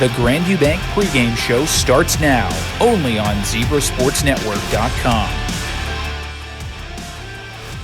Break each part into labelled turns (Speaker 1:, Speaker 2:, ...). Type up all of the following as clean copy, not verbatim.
Speaker 1: The Grandview Bank pregame show starts now, only on ZebraSportsNetwork.com.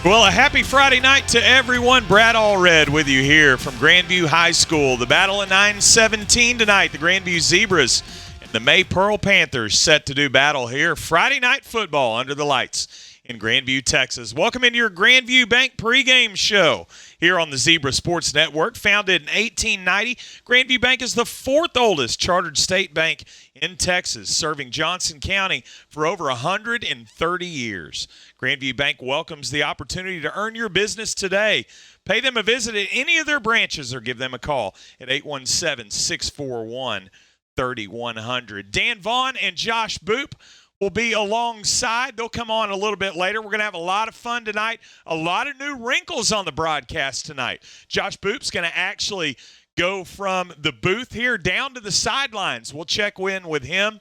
Speaker 2: Well, a happy Friday night to everyone. Brad Allred with you here from Grandview High School. The battle at 9-17 tonight. The Grandview Zebras and the Maypearl Panthers set to do battle here. Friday night football under the lights in Grandview, Texas. Welcome into your Grandview Bank pregame show here on the Zebra Sports Network. Founded in 1890, Grandview Bank is the fourth oldest chartered state bank in Texas, serving Johnson County for over 130 years. Grandview Bank welcomes the opportunity to earn your business today. Pay them a visit at any of their branches or give them a call at 817-641-3100. Dan Vaughn and Josh Boop will be alongside. They'll come on a little bit later. We're going to have a lot of fun tonight. A lot of new wrinkles on the broadcast tonight. Josh Boop's going to actually go from the booth here down to the sidelines. We'll check in with him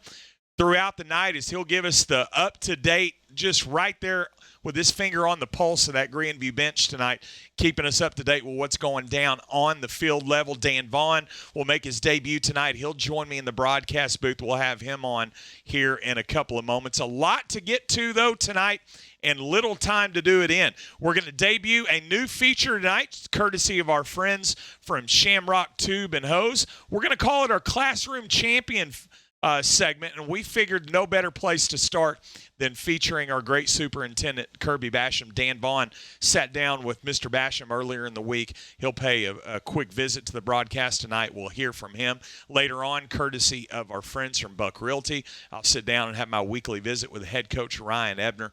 Speaker 2: throughout the night as he'll give us the up-to-date, just right there with his finger on the pulse of that Grandview bench tonight, keeping us up to date with what's going down on the field level. Dan Vaughn will make his debut tonight. He'll join me in the broadcast booth. We'll have him on here in a couple of moments. A lot to get to, though, tonight, and little time to do it in. We're going to debut a new feature tonight, courtesy of our friends from Shamrock Tube and Hose. We're going to call it our Classroom Champion segment, and we figured no better place to start than featuring our great superintendent, Kirby Basham. Dan Vaughn sat down with Mr. Basham earlier in the week. He'll pay a quick visit to the broadcast tonight. We'll hear from him later on, courtesy of our friends from Buck Realty. I'll sit down and have my weekly visit with head coach Ryan Ebner.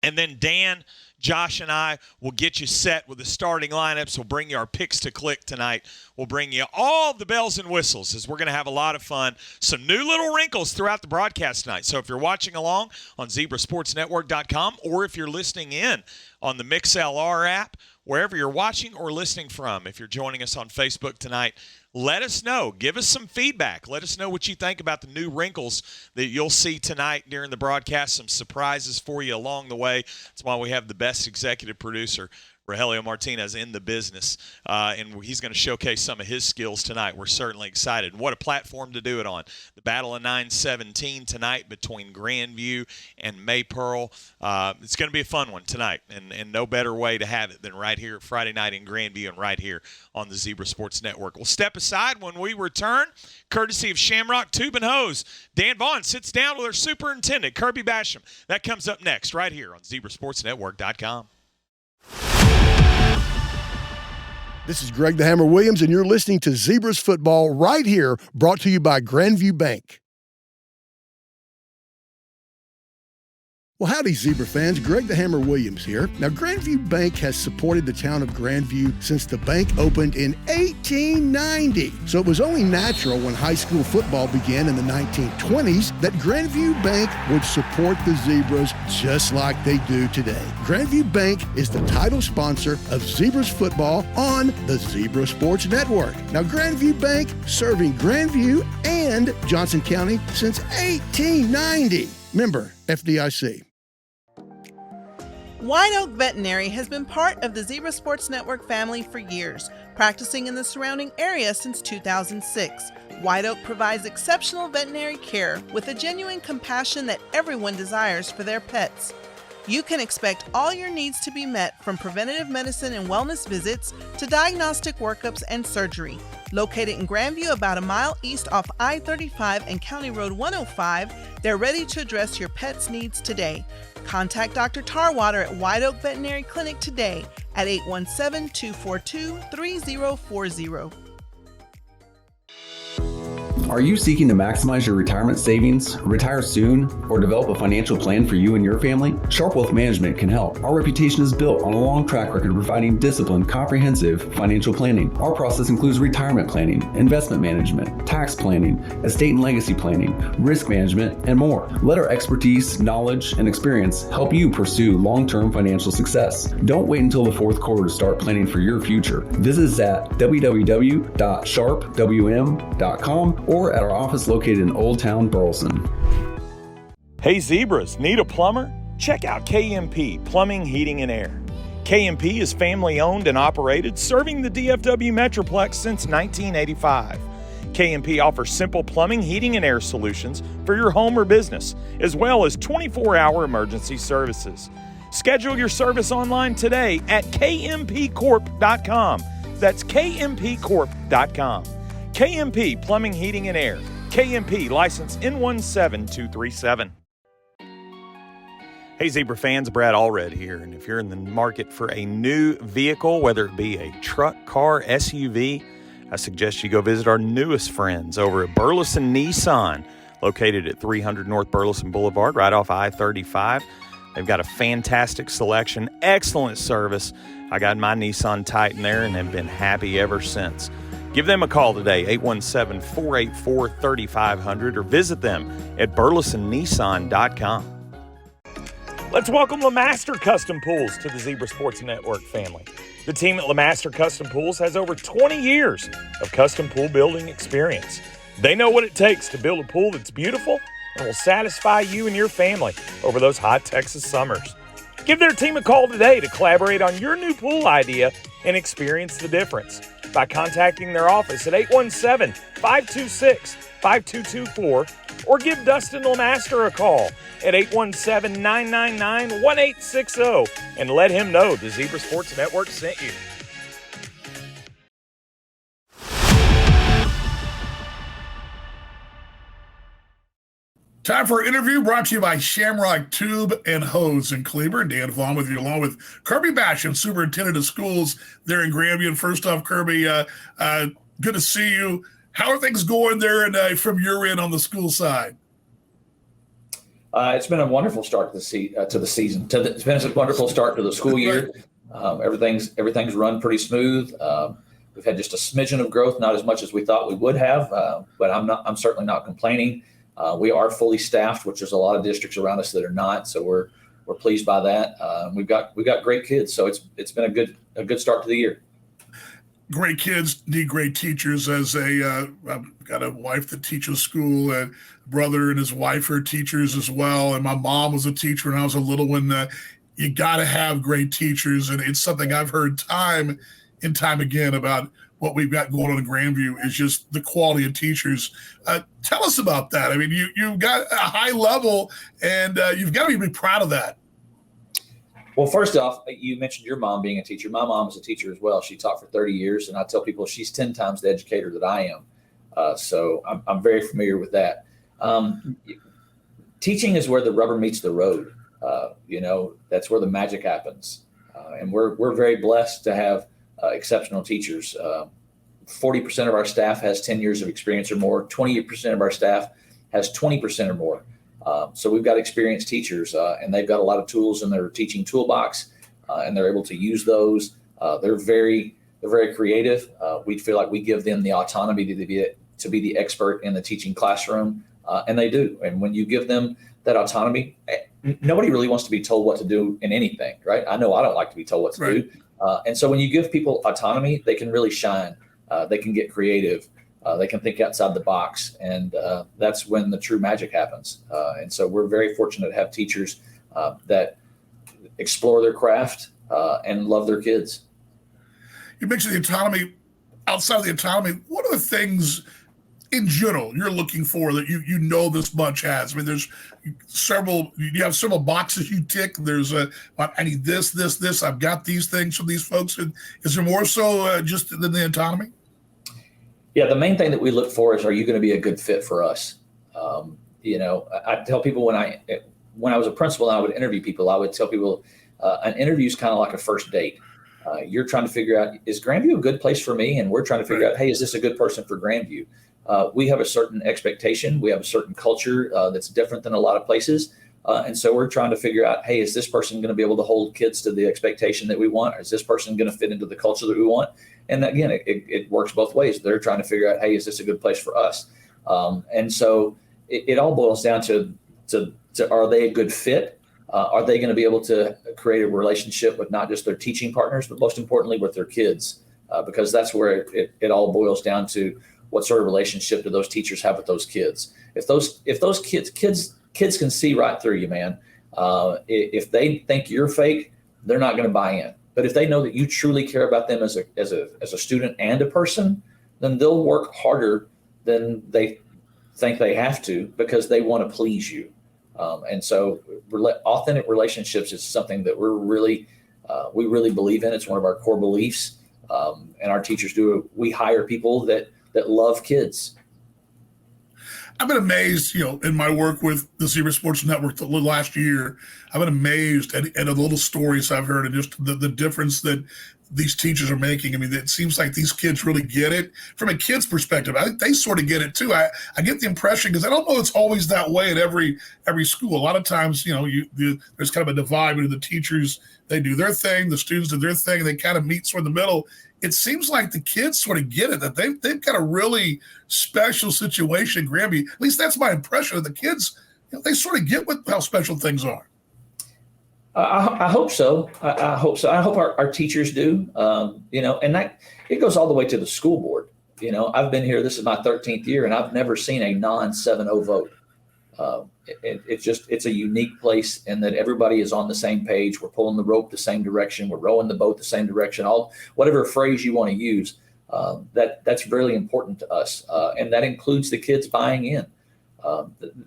Speaker 2: And then Dan, Josh, and I will get you set with the starting lineups. We'll bring you our picks to click tonight. We'll bring you all the bells and whistles as we're going to have a lot of fun. Some new little wrinkles throughout the broadcast tonight. So if you're watching along on ZebraSportsNetwork.com or if you're listening in on the MixLR app, wherever you're watching or listening from, if you're joining us on Facebook tonight, let us know. Give us some feedback. Let us know what you think about the new wrinkles that you'll see tonight during the broadcast. Some surprises for you along the way. That's why we have the best executive producer, Rogelio Martinez, in the business, and he's going to showcase some of his skills tonight. We're certainly excited. What a platform to do it on. The battle of 9-17 tonight between Grandview and Maypearl. It's going to be a fun one tonight, and no better way to have it than right here Friday night in Grandview and right here on the Zebra Sports Network. We'll step aside when we return, courtesy of Shamrock Tube and Hose. Dan Vaughn sits down with our superintendent, Kirby Basham. That comes up next right here on ZebraSportsNetwork.com.
Speaker 3: This is Greg the Hammer Williams, and you're listening to Zebras Football right here, brought to you by Grandview Bank. Well, howdy, Zebra fans. Greg the Hammer Williams here. Now, Grandview Bank has supported the town of Grandview since the bank opened in 1890. So it was only natural when high school football began in the 1920s that Grandview Bank would support the Zebras just like they do today. Grandview Bank is the title sponsor of Zebras football on the Zebra Sports Network. Now, Grandview Bank serving Grandview and Johnson County since 1890. Member FDIC.
Speaker 4: White Oak Veterinary has been part of the Zebra Sports Network family for years, practicing in the surrounding area since 2006. White Oak provides exceptional veterinary care with a genuine compassion that everyone desires for their pets. You can expect all your needs to be met, from preventative medicine and wellness visits to diagnostic workups and surgery. Located in Grandview, about a mile east off I-35 and County Road 105, they're ready to address your pet's needs today. Contact Dr. Tarwater at White Oak Veterinary Clinic today at 817-242-3040.
Speaker 5: Are you seeking to maximize your retirement savings, retire soon, or develop a financial plan for you and your family? Sharp Wealth Management can help. Our reputation is built on a long track record of providing disciplined, comprehensive financial planning. Our process includes retirement planning, investment management, tax planning, estate and legacy planning, risk management, and more. Let our expertise, knowledge, and experience help you pursue long-term financial success. Don't wait until the fourth quarter to start planning for your future. Visit us at www.sharpwm.com or at our office located in Old Town Burleson.
Speaker 2: Hey Zebras, need a plumber? Check out KMP Plumbing, Heating, and Air. KMP is family owned and operated, serving the DFW Metroplex since 1985. K&P offers simple plumbing, heating, and air solutions for your home or business, as well as 24-hour emergency services. Schedule your service online today at kmpcorp.com. That's kmpcorp.com. K&P Plumbing, Heating, and Air. K&P, license N17237. Hey, Zebra fans, Brad Allred here. And if you're in the market for a new vehicle, whether it be a truck, car, SUV, I suggest you go visit our newest friends over at Burleson Nissan, located at 300 North Burleson Boulevard, right off I-35. They've got a fantastic selection, excellent service. I got my Nissan Titan there and have been happy ever since. Give them a call today, 817-484-3500, or visit them at burlesonnissan.com. Let's welcome LeMaster Custom Pools to the Zebra Sports Network family. The team at LeMaster Custom Pools has over 20 years of custom pool building experience. They know what it takes to build a pool that's beautiful and will satisfy you and your family over those hot Texas summers. Give their team a call today to collaborate on your new pool idea and experience the difference by contacting their office at 817-526-5224 or give Dustin LeMaster a call at 817-999-1860 and let him know the Zebra Sports Network sent you.
Speaker 6: Time for an interview brought to you by Shamrock Tube and Hose in Cleburne. Dan Vaughn with you, along with Kirby Bashan, Superintendent of Schools there in Grandview. And first off, Kirby, good to see you. How are things going there and from your end on the school side?
Speaker 7: It's been a wonderful start to the season. It's been a wonderful start to the school year. Everything's run pretty smooth. We've had just a smidgen of growth, not as much as we thought we would have, but I'm certainly not complaining. We are fully staffed, which there's a lot of districts around us that are not. So we're pleased by that. We've got great kids, so it's been a good start to the year.
Speaker 6: Great kids need great teachers. I've got a wife that teaches school, and brother and his wife are teachers as well. And my mom was a teacher when I was a little one. You got to have great teachers, and it's something I've heard time and time again about what we've got going on in Grandview is just the quality of teachers. Tell us about that. I mean, you've got a high level, and you've got to be proud of that.
Speaker 7: Well, first off, you mentioned your mom being a teacher. My mom was a teacher as well. She taught for 30 years, and I tell people she's 10 times the educator that I am. So I'm very familiar with that. Teaching is where the rubber meets the road. That's where the magic happens. And we're very blessed to have exceptional teachers. 40% of our staff has 10 years of experience or more. 28% of our staff has 20% or more. So we've got experienced teachers, and they've got a lot of tools in their teaching toolbox, and they're able to use those. They're very creative. We feel like we give them the autonomy to be the expert in the teaching classroom, and they do. And when you give them that autonomy, nobody really wants to be told what to do in anything, right? I know I don't like to be told what to do. And so when you give people autonomy, they can really shine. They can get creative. They can think outside the box, and that's when the true magic happens. And so we're very fortunate to have teachers that explore their craft and love their kids.
Speaker 6: You mentioned the autonomy. Outside of the autonomy, what are the things in general you're looking for that you know this bunch has? I mean, you have several boxes you tick. There's I need this. I've got these things from these folks. And is there more so just than the autonomy?
Speaker 7: Yeah, the main thing that we look for is, are you going to be a good fit for us? I tell people when I was a principal and I would interview people, I would tell people an interview is kind of like a first date. You're trying to figure out, is Grandview a good place for me? And we're trying to figure out, hey, is this a good person for Grandview? We have a certain expectation. We have a certain culture that's different than a lot of places. And so we're trying to figure out, hey, is this person going to be able to hold kids to the expectation that we want? Or is this person going to fit into the culture that we want? And again, it works both ways. They're trying to figure out, hey, is this a good place for us? And so it all boils down to are they a good fit? Are they going to be able to create a relationship with not just their teaching partners, but most importantly with their kids? Because that's where it all boils down to, what sort of relationship do those teachers have with those kids? If those kids can see right through you, man. If they think you're fake, they're not going to buy in. But if they know that you truly care about them as a student and a person, then they'll work harder then they think they have to because they want to please you. And so authentic relationships is something that we really believe in. It's one of our core beliefs. And our teachers do. We hire people that love kids.
Speaker 6: I've been amazed, in my work with the Zebra Sports Network the last year, I've been amazed at the little stories I've heard and just the difference that these teachers are making. I mean, it seems like these kids really get it. From a kid's perspective, I think they sort of get it too. I get the impression, because I don't know it's always that way at every school. A lot of times, there's kind of a divide between the teachers. They do their thing, the students do their thing, and they kind of meet sort of in the middle. It seems like the kids sort of get it, that they've got a really special situation in Grandview. At least that's my impression of the kids. They sort of get how special things are.
Speaker 7: I hope so. I hope so. I hope our teachers do. And that it goes all the way to the school board. I've been here. This is my 13th year, and I've never seen a non-7-0 vote. It's a unique place in that everybody is on the same page. We're pulling the rope the same direction. We're rowing the boat the same direction. Whatever phrase you want to use, that's really important to us, and that includes the kids buying in.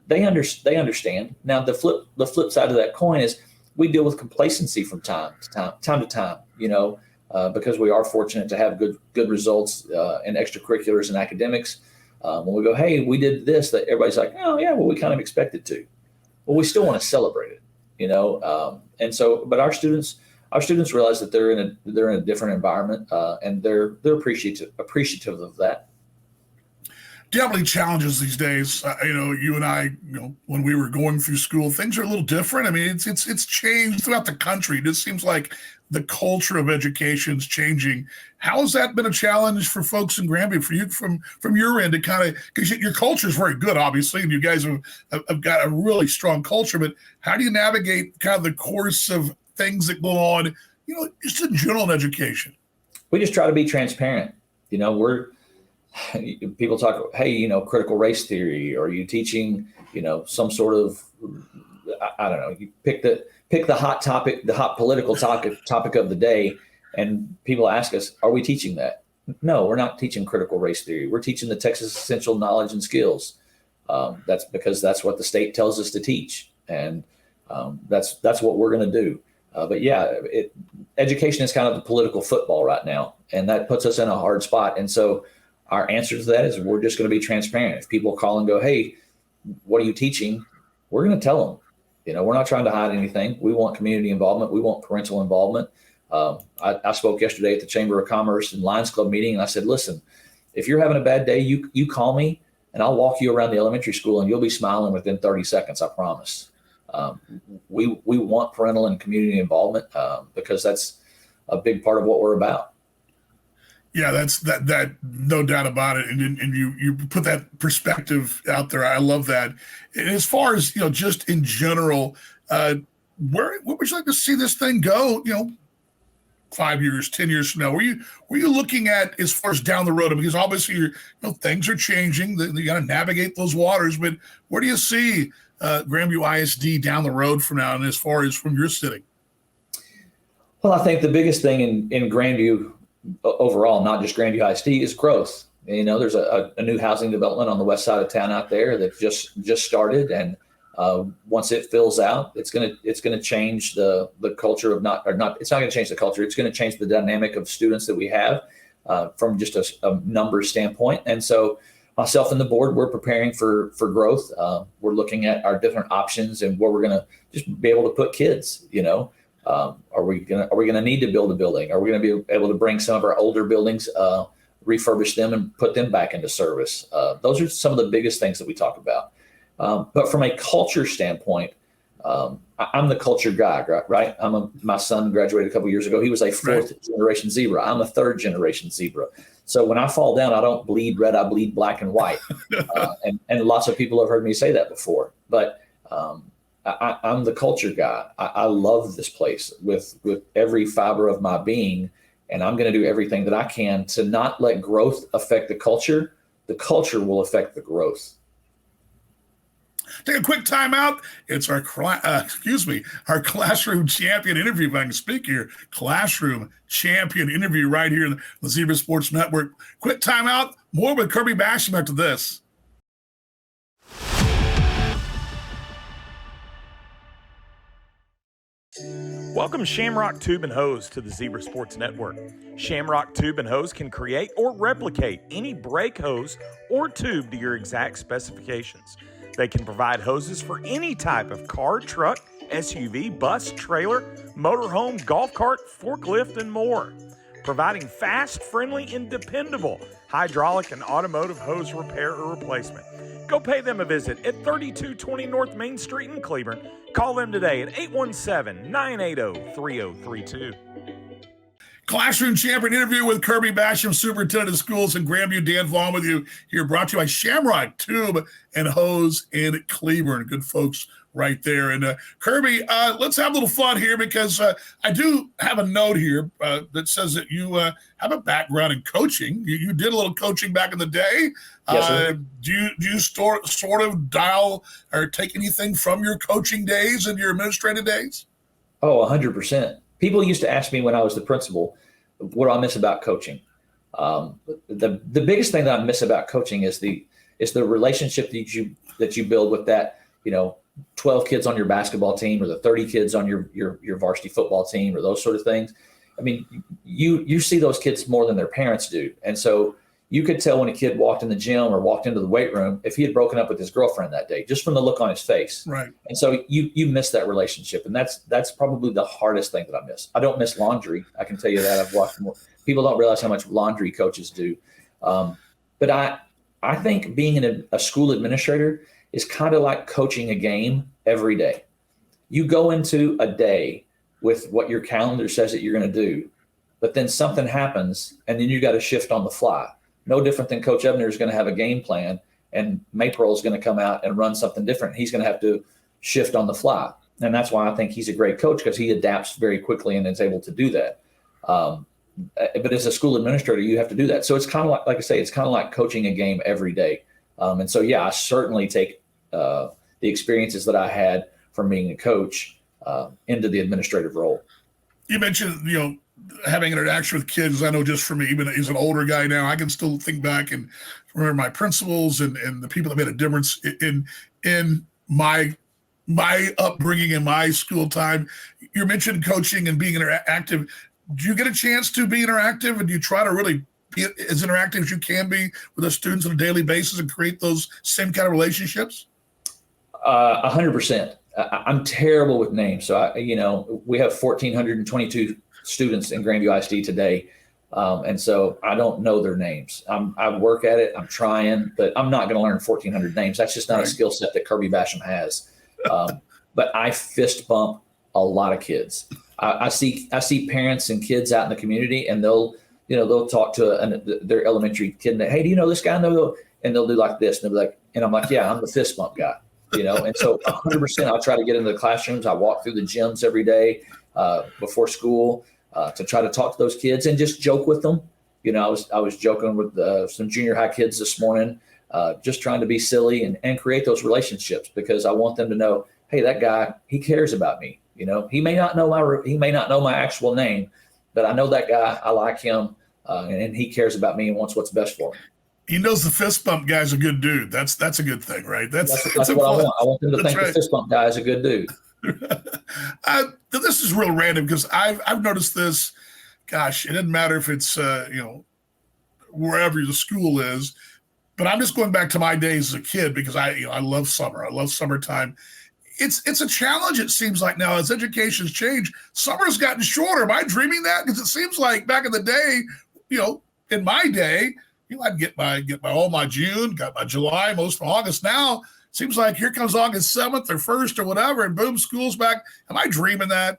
Speaker 7: They understand. Now the flip side of that coin is we deal with complacency from time to time. Because we are fortunate to have good results in extracurriculars and academics. When we go, hey, we did this, that everybody's like, oh yeah, well, we kind of expected to. Well, we still want to celebrate it, and so, but our students realize that they're in a different environment, and they're appreciative of that.
Speaker 6: Do you have any challenges these days? You and I, when we were going through school, things are a little different. I mean, it's changed throughout the country. It just seems like the culture of education is changing. How has that been a challenge for folks in Grandview, for you from your end to kind of, because your culture is very good, obviously, and you guys have got a really strong culture, but how do you navigate kind of the course of things that go on, just in general in education?
Speaker 7: We just try to be transparent. People talk, hey, critical race theory, or you teaching, some sort of, I don't know, you pick the hot topic, the hot political topic of the day, and people ask us, are we teaching that? No, we're not teaching critical race theory. We're teaching the Texas Essential Knowledge and Skills. That's because that's what the state tells us to teach, and that's what we're going to do. But yeah, education is kind of the political football right now, and that puts us in a hard spot. And so our answer to that is we're just going to be transparent. If people call and go, hey, what are you teaching? We're going to tell them. We're not trying to hide anything. We want community involvement. We want parental involvement. I spoke yesterday at the Chamber of Commerce and Lions Club meeting, and I said, listen, if you're having a bad day, you call me, and I'll walk you around the elementary school, and you'll be smiling within 30 seconds, I promise. We want parental and community involvement because that's a big part of what we're about.
Speaker 6: Yeah, that's that no doubt about it. And you put that perspective out there. I love that. And as far as, just in general, where would you like to see this thing go, 5 years, 10 years from now? Were you looking at as far as down the road? Because obviously things are changing. You got to navigate those waters. But where do you see Grandview ISD down the road from now, and as far as from your sitting?
Speaker 7: Well, I think the biggest thing in Grandview overall, not just Grandview ISD, is growth. There's a new housing development on the west side of town out there that just started, and once it fills out, it's gonna change the culture of not. It's not going to change the culture. It's going to change the dynamic of students that we have from just a numbers standpoint. And so, myself and the board, we're preparing for growth. We're looking at our different options and where we're going to just be able to put kids. Are we gonna need to build a building? Are we gonna be able to bring some of our older buildings, refurbish them, and put them back into service? Those are some of the biggest things that we talk about. But from a culture standpoint, I'm the culture guy, right? My son graduated a couple years ago. He was a fourth generation zebra. I'm a third generation zebra. So when I fall down, I don't bleed red. I bleed black and white. And lots of people have heard me say that before. But I'm the culture guy. I love this place with every fiber of my being, and I'm going to do everything that I can to not let growth affect the culture. The culture will affect the growth.
Speaker 6: Take a quick time out. It's our our classroom champion interview, if I can speak here. Classroom champion interview right here in the Zebra Sports Network. Quick time out. More with Kirby Basham after this.
Speaker 2: Welcome Shamrock Tube and Hose to the Zebra Sports Network. Shamrock Tube and Hose can create or replicate any brake hose or tube to your exact specifications. They can provide hoses for any type of car, truck, SUV, bus, trailer, motorhome, golf cart, forklift, and more. Providing fast, friendly, and dependable hydraulic and automotive hose repair or replacement. Go pay them a visit at 3220 North Main Street in Cleburne. Call them today at 817-980-3032.
Speaker 6: Classroom champion interview with Kirby Basham, superintendent of schools in Grandview. Dan Vaughn with you here, brought to you by Shamrock Tube and Hose in Cleburne. Good folks right there. And Kirby, let's have a little fun here, because I do have a note here that says that you have a background in coaching. You did a little coaching back in the day.
Speaker 7: Yes, sir.
Speaker 6: Do you sort of dial or take anything from your coaching days and your administrative days?
Speaker 7: Oh, 100%. People used to ask me when I was the principal, what do I miss about coaching? The biggest thing that I miss about coaching is the relationship that you build with that, 12 kids on your basketball team, or the 30 kids on your varsity football team, or those sort of things. I mean, you see those kids more than their parents do. And so you could tell when a kid walked in the gym or walked into the weight room if he had broken up with his girlfriend that day, just from the look on his face.
Speaker 6: Right.
Speaker 7: And so you miss that relationship. And that's probably the hardest thing that I miss. I don't miss laundry. I can tell you that. I've watched more. People don't realize how much laundry coaches do. But I think being a school administrator is kind of like coaching a game every day. You go into a day with what your calendar says that you're going to do, but then something happens and then you got to shift on the fly. No different than Coach Ebner is going to have a game plan, and Maypearl is going to come out and run something different. He's going to have to shift on the fly. And that's why I think he's a great coach, because he adapts very quickly and is able to do that. But as a school administrator, you have to do that. So it's kind of like I say, it's kind of like coaching a game every day. And so, yeah, I certainly take the experiences that I had from being a coach into the administrative role. You mentioned, having interaction with kids. I know just for me, even as an older guy now, I can still think back and remember my principals and the people that made a difference in my upbringing in my school time. You mentioned coaching and being interactive. Do you get a chance to be interactive, and do you try to really be as interactive as you can be with the students on a daily basis and create those same kind of relationships? 100%. I'm terrible with names. So, we have 1,422 students in Grandview ISD today. And so I don't know their names. I work at it. I'm trying, but I'm not going to learn 1,400 names. That's just not a skill set that Kirby Basham has. But I fist bump a lot of kids. I see parents and kids out in the community, and they'll talk to their elementary kid, and hey, do you know this guy? No, and they'll do like this, and they'll be like, and I'm like, yeah, I'm the fist bump guy. And so 100%, I'll try to get into the classrooms. I walk through the gyms every day before school to try to talk to those kids and just joke with them. I was joking with some junior high kids this morning, just trying to be silly and create those relationships, because I want them to know, hey, that guy, he cares about me. He may not know my actual name, but I know that guy. I like him, and he cares about me and wants what's best for me.
Speaker 6: He knows the fist bump guy's a good dude. That's a good thing, right? That's
Speaker 7: what I want. I want them to think the fist bump guy is a good dude.
Speaker 6: This is real random, because I've noticed this. Gosh, it doesn't matter if it's wherever the school is, but I'm just going back to my days as a kid, because I love summer. I love summertime. It's a challenge, it seems like now, as education's changed. Summer's gotten shorter. Am I dreaming that? Because it seems like back in the day, in my day, I'd get my June, got my July, most of August. Now it seems like here comes August 7th or 1st or whatever, and boom, school's back. Am I dreaming that?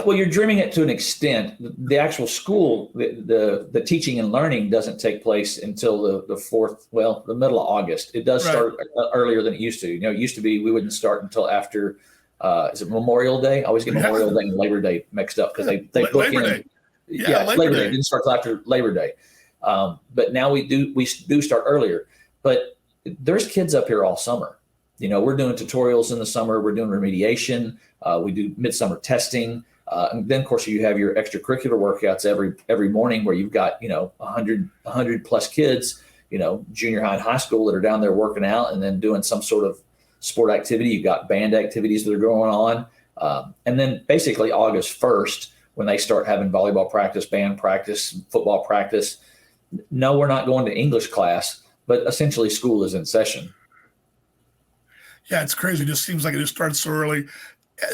Speaker 7: Well, you're dreaming it to an extent. The actual school, the teaching and learning doesn't take place until the middle of August. It does start earlier than it used to. It used to be we wouldn't start until after, is it Memorial Day? I always get Memorial Day and Labor Day mixed up, because they book
Speaker 6: Labor
Speaker 7: in.
Speaker 6: Day.
Speaker 7: Labor Day. It didn't start until after Labor Day. But now we do start earlier. But there's kids up here all summer. We're doing tutorials in the summer. We're doing remediation. We do midsummer testing. And then, of course, you have your extracurricular workouts every morning where you've got, 100 plus kids, junior high and high school that are down there working out and then doing some sort of sport activity. You've got band activities that are going on. And then basically August 1st, when they start having volleyball practice, band practice, football practice. No, we're not going to English class, but essentially school is in session.
Speaker 6: Yeah, it's crazy. It just seems like it just starts so early.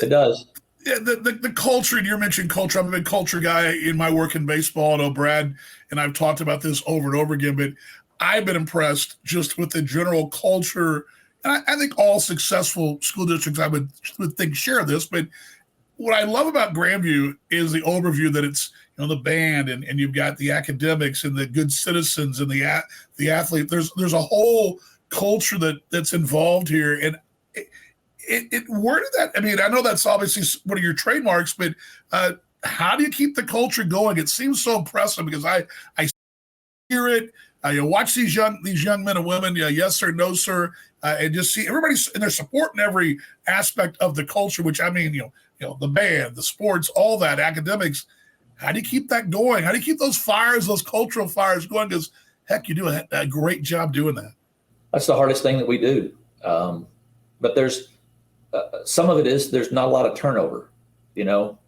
Speaker 7: It does.
Speaker 6: Yeah, the culture, and you mentioned culture. I'm a big culture guy in my work in baseball. I know Brad and I've talked about this over and over again, but I've been impressed just with the general culture. And I think all successful school districts, I would think, share this. But what I love about Grandview is the overview that it's, the band and you've got the academics and the good citizens and the athlete. There's a whole culture that's involved here. And where did that, I know that's obviously one of your trademarks, but how do you keep the culture going? It seems so impressive because I hear it. You watch these young men and women, yes sir, no sir, and just see everybody, and they're supporting every aspect of the culture, which the band, the sports, all that, academics. How do you keep that going? How do you keep those fires, those cultural fires going? Because heck, you do a great job doing that. That's
Speaker 7: the hardest thing that we do. But there's some of it is there's not a lot of turnover.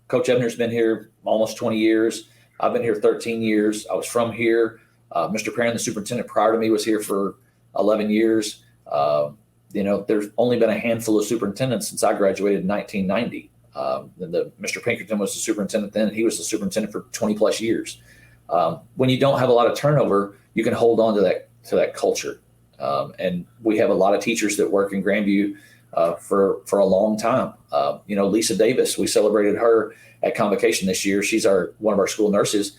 Speaker 7: Coach Ebner's been here almost 20 years. I've been here 13 years. I was from here. Mr. Perrin, the superintendent prior to me, was here for 11 years. There's only been a handful of superintendents since I graduated in 1990. Mr. Pinkerton was the superintendent then, and he was the superintendent for 20 plus years. When you don't have a lot of turnover, you can hold on to that culture. And we have a lot of teachers that work in Grandview for a long time. Lisa Davis, we celebrated her at Convocation this year. She's one of our school nurses.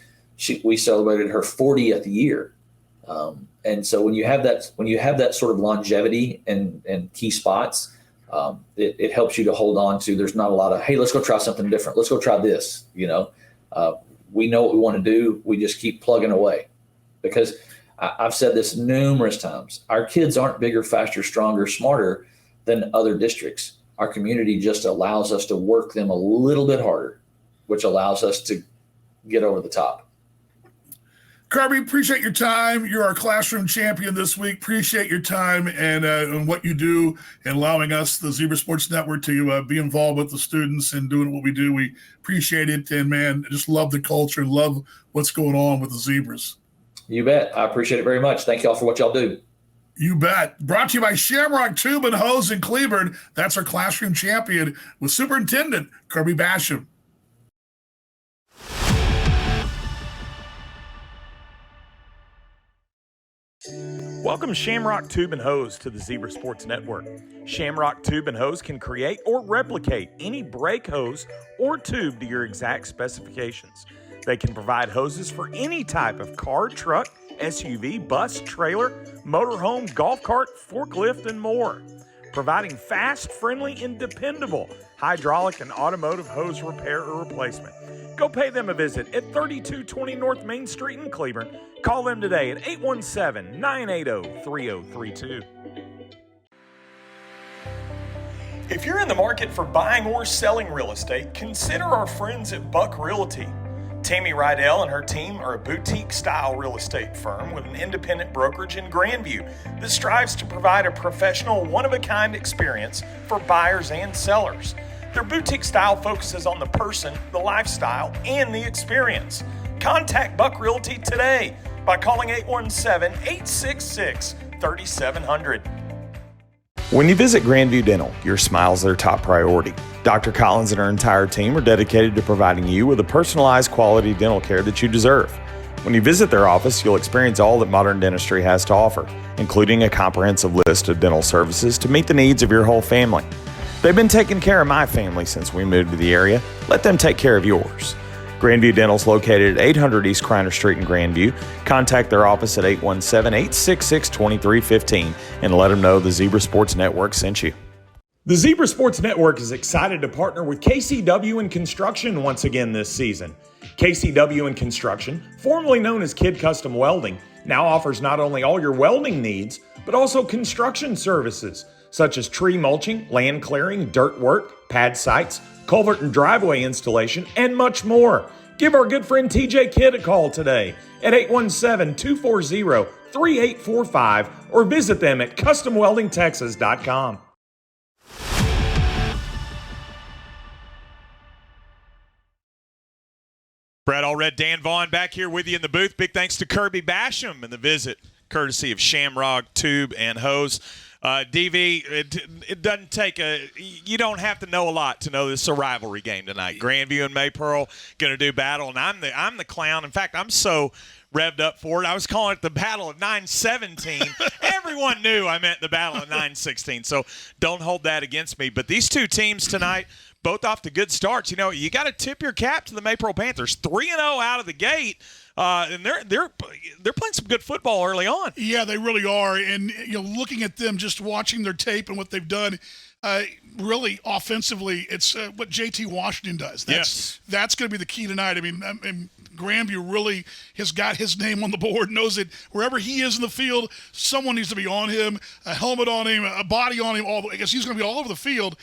Speaker 7: We celebrated her 40th year. And so when you have that sort of longevity and key spots, it helps you to hold on to. There's not a lot of, hey, let's go try something different. Let's go try this. We know what we want to do. We just keep plugging away, because I've said this numerous times. Our kids aren't bigger, faster, stronger, smarter than other districts. Our community just allows us to work them a little bit harder, which allows us to get over the top.
Speaker 6: Kirby, appreciate your time. You're our classroom champion this week. Appreciate your time and what you do and allowing us, the Zebra Sports Network, to be involved with the students and doing what we do. We appreciate it. And, man, just love the culture and love what's going on with the Zebras.
Speaker 7: You bet. I appreciate it very much. Thank y'all for what y'all do.
Speaker 6: You bet. Brought to you by Shamrock Tube and Hose in Cleveland. That's our classroom champion with Superintendent Kirby Basham.
Speaker 2: Welcome Shamrock Tube and Hose to the Zebra Sports Network. Shamrock Tube and Hose can create or replicate any brake hose or tube to your exact specifications. They can provide hoses for any type of car, truck, SUV, bus, trailer, motorhome, golf cart, forklift, and more. Providing fast, friendly, and dependable hydraulic and automotive hose repair or replacement. Go pay them a visit at 3220 North Main Street in Cleveland. Call them today at 817-980-3032. If you're in the market for buying or selling real estate, consider our friends at Buck Realty. Tammy Rydell and her team are a boutique-style real estate firm with an independent brokerage in Grandview that strives to provide a professional, one-of-a-kind experience for buyers and sellers. Their boutique style focuses on the person, the lifestyle, and the experience. Contact Buck Realty today by calling 817-866-3700. When you visit Grandview Dental, your smile is their top priority. Dr. Collins and her entire team are dedicated to providing you with the personalized quality dental care that you deserve. When you visit their office, you'll experience all that modern dentistry has to offer, including a comprehensive list of dental services to meet the needs of your whole family. They've been taking care of my family since we moved to the area. Let them take care of yours. Grandview Dental is located at 800 East Kreiner Street in Grandview. Contact their office at 817-866-2315 and let them know the Zebra Sports Network sent you. The Zebra Sports Network is excited to partner with KCW Construction once again this season. KCW Construction, formerly known as Kid Custom Welding, now offers not only all your welding needs, but also construction services, such as tree mulching, land clearing, dirt work, pad sites, culvert and driveway installation, and much more. Give our good friend TJ Kidd a call today at 817-240-3845 or visit them at customweldingtexas.com. Brad Allred, Dan Vaughn back here with you in the booth. Big thanks to Kirby Basham and the visit, courtesy of Shamrock Tube and Hose. DV, it doesn't take you don't have to know a lot to know this is a rivalry game tonight. Grandview and Maypearl going to do battle, and I'm the clown. In fact, I'm so revved up for it. I was calling it the Battle of 917. Everyone knew I meant the Battle of 916, so don't hold that against me. But these two teams tonight, both off to good starts. You know, you got to tip your cap to the Maypearl Panthers. 3-0 out of the gate. And they're playing some good football early on.
Speaker 6: Yeah, they really are. And looking at them, just watching their tape and what they've done, really offensively, it's what JT Washington does. That's going to be the key tonight. I mean, Grandview really has got his name on the board. Knows that wherever he is in the field, someone needs to be on him, a helmet on him, a body on him. I guess he's going to be all over the field.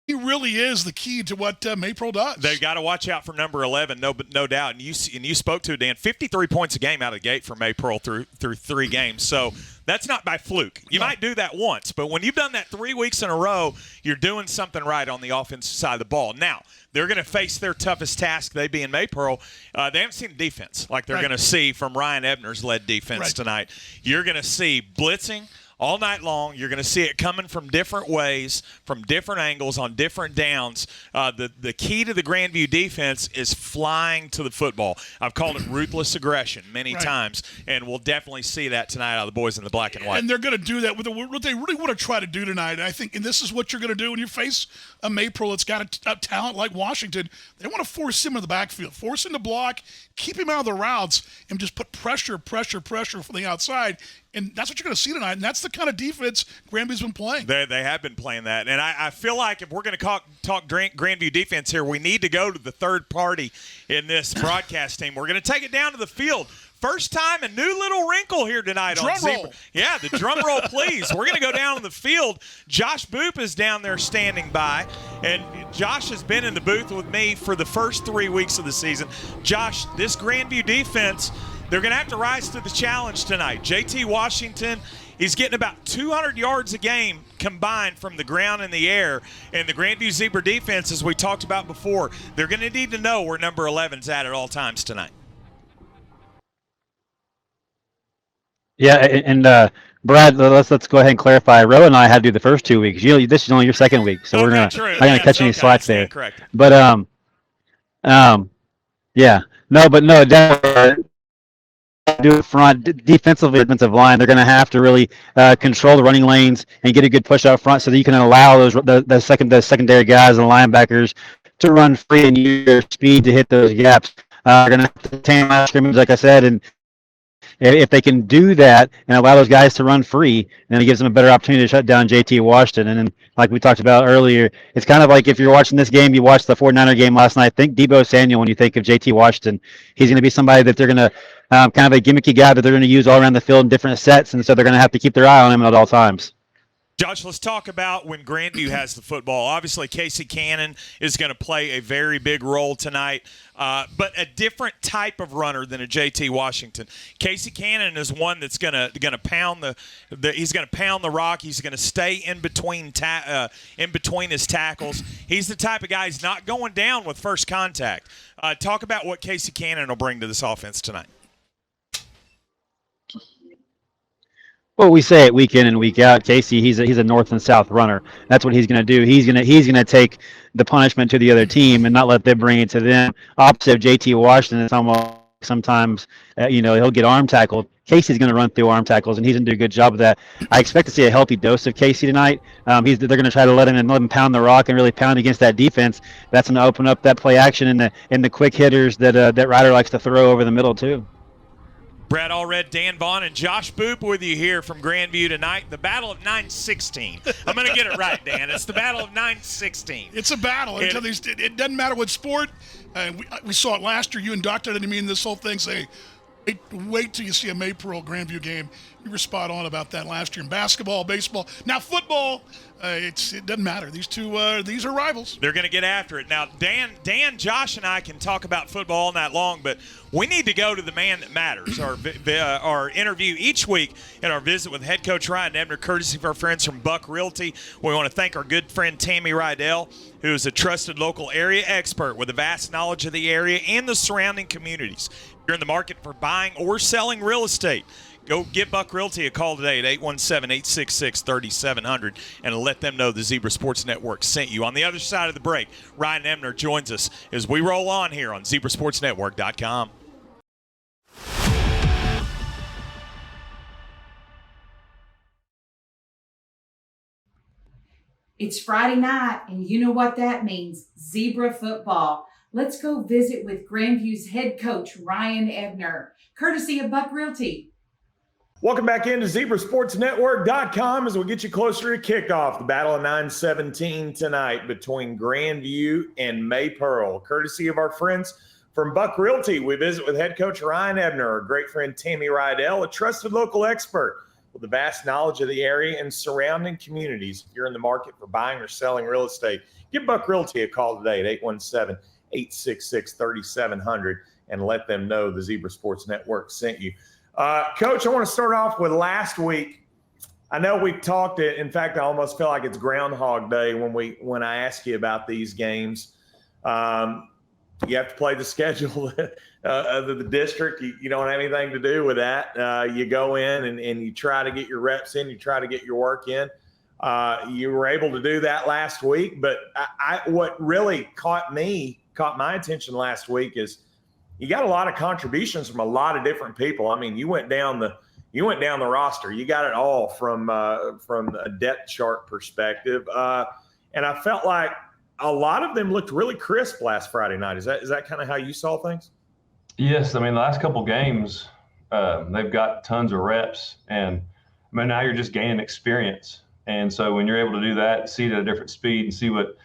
Speaker 6: He really is the key to what Maypearl does.
Speaker 2: They've got to watch out for number 11, no doubt. And you spoke to it, Dan. 53 points a game out of the gate for Maypearl through 3 games. So that's not by fluke. You might do that once, but when you've done that 3 weeks in a row, you're doing something right on the offensive side of the ball. Now, they're going to face their toughest task, they being Maypearl. They haven't seen defense like they're going to see from Ryan Ebner's led defense tonight. You're going to see blitzing all night long. You're going to see it coming from different ways, from different angles, on different downs. The key to the Grandview defense is flying to the football. I've called it ruthless aggression many times, and we'll definitely see that tonight out of the boys in the black and white.
Speaker 6: And they're going to do that with what they really want to try to do tonight. And I think, and this is what you're going to do when you face a Maypearl that's got a talent like Washington. They want to force him in the backfield, force him to block, keep him out of the routes, and just put pressure from the outside. And that's what you're going to see tonight, and that's the kind of defense Grandview's been playing.
Speaker 2: They have been playing that, and I feel like if we're going to talk Grandview defense here, we need to go to the third party in this broadcast team. We're going to take it down to the field. First time, a new little wrinkle here tonight.
Speaker 6: Drum roll.
Speaker 2: Yeah, the drum roll, please. We're going to go down on the field. Josh Boop is down there standing by, and Josh has been in the booth with me for the first 3 weeks of the season. Josh, this Grandview defense, they're going to have to rise to the challenge tonight. JT Washington, he's getting about 200 yards a game combined from the ground and the air. And the Grandview Zebra defense, as we talked about before, they're going to need to know where number 11's at all times tonight.
Speaker 8: Yeah, and Brad, let's go ahead and clarify. Roe and I had to do the first 2 weeks. This is only your second week, so we're not going to catch any slack there.
Speaker 2: Correct.
Speaker 8: But definitely do it front defensively, defensive line. They're going to have to really control the running lanes and get a good push out front, so that you can allow the secondary guys and linebackers to run free and use their speed to hit those gaps. They're going to have to tame out scrimmage, like I said, and if they can do that and allow those guys to run free, then it gives them a better opportunity to shut down JT Washington. And then, like we talked about earlier, it's kind of like if you're watching this game, you watched the 49er game last night, think Deebo Samuel when you think of JT Washington. He's going to be somebody that they're going to kind of a gimmicky guy that they're going to use all around the field in different sets, and so they're going to have to keep their eye on him at all times.
Speaker 2: Josh, let's talk about when Grandview has the football. Obviously, Casey Cannon is going to play a very big role tonight, but a different type of runner than a JT Washington. Casey Cannon is one that's going to pound he's going to pound the rock. He's going to stay in between his tackles. He's the type of guy who's not going down with first contact. Talk about what Casey Cannon will bring to this offense tonight.
Speaker 8: Well, we say it week in and week out. Casey, he's a north and south runner. That's what he's going to do. He's going to take the punishment to the other team and not let them bring it to them. Opposite of JT Washington, it's almost sometimes he'll get arm tackled. Casey's going to run through arm tackles, and he's going to do a good job of that. I expect to see a healthy dose of Casey tonight. They're going to try to let him pound the rock and really pound against that defense. That's going to open up that play action and the quick hitters that Ryder likes to throw over the middle too.
Speaker 2: Brad Allred, Dan Vaughn, and Josh Boop with you here from Grandview tonight. The Battle of 916. I'm going to get it right, Dan. It's the Battle of 916.
Speaker 6: It's a battle. It doesn't matter what sport. We saw it last year. You and Doctor didn't mean this whole thing say, Wait till you see a Maypearl Grandview game. You were spot on about that last year in basketball, baseball. Now football, it doesn't matter. These are rivals.
Speaker 2: They're going to get after it. Now, Dan, Josh, and I can talk about football all night long, but we need to go to the man that matters. Our interview each week in our visit with head coach Ryan Ebner, courtesy of our friends from Buck Realty. We want to thank our good friend Tammy Rydell, who is a trusted local area expert with a vast knowledge of the area and the surrounding communities. If you're in the market for buying or selling real estate, go give Buck Realty a call today at 817-866-3700 and let them know the Zebra Sports Network sent you. On the other side of the break, Ryan Ebner joins us as we roll on here on ZebraSportsNetwork.com.
Speaker 9: It's Friday night, and you know what that means, Zebra football. Let's go visit with Grandview's head coach, Ryan Ebner, courtesy of Buck Realty.
Speaker 2: Welcome back into ZebraSportsNetwork.com as we get you closer to kickoff. The battle of 9-17 tonight between Grandview and Maypearl. Courtesy of our friends from Buck Realty, we visit with head coach Ryan Ebner, our great friend Tammy Rydell, a trusted local expert with a vast knowledge of the area and surrounding communities. If you're in the market for buying or selling real estate, give Buck Realty a call today at 817-866-3700 and let them know the Zebra Sports Network sent you. Coach, I want to start off with last week. I know we talked it. In fact, I almost feel like it's Groundhog Day when I ask you about these games. You have to play the schedule of the district. You don't have anything to do with that. You go in and you try to get your reps in. You try to get your work in. You were able to do that last week. But what really caught my attention last week is you got a lot of contributions from a lot of different people. I mean, you went down the roster. You got it all from a depth chart perspective. And I felt like a lot of them looked really crisp last Friday night. Is that kind of how you saw things?
Speaker 10: Yes. I mean, the last couple games, they've got tons of reps, and I mean, now you're just gaining experience. And so when you're able to do that, see it at a different speed and see what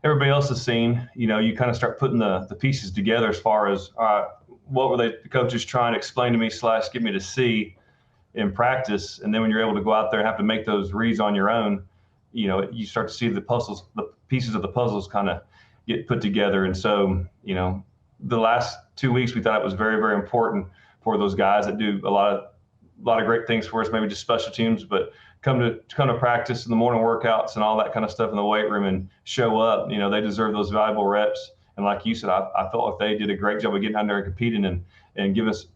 Speaker 10: everybody else has seen, you kind of start putting the pieces together as far as what were the coaches trying to explain to me / get me to see in practice. And then when you're able to go out there and have to make those reads on your own, you start to see the pieces of the puzzles kind of get put together. And so, the last 2 weeks, we thought it was very, very important for those guys that do a lot of great things for us, maybe just special teams, but come to practice in the morning workouts and all that kind of stuff in the weight room and show up. They deserve those valuable reps. And like you said, I felt like they did a great job of getting out there and competing and give us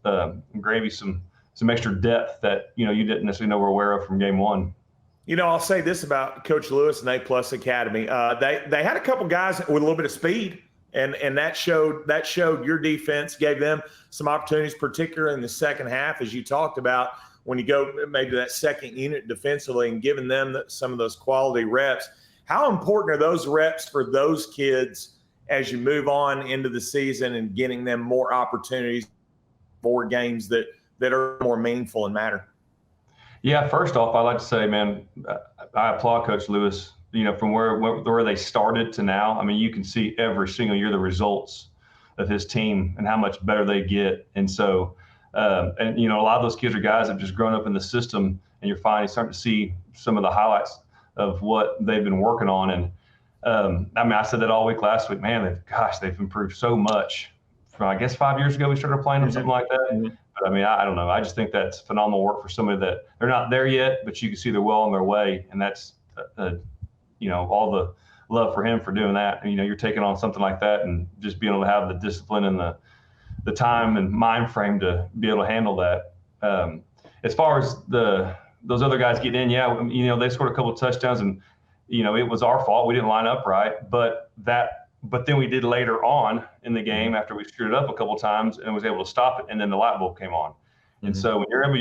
Speaker 10: Gravy some extra depth that you didn't necessarily were aware of from game one.
Speaker 2: I'll say this about Coach Lewis and A+ Academy. They had a couple guys with a little bit of speed, and that showed your defense, gave them some opportunities, particularly in the second half, as you talked about, when you go maybe to that second unit defensively and giving them some of those quality reps. How important are those reps for those kids as you move on into the season and getting them more opportunities, more games that are more meaningful and matter?
Speaker 10: Yeah, first off, I'd like to say, man, I applaud Coach Lewis, from where they started to now. I mean, you can see every single year the results of his team and how much better they get. And so, a lot of those kids are guys that have just grown up in the system, and you're finally starting to see some of the highlights of what they've been working on. And I said that all week last week, man, they've improved so much from, I guess, 5 years ago we started playing them, something like that. Mm-hmm. But I mean, I don't know. I just think that's phenomenal work for somebody that they're not there yet, but you can see they're well on their way. And that's, all the love for him for doing that. And, you're taking on something like that and just being able to have the discipline and the time and mind frame to be able to handle that. As far as those other guys getting in, they scored a couple of touchdowns, and, it was our fault. We didn't line up right, but then we did later on in the game after we screwed it up a couple of times and was able to stop it, and then the light bulb came on. Mm-hmm. And so whenever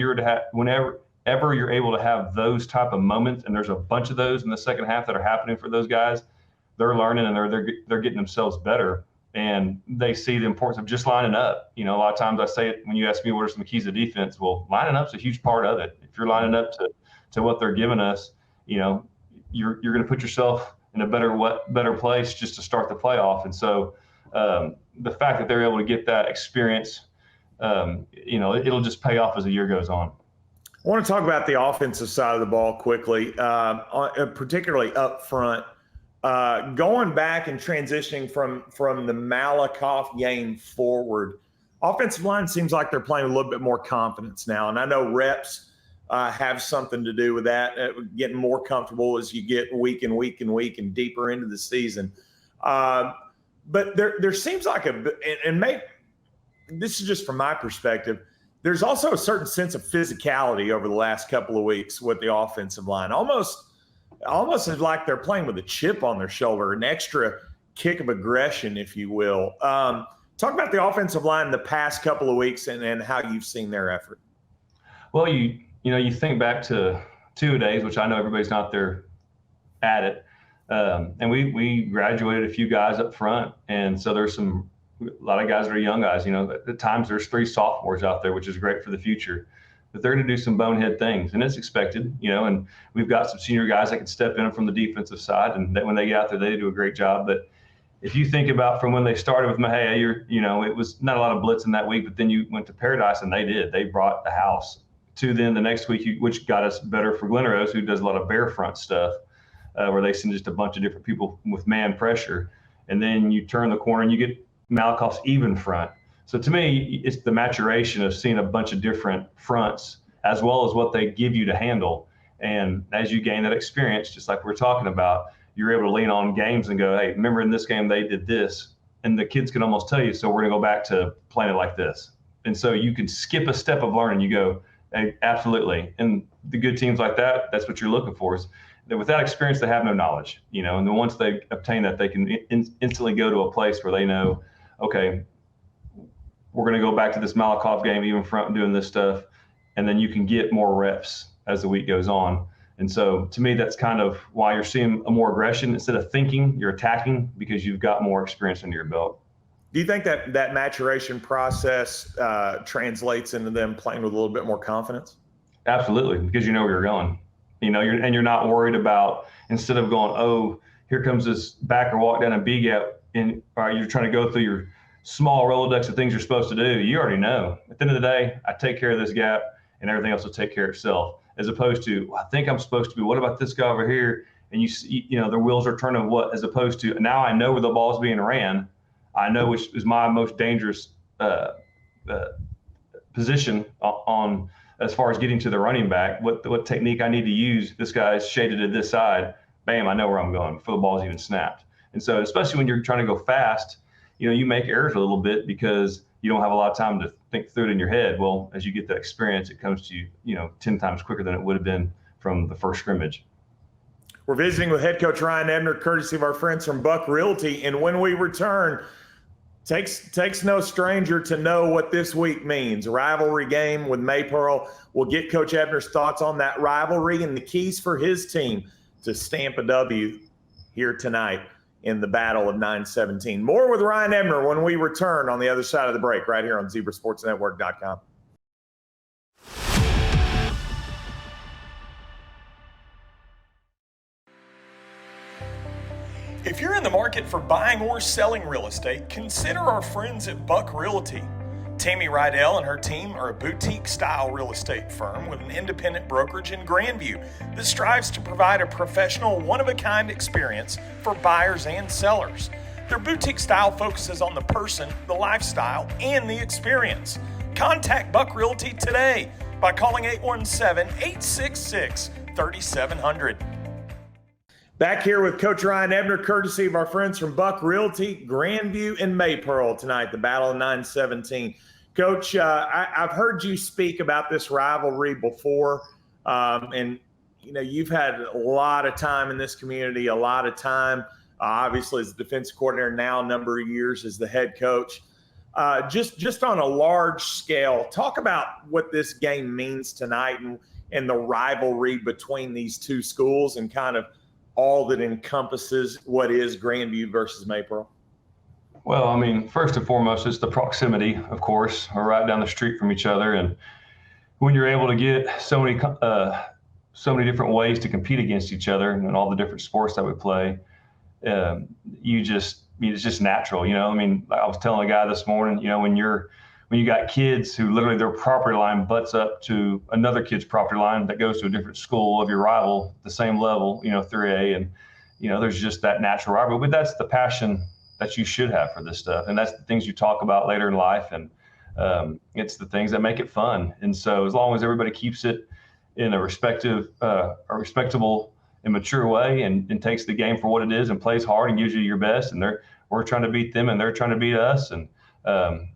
Speaker 10: you're able to have those type of moments, and there's a bunch of those in the second half that are happening for those guys, they're learning and they're getting themselves better, and they see the importance of just lining up. A lot of times I say it when you ask me what are some keys to defense. Well, lining up's a huge part of it. If you're lining up to what they're giving us, you're going to put yourself in a better place just to start the playoff. And so the fact that they're able to get that experience it'll just pay off as the year goes on.
Speaker 2: I want to talk about the offensive side of the ball quickly, particularly up front. Going back and transitioning from the Malakoff game forward, offensive line seems like they're playing with a little bit more confidence now. And I know reps have something to do with that, getting more comfortable as you get week and week and week and deeper into the season. But there seems like this is just from my perspective, there's also a certain sense of physicality over the last couple of weeks with the offensive line. Almost as like they're playing with a chip on their shoulder, an extra kick of aggression, if you will. Talk about the offensive line the past couple of weeks and how you've seen their effort.
Speaker 10: Well, you think back to 2-a-days, which I know everybody's not there at it. And we graduated a few guys up front. And so there's a lot of guys that are young guys. At times there's 3 sophomores out there, which is great for the future. But they're going to do some bonehead things, and it's expected, and we've got some senior guys that can step in from the defensive side, and that when they get out there, they do a great job. But if you think about from when they started with Mahia, it was not a lot of blitz in that week, but then you went to Paradise, and they brought the house to then the next week, which got us better for Glen Rose, who does a lot of bear front stuff, where they send just a bunch of different people with man pressure. And then you turn the corner and you get Malakoff's even front. So to me, it's the maturation of seeing a bunch of different fronts as well as what they give you to handle. And as you gain that experience, just like we're talking about, you're able to lean on games and go, hey, remember in this game they did this. And the kids can almost tell you, so we're going to go back to playing it like this. And so you can skip a step of learning. You go, hey, absolutely. And the good teams like that, that's what you're looking for, is that with that experience, they have no knowledge, and then once they obtain that, they can instantly go to a place where they know, okay, we're going to go back to this Malakoff game, even front and doing this stuff. And then you can get more reps as the week goes on. And so to me, that's kind of why you're seeing a more aggression. Instead of thinking, you're attacking because you've got more experience under your belt.
Speaker 2: Do you think that maturation process translates into them playing with a little bit more confidence?
Speaker 10: Absolutely, because you know where you're going. You're not worried about, instead of going, oh, here comes this backer walk down a B gap, and you're trying to go through your small Rolodex of things you're supposed to do. You already know. At the end of the day, I take care of this gap, and everything else will take care of itself. As opposed to, well, I think I'm supposed to be, what about this guy over here? And you see, the wheels are turning what, as opposed to, now I know where the ball's being ran. I know which is my most dangerous position on as far as getting to the running back, what technique I need to use. This guy's shaded to this side. Bam, I know where I'm going before the ball's even snapped. And so especially when you're trying to go fast, you make errors a little bit because you don't have a lot of time to think through it in your head. Well, as you get that experience, it comes to you, 10 times quicker than it would have been from the first scrimmage.
Speaker 2: We're visiting with head coach Ryan Ebner, courtesy of our friends from Buck Realty. And when we return, takes no stranger to know what this week means. A rivalry game with Maypearl. We'll get Coach Ebner's thoughts on that rivalry and the keys for his team to stamp a W here tonight in the battle of 9-17. More with Ryan Ebner when we return on the other side of the break right here on ZebraSportsNetwork.com. If you're in the market for buying or selling real estate, consider our friends at Buck Realty. Tammy Rydell and her team are a boutique-style real estate firm with an independent brokerage in Grandview that strives to provide a professional, one-of-a-kind experience for buyers and sellers. Their boutique style focuses on the person, the lifestyle, and the experience. Contact Buck Realty today by calling 817-866-3700. Back here with Coach Ryan Ebner, courtesy of our friends from Buck Realty, Grandview, and Maypearl tonight, the battle of 9-17. Coach, I've heard you speak about this rivalry before, and you've had a lot of time in this community, a lot of time, obviously as the defensive coordinator now, a number of years as the head coach. Just on a large scale, talk about what this game means tonight and the rivalry between these two schools and kind of all that encompasses what is Grandview versus Maypearl.
Speaker 10: Well, I mean, first and foremost, it's the proximity, of course. We're right down the street from each other. And when you're able to get so many different ways to compete against each other and all the different sports that we play, it's just natural. I mean, I was telling a guy this morning, when when you got kids who literally their property line butts up to another kid's property line that goes to a different school of your rival, the same level, 3A, and there's just that natural rivalry. But that's the passion that you should have for this stuff, and that's the things you talk about later in life, and it's the things that make it fun. And so as long as everybody keeps it in a respectable and mature way, and takes the game for what it is and plays hard and gives you your best, and we're trying to beat them and they're trying to beat us, and I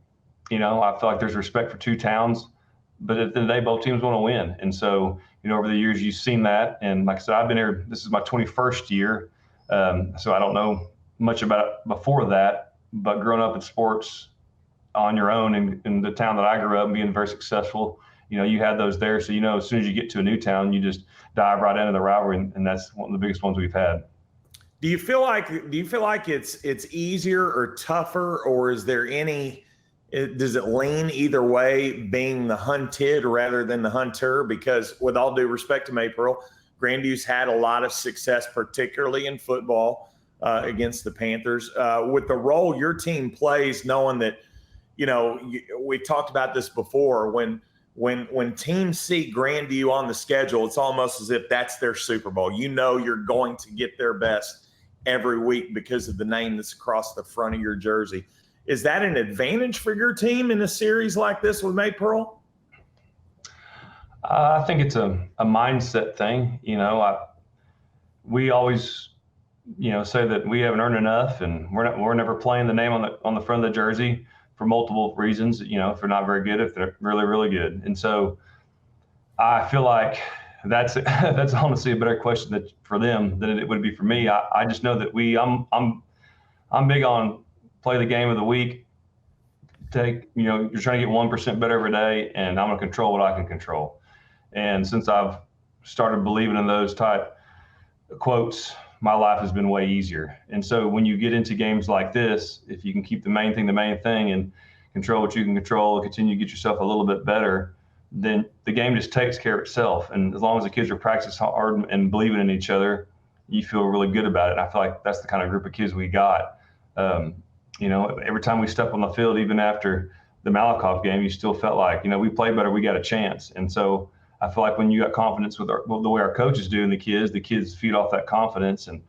Speaker 10: feel like there's respect for two towns, but at the end of the day, both teams want to win. And so, over the years, you've seen that. And like I said, I've been here, this is my 21st year. So I don't know much about it before that, but growing up in sports on your own in the town that I grew up and being very successful, you had those there. So, as soon as you get to a new town, you just dive right into the rivalry. And that's one of the biggest ones we've had.
Speaker 11: Do you feel like it's easier or tougher, or is there does it lean either way, being the hunted rather than the hunter? Because with all due respect to Maypearl, Grandview's had a lot of success, particularly in football, against the Panthers. With the role your team plays, knowing that, we talked about this before, when teams see Grandview on the schedule, it's almost as if that's their Super Bowl. You're going to get their best every week because of the name that's across the front of your jersey. Is that an advantage for your team in a series like this with Maypearl?
Speaker 10: I think it's a mindset thing. We always, say that we haven't earned enough, and we're never playing the name on the front of the jersey for multiple reasons. If they're not very good, if they're really, really good. And so I feel like that's honestly a better question for them than it would be for me. I just know that I'm big on play the game of the week. You're trying to get 1% better every day, and I'm going to control what I can control. And since I've started believing in those type quotes, my life has been way easier. And so when you get into games like this, if you can keep the main thing, and control what you can control, continue to get yourself a little bit better, then the game just takes care of itself. And as long as the kids are practicing hard and believing in each other, you feel really good about it. And I feel like that's the kind of group of kids we got. Every time we step on the field, even after the Malakoff game, you still felt like, we played better, we got a chance. And so I feel like when you got confidence with the way our coaches do and the kids feed off that confidence, and,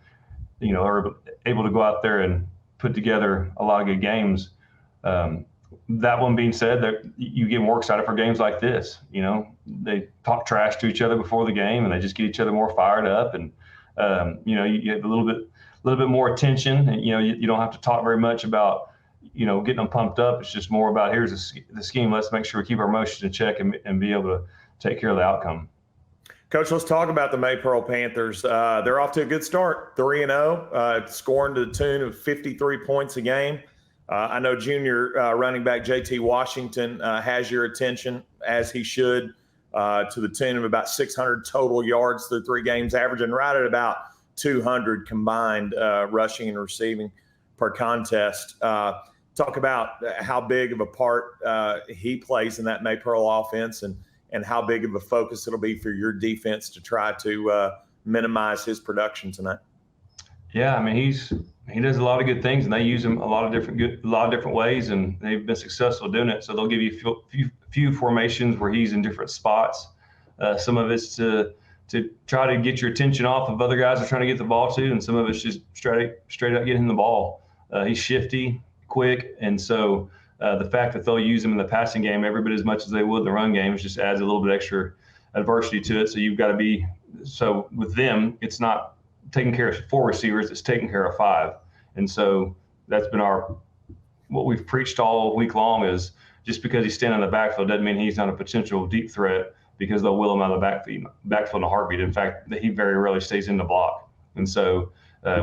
Speaker 10: are able to go out there and put together a lot of good games. That one being said, that you get more excited for games like this. They talk trash to each other before the game, and they just get each other more fired up. And, you get a little bit more attention, and you don't have to talk very much about getting them pumped up. It's just more about, here's the scheme, let's make sure we keep our emotions in check and be able to take care of the outcome.
Speaker 11: Coach, let's talk about the Maypearl Panthers. They're off to a good start, 3-0, scoring to the tune of 53 points a game. I know junior running back JT Washington has your attention, as he should, to the tune of about 600 total yards through 3 games, averaging right at about 200 combined rushing and receiving per contest. Talk about how big of a part he plays in that Maypearl offense, and how big of a focus it'll be for your defense to try to minimize his production tonight.
Speaker 10: Yeah, I mean, he does a lot of good things, and they use him a lot of different ways, and they've been successful doing it. So they'll give you a few formations where he's in different spots. Some of it's to try to get your attention off of other guys they're trying to get the ball to, and some of it's just straight up getting the ball. He's shifty, quick, and so the fact that they'll use him in the passing game every bit as much as they would in the run game just adds a little bit extra adversity to it. So you've got to be – so with them, it's not taking care of 4 receivers, it's taking care of 5. And so that's been what we've preached all week long, is just because he's standing in the backfield doesn't mean he's not a potential deep threat, because they'll will him out of the backfield in a heartbeat. In fact, he very rarely stays in the block. And so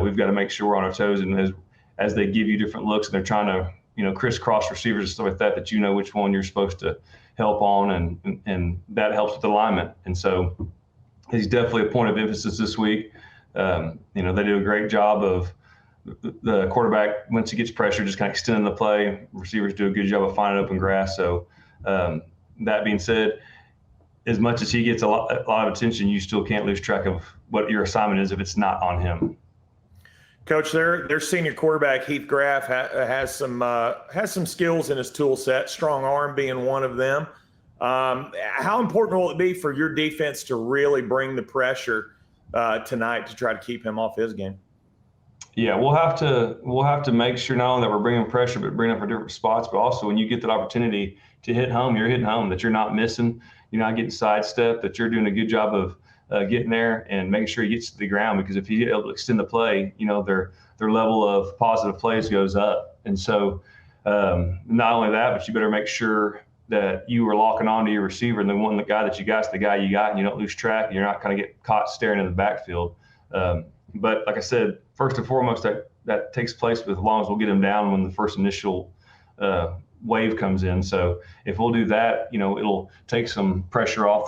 Speaker 10: we've got to make sure we're on our toes, and as they give you different looks and they're trying to crisscross receivers and stuff like that, that which one you're supposed to help on, and that helps with alignment. And so he's definitely a point of emphasis this week. They do a great job of the quarterback, once he gets pressure, just kind of extending the play. Receivers do a good job of finding open grass. So that being said, as much as he gets a lot of attention, you still can't lose track of what your assignment is if it's not on him.
Speaker 11: Coach, their senior quarterback Heath Graff has some skills in his tool set. Strong arm being one of them. How important will it be for your defense to really bring the pressure tonight to try to keep him off his game?
Speaker 10: Yeah, we'll have to make sure not only that we're bringing pressure, but bringing it for different spots. But also, when you get that opportunity to hit home, you're hitting home. That you're not missing, you're not getting sidestepped. That you're doing a good job of getting there and making sure he gets to the ground. Because if you're able to extend the play, their level of positive plays goes up. And so, not only that, but you better make sure that you are locking on to your receiver, and the guy that you got is the guy you got, and you don't lose track, and you're not kind of get caught staring in the backfield. But like I said, first and foremost, that takes place as long as we'll get him down when the first initial wave comes in. So if we'll do that, it'll take some pressure off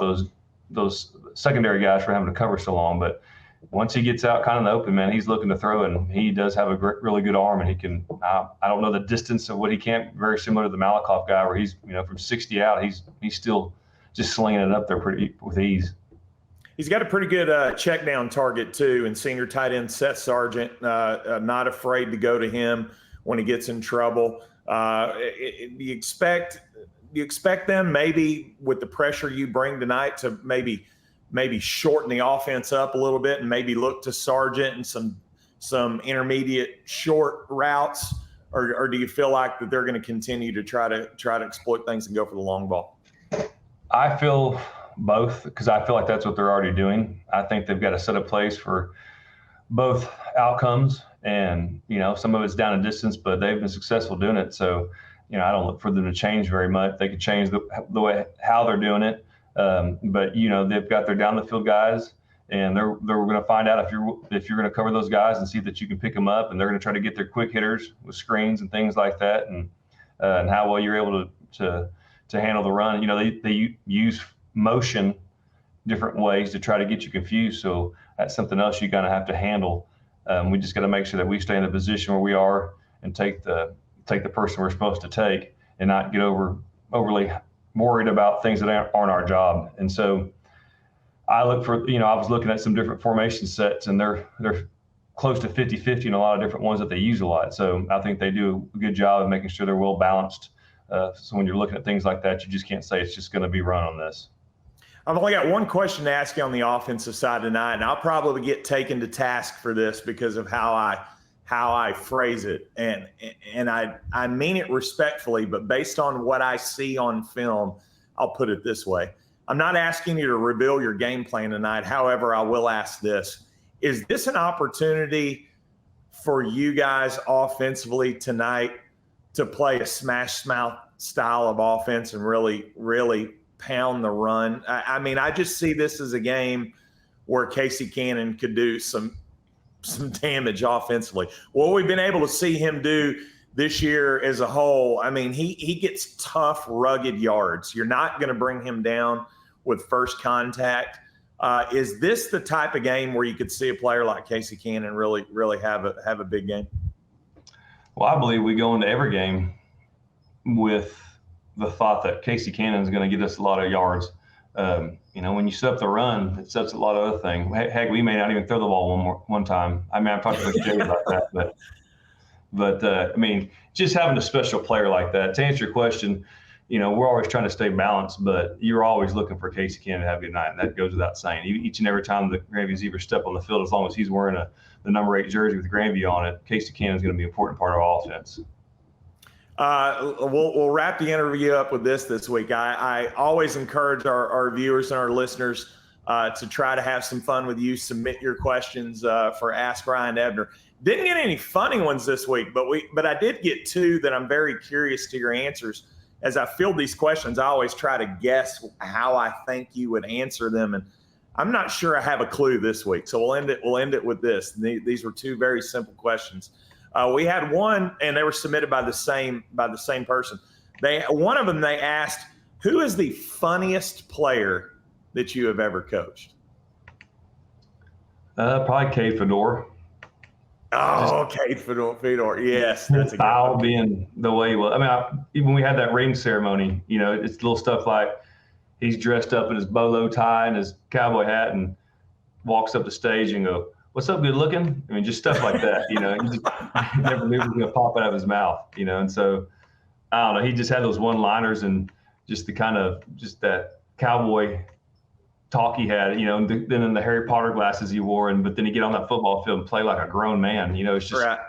Speaker 10: those secondary guys for having to cover so long. But once he gets out kind of in the open, man, he's looking to throw, and he does have a really good arm, and he can. I don't know the distance of what he can. Very similar to the Malakoff guy, where he's from 60 out, he's still just slinging it up there with ease.
Speaker 11: He's got a pretty good check down target too, and senior tight end Seth Sargent, not afraid to go to him when he gets in trouble. Do you expect them maybe with the pressure you bring tonight to maybe shorten the offense up a little bit and maybe look to Sargent and some intermediate short routes, or do you feel like that they're going to continue to try to exploit things and go for the long ball?
Speaker 10: I feel both, because I feel like that's what they're already doing. I think they've got a set of plays for both outcomes, and some of it's down in distance, but they've been successful doing it. So I don't look for them to change very much. They could change the way how they're doing it, but they've got their down the field guys, and they're going to find out if you're going to cover those guys and see that you can pick them up, and they're going to try to get their quick hitters with screens and things like that, and how well you're able to handle the run. They use motion different ways to try to get you confused. So that's something else you kind of have to handle. We just got to make sure that we stay in the position where we are and take the person we're supposed to take, and not get overly worried about things that aren't our job. And so I look for, I was looking at some different formation sets, and they're close to 50-50 in a lot of different ones that they use a lot. So I think they do a good job of making sure they're well balanced. So when you're looking at things like that, you just can't say it's just going to be run on this.
Speaker 11: I've only got one question to ask you on the offensive side tonight, and I'll probably get taken to task for this because of how I phrase it, and I mean it respectfully, but based on what I see on film, I'll put it this way. I'm not asking you to reveal your game plan tonight. However, I will ask this. Is this an opportunity for you guys offensively tonight to play a smash mouth style of offense and really, really pound the run? I mean, I just see this as a game where Casey Cannon could do some damage offensively. What we've been able to see him do this year as a whole, I mean, he gets tough, rugged yards. You're not going to bring him down with first contact. Is this the type of game where you could see a player like Casey Cannon really, really have a big game?
Speaker 10: Well, I believe we go into every game with the thought that Casey Cannon is going to get us a lot of yards. When you set up the run, it sets a lot of other things. Heck, we may not even throw the ball one time. I mean, I've talked to Jay about that, but I mean, just having a special player like that. To answer your question, we're always trying to stay balanced, but you're always looking for Casey Cannon to have a good night, and that goes without saying. Each and every time the Grandview Zebras step on the field, as long as he's wearing the number 8 jersey with Grandview on it, Casey Cannon is going to be an important part of our offense.
Speaker 11: We'll wrap the interview up with this week. I always encourage our viewers and our listeners to try to have some fun with you. Submit your questions for Ask Ryan Ebner. Didn't get any funny ones this week, but I did get 2 that I'm very curious to your answers. As I field these questions, I always try to guess how I think you would answer them, and I'm not sure I have a clue this week. So we'll end it with this. These were 2 very simple questions. We had one, and they were submitted by the same person. One of them, they asked, who is the funniest player that you have ever coached?
Speaker 10: Probably Cade Fedor.
Speaker 11: Oh, Cade Fedor. Yes, that's a good
Speaker 10: style being the way he was. I mean, even when we had that ring ceremony, it's little stuff like he's dressed up in his bolo tie and his cowboy hat and walks up the stage and go, what's up, good looking? I mean, just stuff like that, you just never knew it was going to pop out of his mouth, and so I don't know. He just had those one-liners and just just that cowboy talk he had, and then in the Harry Potter glasses he wore, but then he get on that football field and play like a grown man, it's just, right.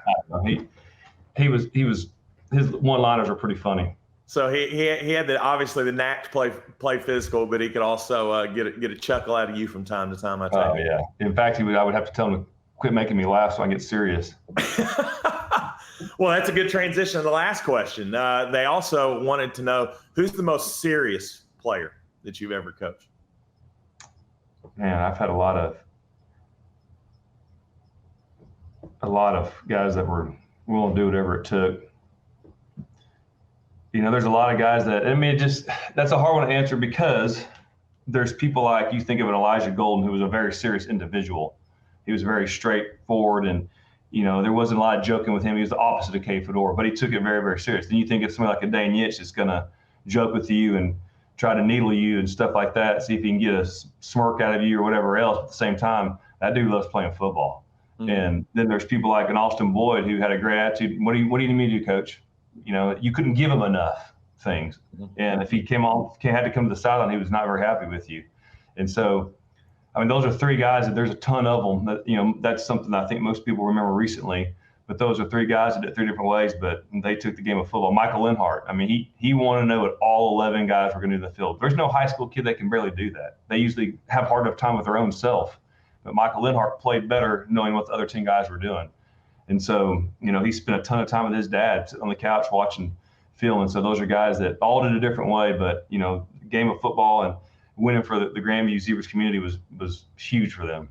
Speaker 10: His one-liners are pretty funny.
Speaker 11: So he had obviously the knack to play physical, but he could also get a chuckle out of you from time to time. I tell you.
Speaker 10: Yeah. In fact, I would have to tell him to quit making me laugh so I get serious.
Speaker 11: Well, that's a good transition to the last question. They also wanted to know, who's the most serious player that you've ever coached?
Speaker 10: Man, I've had a lot of guys that were willing to do whatever it took. There's a lot of guys that's a hard one to answer, because there's people like, you think of an Elijah Golden, who was a very serious individual. He was very straightforward, and there wasn't a lot of joking with him. He was the opposite of Kay Fedor, but he took it very, very serious. Then you think of somebody like a Dane Yitch that's going to joke with you and try to needle you and stuff like that, see if he can get a smirk out of you or whatever else. At the same time, that dude loves playing football. Mm-hmm. And then there's people like an Austin Boyd, who had a great attitude. What do you need me to do, coach? You couldn't give him enough things. Mm-hmm. And if he had to come to the sideline, he was not very happy with you. And so, those are three guys that there's a ton of them that, that's something I think most people remember recently, but those are three guys that did three different ways, but they took the game of football. Michael Linhart, he wanted to know what all 11 guys were going to do in the field. There's no high school kid that can barely do that. They usually have a hard enough time with their own self, but Michael Linhart played better knowing what the other 10 guys were doing. And so, he spent a ton of time with his dad sitting on the couch watching film. And so those are guys that all did a different way, but, game of football and winning for the Grandview Zebras community was huge for them.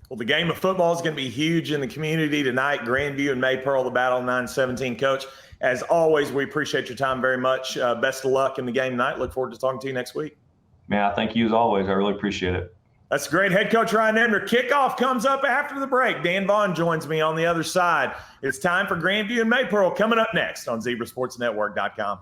Speaker 11: Well, the game of football is going to be huge in the community tonight. Grandview and Maypearl, the battle 9-17. Coach, as always, we appreciate your time very much. Best of luck in the game tonight. Look forward to talking to you next week.
Speaker 10: Man, I thank you as always. I really appreciate it.
Speaker 11: That's great. Head coach Ryan Ebner. Kickoff comes up after the break. Dan Vaughn joins me on the other side. It's time for Grandview and Maypearl coming up next on ZebraSportsNetwork.com.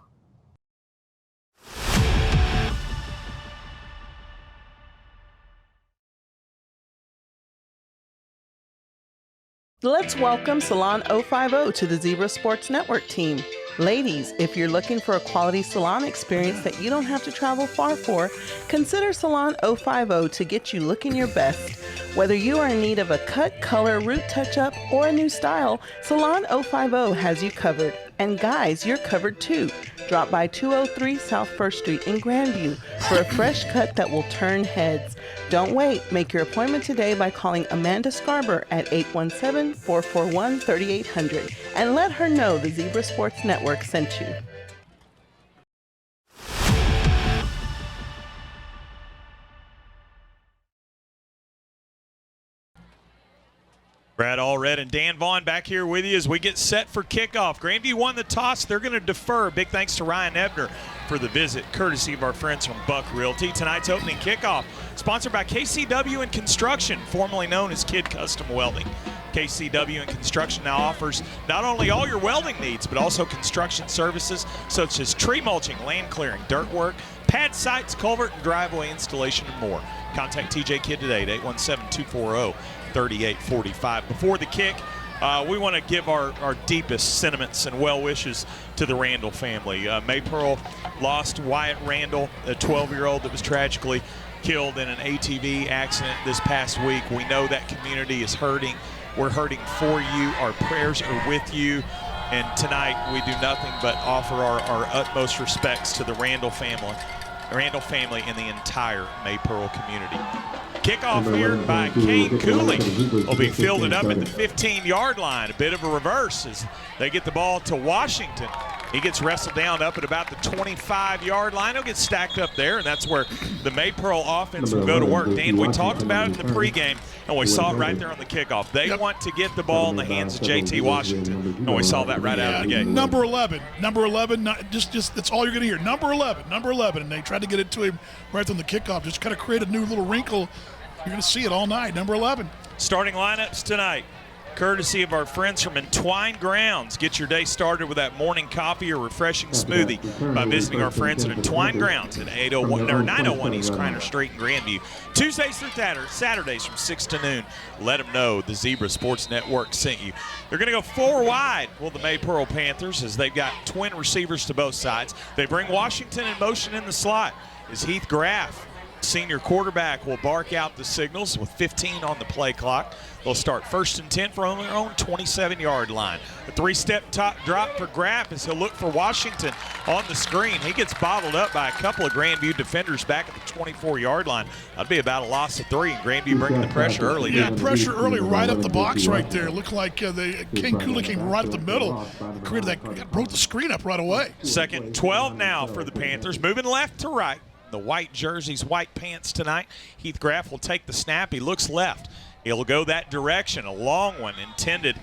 Speaker 4: Let's welcome Salon 050 to the Zebra Sports Network team. Ladies, if you're looking for a quality salon experience that you don't have to travel far for, consider Salon 050 to get you looking your best. Whether you are in need of a cut, color, root touch-up, or a new style, Salon 050 has you covered. And guys, you're covered too. Drop by 203 South 1st Street in Grandview for a fresh cut that will turn heads. Don't wait. Make your appointment today by calling Amanda Scarber at 817-441-3800 and let her know the Zebra Sports Network sent you.
Speaker 2: Brad Allred and Dan Vaughn back here with you as we get set for kickoff. Grandview won the toss. They're going to defer. Big thanks to Ryan Ebner for the visit, courtesy of our friends from Buck Realty. Tonight's opening kickoff, sponsored by KCW and Construction, formerly known as Kid Custom Welding. KCW and Construction now offers not only all your welding needs, but also construction services such as tree mulching, land clearing, dirt work, pad sites, culvert, and driveway installation, and more. Contact TJ Kidd today at 817-240-3845. Before the kick, we want to give our deepest sentiments and well wishes to the Randall family. Maypearl lost Wyatt Randall, a 12-year-old that was tragically killed in an ATV accident this past week. We know that community is hurting. We're hurting for you. Our prayers are with you. And tonight we do nothing but offer our utmost respects to the Randall family and the entire Maypearl community. Kickoff here by Kane Cooley will be fielded up at the 15-yard line. A bit of a reverse as they get the ball to Washington. He gets wrestled down up at about the 25-yard line. He'll get stacked up there, and that's where the Maypearl offense will go to work. Dan, we talked about it in the pregame, and we saw it right there on the kickoff. They want to get the ball in the hands of J.T. Washington, and we saw that right out of the gate.
Speaker 6: Number 11, just that's all you're going to hear. Number 11, and they tried to get it to him right on the kickoff. Just kind of create a new little wrinkle. You're going to see it all night. Number 11.
Speaker 2: Starting lineups tonight. courtesy of our friends from Entwine Grounds. Get your day started with that morning coffee or refreshing smoothie by visiting our friends at Entwine Grounds at 901 East Kreiner Street in Grandview. Tuesdays through Saturdays from 6 to noon. Let them know the Zebra Sports Network sent you. They're going to go 4 wide, the Maypearl Panthers, as they've got twin receivers to both sides. They bring Washington in motion in the slot as Heath Graff, senior quarterback, will bark out the signals with 15 on the play clock. They'll start 1st and 10 from their own 27-yard line. A 3-step top drop for Graff as he'll look for Washington on the screen. He gets bottled up by a couple of Grandview defenders back at the 24-yard line. That'd be about a loss of 3, and Grandview bringing the pressure early.
Speaker 6: Yeah, pressure early right up the box right there. Looked like King Cooley came right up the middle, created that, broke the screen up right away.
Speaker 2: 2nd and 12 now for the Panthers, moving left to right. The white jerseys, white pants tonight. Heath Graff will take the snap. He looks left. He'll go that direction. A long one intended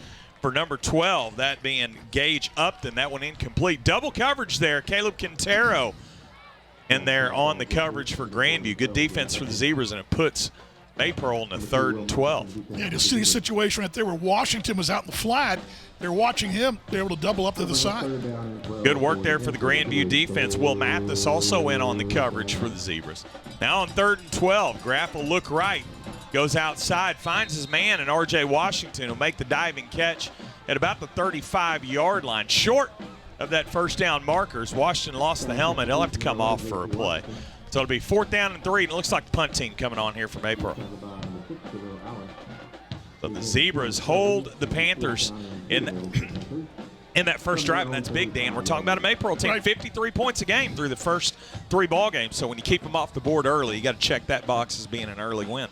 Speaker 2: for number 12, that being Gage Upton. That one incomplete. Double coverage there. Caleb Quintero in there on the coverage for Grandview. Good defense for the Zebras, and it puts Maypearl in the 3rd and 12.
Speaker 6: Yeah, just see a situation right there where Washington was out in the flat. They're watching him. They're able to double up to the side.
Speaker 2: Good work there for the Grandview defense. Will Mathis also in on the coverage for the Zebras. Now on 3rd and 12, Graff will look right, goes outside, finds his man, and R.J. Washington will make the diving catch at about the 35-yard line. Short of that first down markers. Washington lost the helmet. He'll have to come off for a play. So it'll be 4th down and 3, and it looks like the punt team coming on here from Maypearl. So the Zebras hold the Panthers in that first drive, and that's big, Dan. We're talking about a Maypearl team, 53 points a game through the first 3 ball games. So when you keep them off the board early, you got to check that box as being an early win.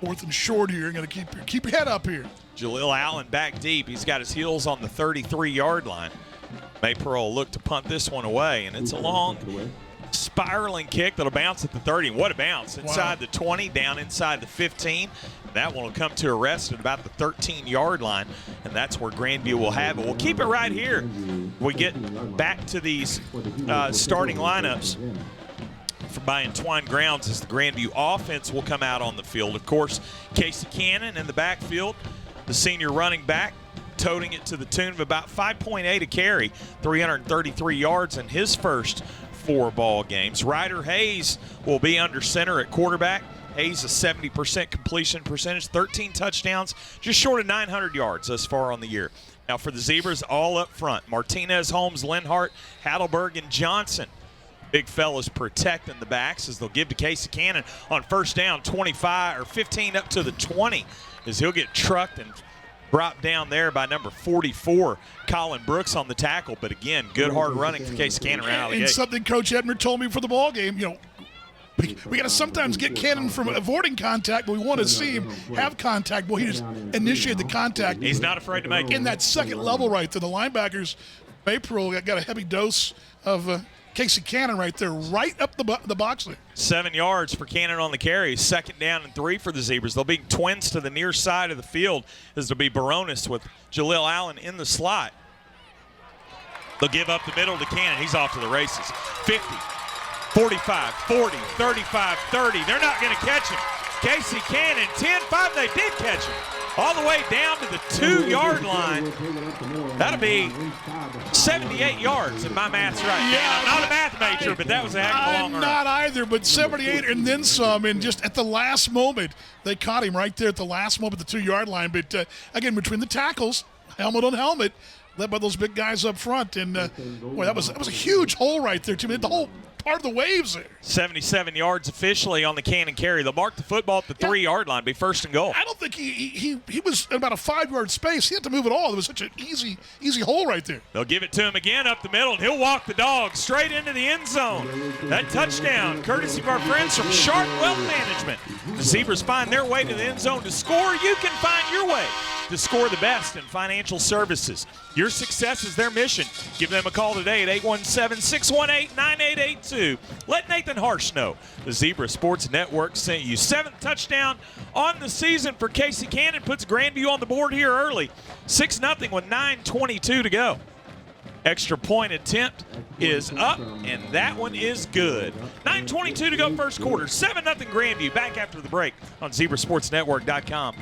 Speaker 6: 4th and short here. You're going to keep your head up here.
Speaker 2: Jaleel Allen back deep. He's got his heels on the 33-yard line. Maypearl look to punt this one away, and it's a long spiraling kick that'll bounce at the 30. What a bounce. Inside the 20, down inside the 15. That one will come to a rest at about the 13-yard line, and that's where Grandview will have it. We'll keep it right here. We get back to these starting lineups by Entwine Grounds as the Grandview offense will come out on the field. Of course, Casey Cannon in the backfield, the senior running back, toting it to the tune of about 5.8 a carry, 333 yards in his first 4 ball games. Ryder Hayes will be under center at quarterback. Hayes a 70% completion percentage, 13 touchdowns, just short of 900 yards thus far on the year. Now for the Zebras, all up front, Martinez, Holmes, Linhart, Hadelberg, and Johnson. Big fellas protecting the backs as they'll give to Casey Cannon on 1st down, 25 or 15 up to the 20, as he'll get trucked and brought down there by number 44, Colin Brooks on the tackle. But again, good hard running for Casey Cannon right out of the gate.
Speaker 6: And something Coach Ebner told me for the ball game, we got to sometimes get Cannon from avoiding contact, but we want to see him have contact. Well, he just initiated the contact.
Speaker 2: He's not afraid to make it.
Speaker 6: In that second level right there, the linebackers, Maypearl got a heavy dose of Casey Cannon right there, right up the box there.
Speaker 2: 7 yards for Cannon on the carry. 2nd down and 3 for the Zebras. They'll be twins to the near side of the field as there'll be Baronis with Jaleel Allen in the slot. They'll give up the middle to Cannon. He's off to the races. 50. 45, 40, 35, 30. They're not going to catch him. Casey Cannon, 10-5. They did catch him. All the way down to the 2-yard line. That'll be 78 yards, if my math's right. Yeah, I'm not a math major, but that was a heck of a long run.
Speaker 6: I'm not either, but 78 and then some. And just at the last moment, they caught him right there at the last moment, the 2-yard line. But, again, between the tackles, helmet on helmet, led by those big guys up front. And, boy, that was a huge hole right there, too. The whole part of the waves there.
Speaker 2: 77 yards officially on the Cannon carry. They'll mark the football at the 3-yard line, be 1st and goal.
Speaker 6: I don't think he was in about a 5-yard space. He had to move it all. It was such an easy hole right there.
Speaker 2: They'll give it to him again up the middle, and he'll walk the dog straight into the end zone. That touchdown, courtesy of our friends from Sharp Wealth Management. The Zebras find their way to the end zone. To score, you can find your way to score the best in financial services. Your success is their mission. Give them a call today at 817-618-9882. Let Nathan Harsh know the Zebra Sports Network sent you. 7th touchdown on the season for Casey Cannon. Puts Grandview on the board here early. 6-0 with 9:22 to go. Extra point attempt is up, and that one is good. 9:22 to go first quarter. 7-0 Grandview. Back after the break on ZebraSportsNetwork.com.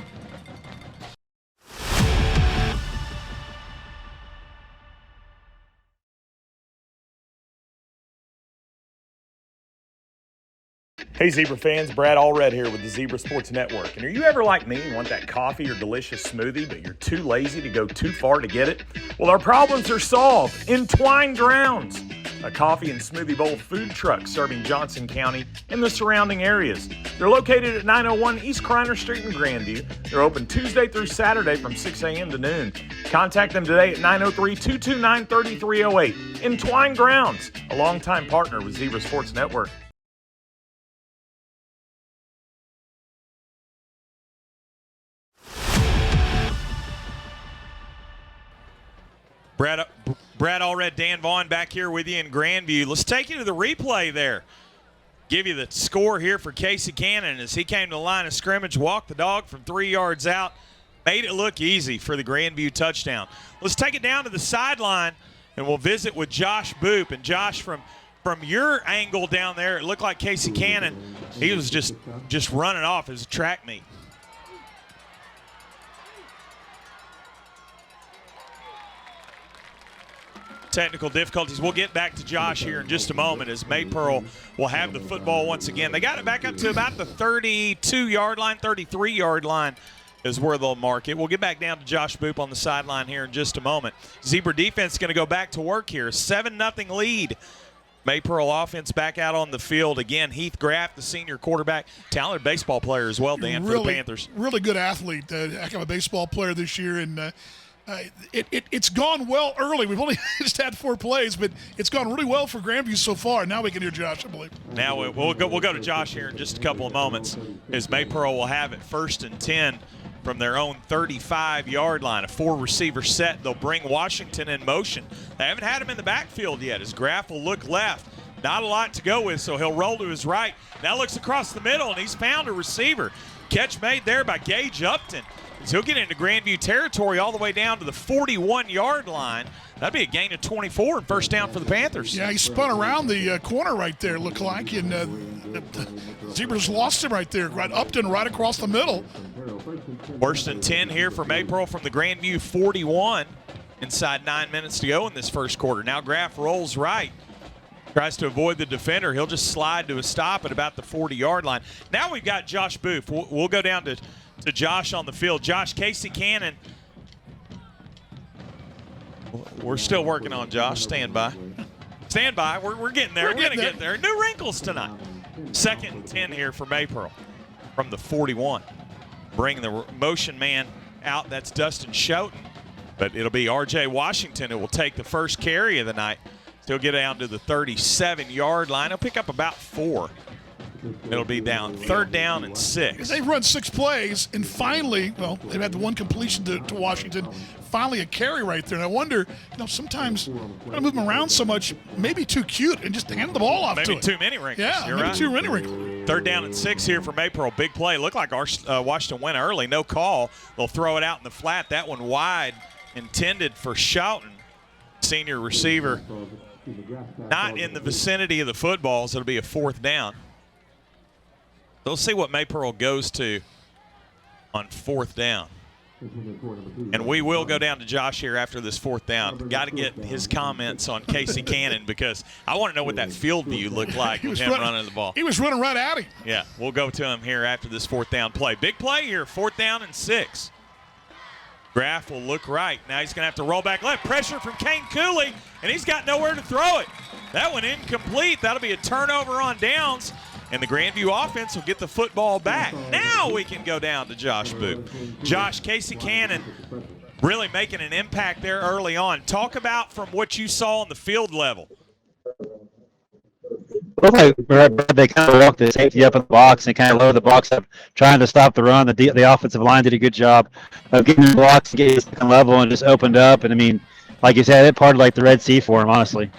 Speaker 12: Hey Zebra fans, Brad Allred here with the Zebra Sports Network. And are you ever like me and want that coffee or delicious smoothie, but you're too lazy to go too far to get it? Well, our problems are solved. Entwined Grounds, a coffee and smoothie bowl food truck serving Johnson County and the surrounding areas. They're located at 901 East Kreiner Street in Grandview. They're open Tuesday through Saturday from 6 a.m. to noon. Contact them today at 903-229-3308. Entwined Grounds, a longtime partner with Zebra Sports Network.
Speaker 2: Brad Allred, Dan Vaughn back here with you in Grandview. Let's take you to the replay there. Give you the score here for Casey Cannon as he came to the line of scrimmage, walked the dog from 3 yards out, made it look easy for the Grandview touchdown. Let's take it down to the sideline, and we'll visit with Josh Boop. And Josh, from your angle down there, it looked like Casey Cannon, he was just running off as a track meet. Technical difficulties. We'll get back to Josh here in just a moment as Maypearl will have the football once again. They got it back up to about the 32-yard line, 33-yard line is where they'll mark it. We'll get back down to Josh Boop on the sideline here in just a moment. Zebra defense is going to go back to work here. 7-0 lead. Maypearl offense back out on the field. Again, Heath Graff, the senior quarterback, talented baseball player as well, Dan, for the Panthers.
Speaker 13: Really good athlete. Heck of a baseball player this year, and it's gone well early. We've only just had 4 plays, but it's gone really well for Grandview so far. Now we can hear Josh, I believe.
Speaker 2: Now we'll go to Josh here in just a couple of moments as Maypearl will have it 1st and 10 from their own 35-yard line. A 4-receiver set. They'll bring Washington in motion. They haven't had him in the backfield yet as Graff will look left. Not a lot to go with, so he'll roll to his right. Now looks across the middle, and he's found a receiver. Catch made there by Gage Upton. So he'll get into Grandview territory all the way down to the 41-yard line. That'd be a gain of 24 and first down for the Panthers.
Speaker 13: Yeah, he spun around the corner right there, looked like, and the Zebras lost him right there. Right Upton right across the middle.
Speaker 2: 1st and 10 here for Maypearl from the Grandview 41. Inside 9 minutes to go in this first quarter. Now Graff rolls right. Tries to avoid the defender. He'll just slide to a stop at about the 40-yard line. Now we've got Josh Booth. We'll go down to Josh on the field. Josh, Casey Cannon. We're still working on Josh. Stand by. Stand by. We're getting there. We're going to get there. New wrinkles tonight. 2nd and 10 here for Maypearl from the 41. Bring the motion man out. That's Dustin Schouten. But it'll be R.J. Washington who will take the first carry of the night. He'll get down to the 37-yard line. He'll pick up about 4. It'll be down 3rd down and 6.
Speaker 13: They've run 6 plays, and finally, well, they've had the 1 completion to Washington. Finally a carry right there. And I wonder, sometimes we're going to move them around so much, maybe too cute, and just hand the ball off to it.
Speaker 2: Maybe too many wrinkles.
Speaker 13: Yeah,
Speaker 2: You're
Speaker 13: maybe
Speaker 2: right.
Speaker 13: too many wrinkles.
Speaker 2: 3rd down and 6 here for Maypearl. Big play. Looked like Washington went early. No call. They'll throw it out in the flat. That one wide, intended for Schouten, senior receiver. Not in the vicinity of the footballs. It'll be a 4th down. They'll see what Maypearl goes to on 4th down. And we will go down to Josh here after this 4th down. Got to get his comments on Casey Cannon because I want to know what that field view looked like with him running the ball.
Speaker 13: He was running right at him.
Speaker 2: Yeah, we'll go to him here after this 4th down play. Big play here, 4th down and 6. Graff will look right. Now he's going to have to roll back left. Pressure from Kane Cooley, and he's got nowhere to throw it. That one incomplete. That'll be a turnover on downs, and the Grandview offense will get the football back. Now we can go down to Josh Booth. Josh, Casey Cannon really making an impact there early on. Talk about from what you saw on the field level.
Speaker 8: Looked like they kind of walked the safety up in the box and kind of lowered the box up, trying to stop the run. The offensive line did a good job of getting the blocks and getting the level and just opened up. And, I mean, like you said, it parted like the Red Sea for him, honestly.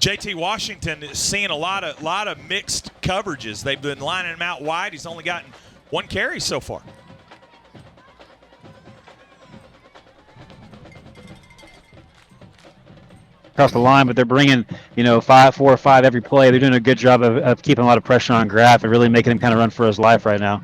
Speaker 2: JT Washington is seeing a lot of mixed coverages. They've been lining him out wide. He's only gotten 1 carry so far.
Speaker 8: Across the line, but they're bringing, 4 or 5 every play. They're doing a good job of keeping a lot of pressure on Graff and really making him kind of run for his life right now.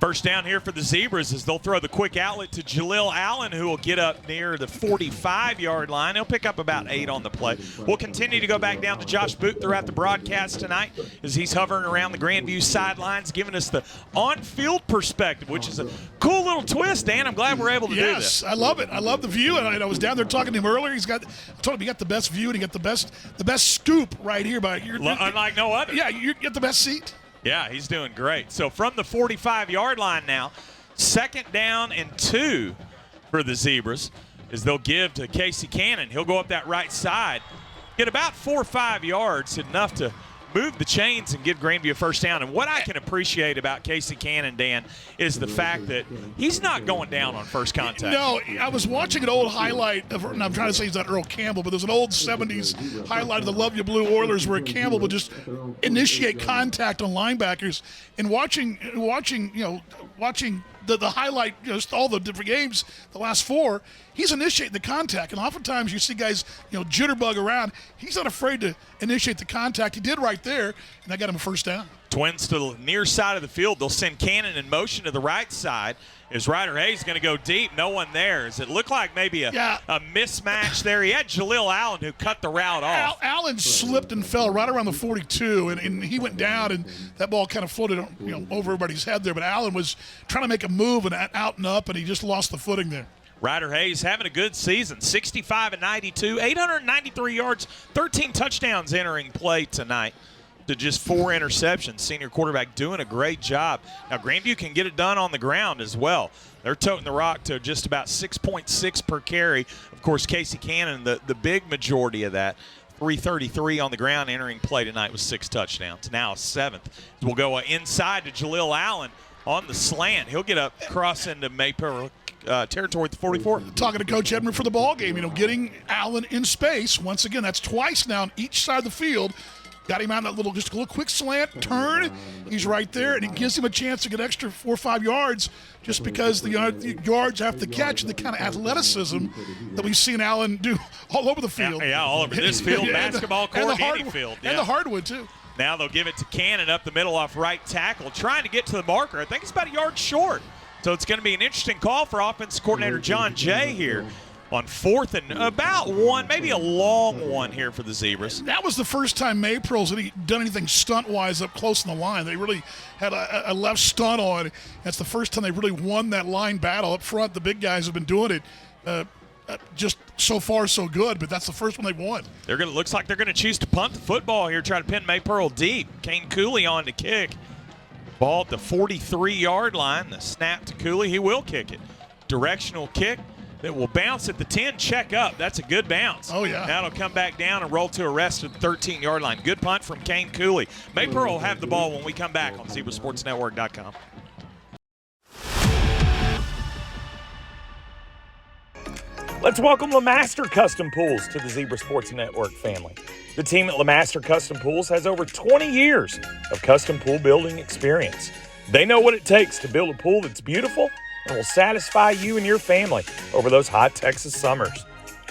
Speaker 2: First down here for the Zebras as they'll throw the quick outlet to Jaleel Allen, who will get up near the 45-yard line. He'll pick up about 8 on the play. We'll continue to go back down to Josh Boot throughout the broadcast tonight as he's hovering around the Grandview sidelines, giving us the on-field perspective, which is a cool little twist, Dan. I'm glad we're able to do this.
Speaker 13: Yes, I love it. I love the view. And I was down there talking to him earlier. I told him he got the best view and he got the best scoop right here.
Speaker 2: Unlike no other.
Speaker 13: Yeah, you get the best seat.
Speaker 2: Yeah, he's doing great. So from the 45-yard line now, 2nd down and 2 for the Zebras as they'll give to Casey Cannon. He'll go up that right side, get about 4 or 5 yards, enough to move the chains and give Grandview a first down. And what I can appreciate about Casey Cannon, Dan, is the fact that he's not going down on first contact.
Speaker 13: No, I was watching an old highlight of, and I'm trying to say he's not Earl Campbell, but there's an old 70s highlight of the Love You Blue Oilers where Campbell would just initiate contact on linebackers. And watching the highlight, just all the different games, the last 4, he's initiating the contact. And oftentimes you see guys, jitterbug around. He's not afraid to initiate the contact. He did right there, and that got him a first down.
Speaker 2: Twins to the near side of the field. They'll send Cannon in motion to the right side. Is Ryder Hayes going to go deep? No one there. Does it look like maybe a mismatch there? He had Jaleel Allen who cut the route off.
Speaker 13: Allen slipped and fell right around the 42, and he went down, and that ball kind of floated over everybody's head there. But Allen was trying to make a move and out and up, and he just lost the footing there.
Speaker 2: Ryder Hayes having a good season, 65 and 92, 893 yards, 13 touchdowns entering play tonight to just 4 interceptions. Senior quarterback doing a great job. Now, Grandview can get it done on the ground as well. They're toting the rock to just about 6.6 per carry. Of course, Casey Cannon, the big majority of that, 333 on the ground entering play tonight with 6 touchdowns. Now a 7th. We'll go inside to Jaleel Allen on the slant. He'll get up, cross into Maypearl territory at the 44.
Speaker 13: Talking to Coach Ebner for the ball game, getting Allen in space. Once again, that's twice now on each side of the field. Got him on that little quick slant, turn. He's right there, and it gives him a chance to get extra 4 or 5 yards just because the yards after the catch and the kind of athleticism that we've seen Allen do all over the field.
Speaker 2: Yeah, all over this field, basketball court, any field.
Speaker 13: And the hardwood, too.
Speaker 2: Now they'll give it to Cannon up the middle off right tackle, trying to get to the marker. I think it's about a yard short. So it's going to be an interesting call for offensive coordinator John Jay here on 4th and about 1, maybe a long one here for the Zebras.
Speaker 13: That was the first time Maypearl's done anything stunt-wise up close in the line. They really had a left stunt on. That's the first time they really won that line battle up front. The big guys have been doing it just so far so good, but that's the first one they've won.
Speaker 2: Looks like they're going to choose to punt the football here, try to pin Maypearl deep. Kane Cooley on to kick. Ball at the 43-yard line. The snap to Cooley. He will kick it. Directional kick that will bounce at the 10, check up. That's a good bounce.
Speaker 13: Oh, yeah.
Speaker 2: Now it'll come back down and roll to a rest at the 13-yard line. Good punt from Kane Cooley. Maypearl will have the ball when we come back on ZebraSportsNetwork.com.
Speaker 12: Let's welcome LeMaster Custom Pools to the Zebra Sports Network family. The team at LeMaster Custom Pools has over 20 years of custom pool building experience. They know what it takes to build a pool that's beautiful and will satisfy you and your family over those hot Texas summers.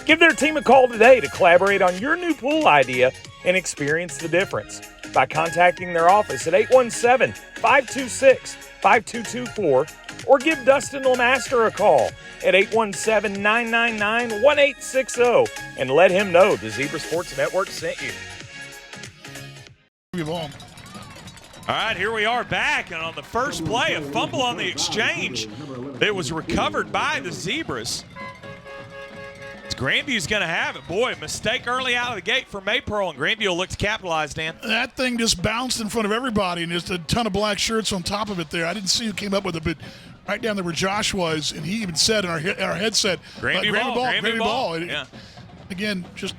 Speaker 12: Give their team a call today to collaborate on your new pool idea and experience the difference by contacting their office at 817-526-5224 or give Dustin LeMaster a call at 817-999-1860 and let him know the Zebra Sports Network sent you.
Speaker 2: All right, here we are back, and on the first play, a fumble on the exchange that was recovered by the Zebras. Grandview's going to have it. Boy, mistake early out of the gate for Maypearl, and Grandview will look to capitalize, Dan.
Speaker 13: That thing just bounced in front of everybody, and just a ton of black shirts on top of it there. I didn't see who came up with it, but right down there where Josh was, and he even said in our headset, Grandview ball.
Speaker 2: Yeah.
Speaker 13: Again, just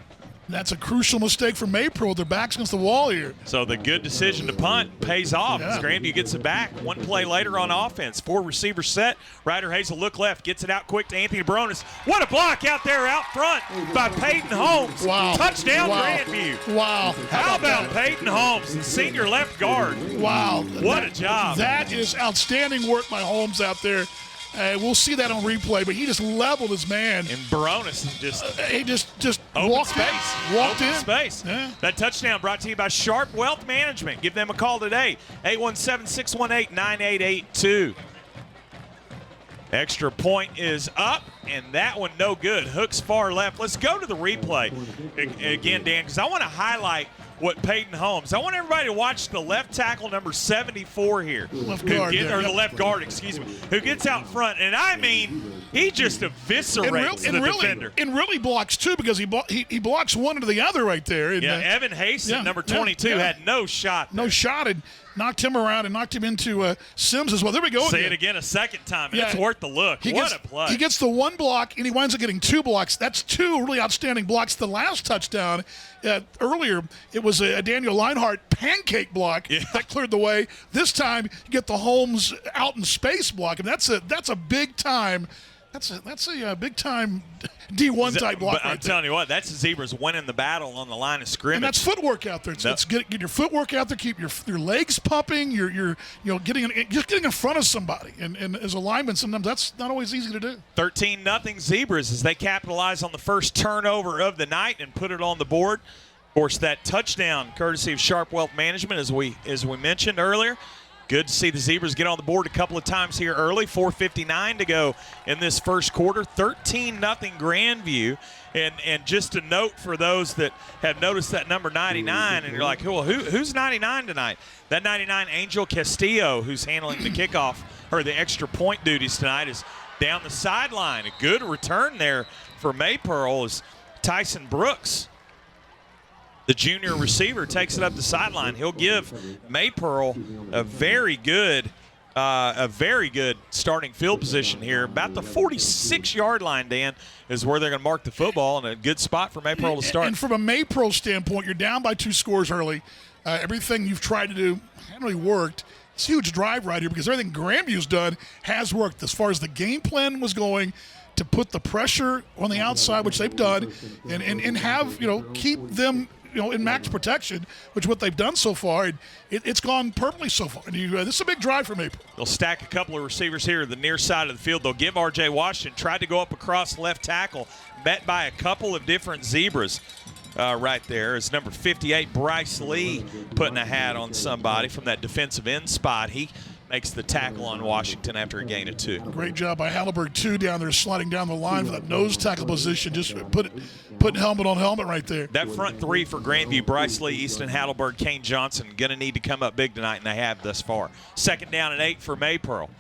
Speaker 13: that's a crucial mistake for Maypearl. Their back's against the wall here.
Speaker 2: So the good decision to punt pays off as Grandview gets it back. One play later on offense. 4 receivers set. Ryder Hayes will look left, gets it out quick to Anthony Baronis. What a block out there out front by Peyton Holmes.
Speaker 13: Wow.
Speaker 2: Touchdown Grandview.
Speaker 13: Wow.
Speaker 2: How about Peyton Holmes, the senior left guard?
Speaker 13: Wow.
Speaker 2: What a job.
Speaker 13: That is outstanding work by Holmes out there. We'll see that on replay, but he just leveled his man.
Speaker 2: And Baronis
Speaker 13: just
Speaker 2: walked
Speaker 13: in.
Speaker 2: Space.
Speaker 13: Yeah.
Speaker 2: That touchdown brought to you by Sharp Wealth Management. Give them a call today, 817-618-9882. Extra point is up, and that one no good. Hooks far left. Let's go to the replay again, Dan, because I want to highlight what Peyton Holmes. I want everybody to watch the left tackle, number 74 here.
Speaker 13: Left guard.
Speaker 2: Or the left guard, excuse me, who gets out front. And I mean, he just eviscerates the defender.
Speaker 13: And really blocks, too, because he blocks one to the other right there. And,
Speaker 2: Evan Haston, number 22, had no shot.
Speaker 13: No shot, and knocked him around and knocked him into Sims as well. There we go.
Speaker 2: Say it again a second time. It's worth the look. What a play.
Speaker 13: He gets the one block, and he winds up getting 2 blocks. That's 2 really outstanding blocks. The last touchdown earlier, it was a Daniel Leinhardt pancake block that cleared the way. This time, you get the Holmes out in space block, and that's a big time. That's a big time D1 type block.
Speaker 2: But I'm telling you what, that's the Zebras winning the battle on the line of scrimmage.
Speaker 13: And that's footwork out there. It's get your footwork out there, keep your legs pumping. You're getting in front of somebody. And as a lineman, sometimes that's not always easy to do.
Speaker 2: 13-0 Zebras as they capitalize on the first turnover of the night and put it on the board. Of course, that touchdown courtesy of Sharp Wealth Management, as we mentioned earlier. Good to see the Zebras get on the board a couple of times here early. 4:59 to go in this first quarter. 13-0 Grandview. And just a note for those that have noticed that number 99, and you're like, well, who's 99 tonight? That 99, Angel Castillo, who's handling the kickoff or the extra point duties tonight, is down the sideline. A good return there for Maypearl as Tyson Brooks, the junior receiver, takes it up the sideline. He'll give Maypearl a very good starting field position here. About the 46-yard line, Dan, is where they're going to mark the football, and a good spot for Maypearl to start.
Speaker 13: And from a Maypearl standpoint, you're down by 2 scores early. Everything you've tried to do hasn't really worked. It's a huge drive right here because everything Grandview's done has worked as far as the game plan was going, to put the pressure on the outside, which they've done, and have, keep them in max protection, which is what they've done so far. And it's gone perfectly so far. And this is a big drive for Maypearl.
Speaker 2: They'll stack a couple of receivers here at the near side of the field. They'll give R.J. Washington, tried to go up across left tackle, met by a couple of different Zebras right there. As number 58, Bryce Lee, putting a hat on somebody from that defensive end spot. He makes the tackle on Washington after a gain of 2.
Speaker 13: Great job by Halliburton, too, down there sliding down the line for that nose tackle position. Just putting helmet on helmet right there.
Speaker 2: That front 3 for Grandview, Bryce Lee, Easton Halliburton, Kane Johnson, going to need to come up big tonight, and they have thus far. 2nd down and 8 for Maypearl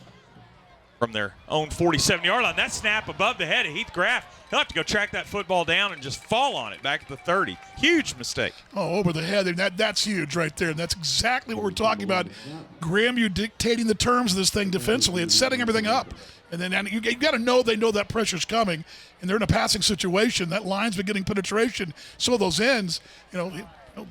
Speaker 2: from their own 47-yard line. That snap above the head of Heath Graff. He'll have to go track that football down and just fall on it back at the 30. Huge mistake.
Speaker 13: Oh, over the head. That's huge right there. And that's exactly what we're talking about. Grandview dictating the terms of this thing defensively and setting everything up. And then you got to know they know that pressure's coming, and they're in a passing situation. That line's been getting penetration. Some of those ends,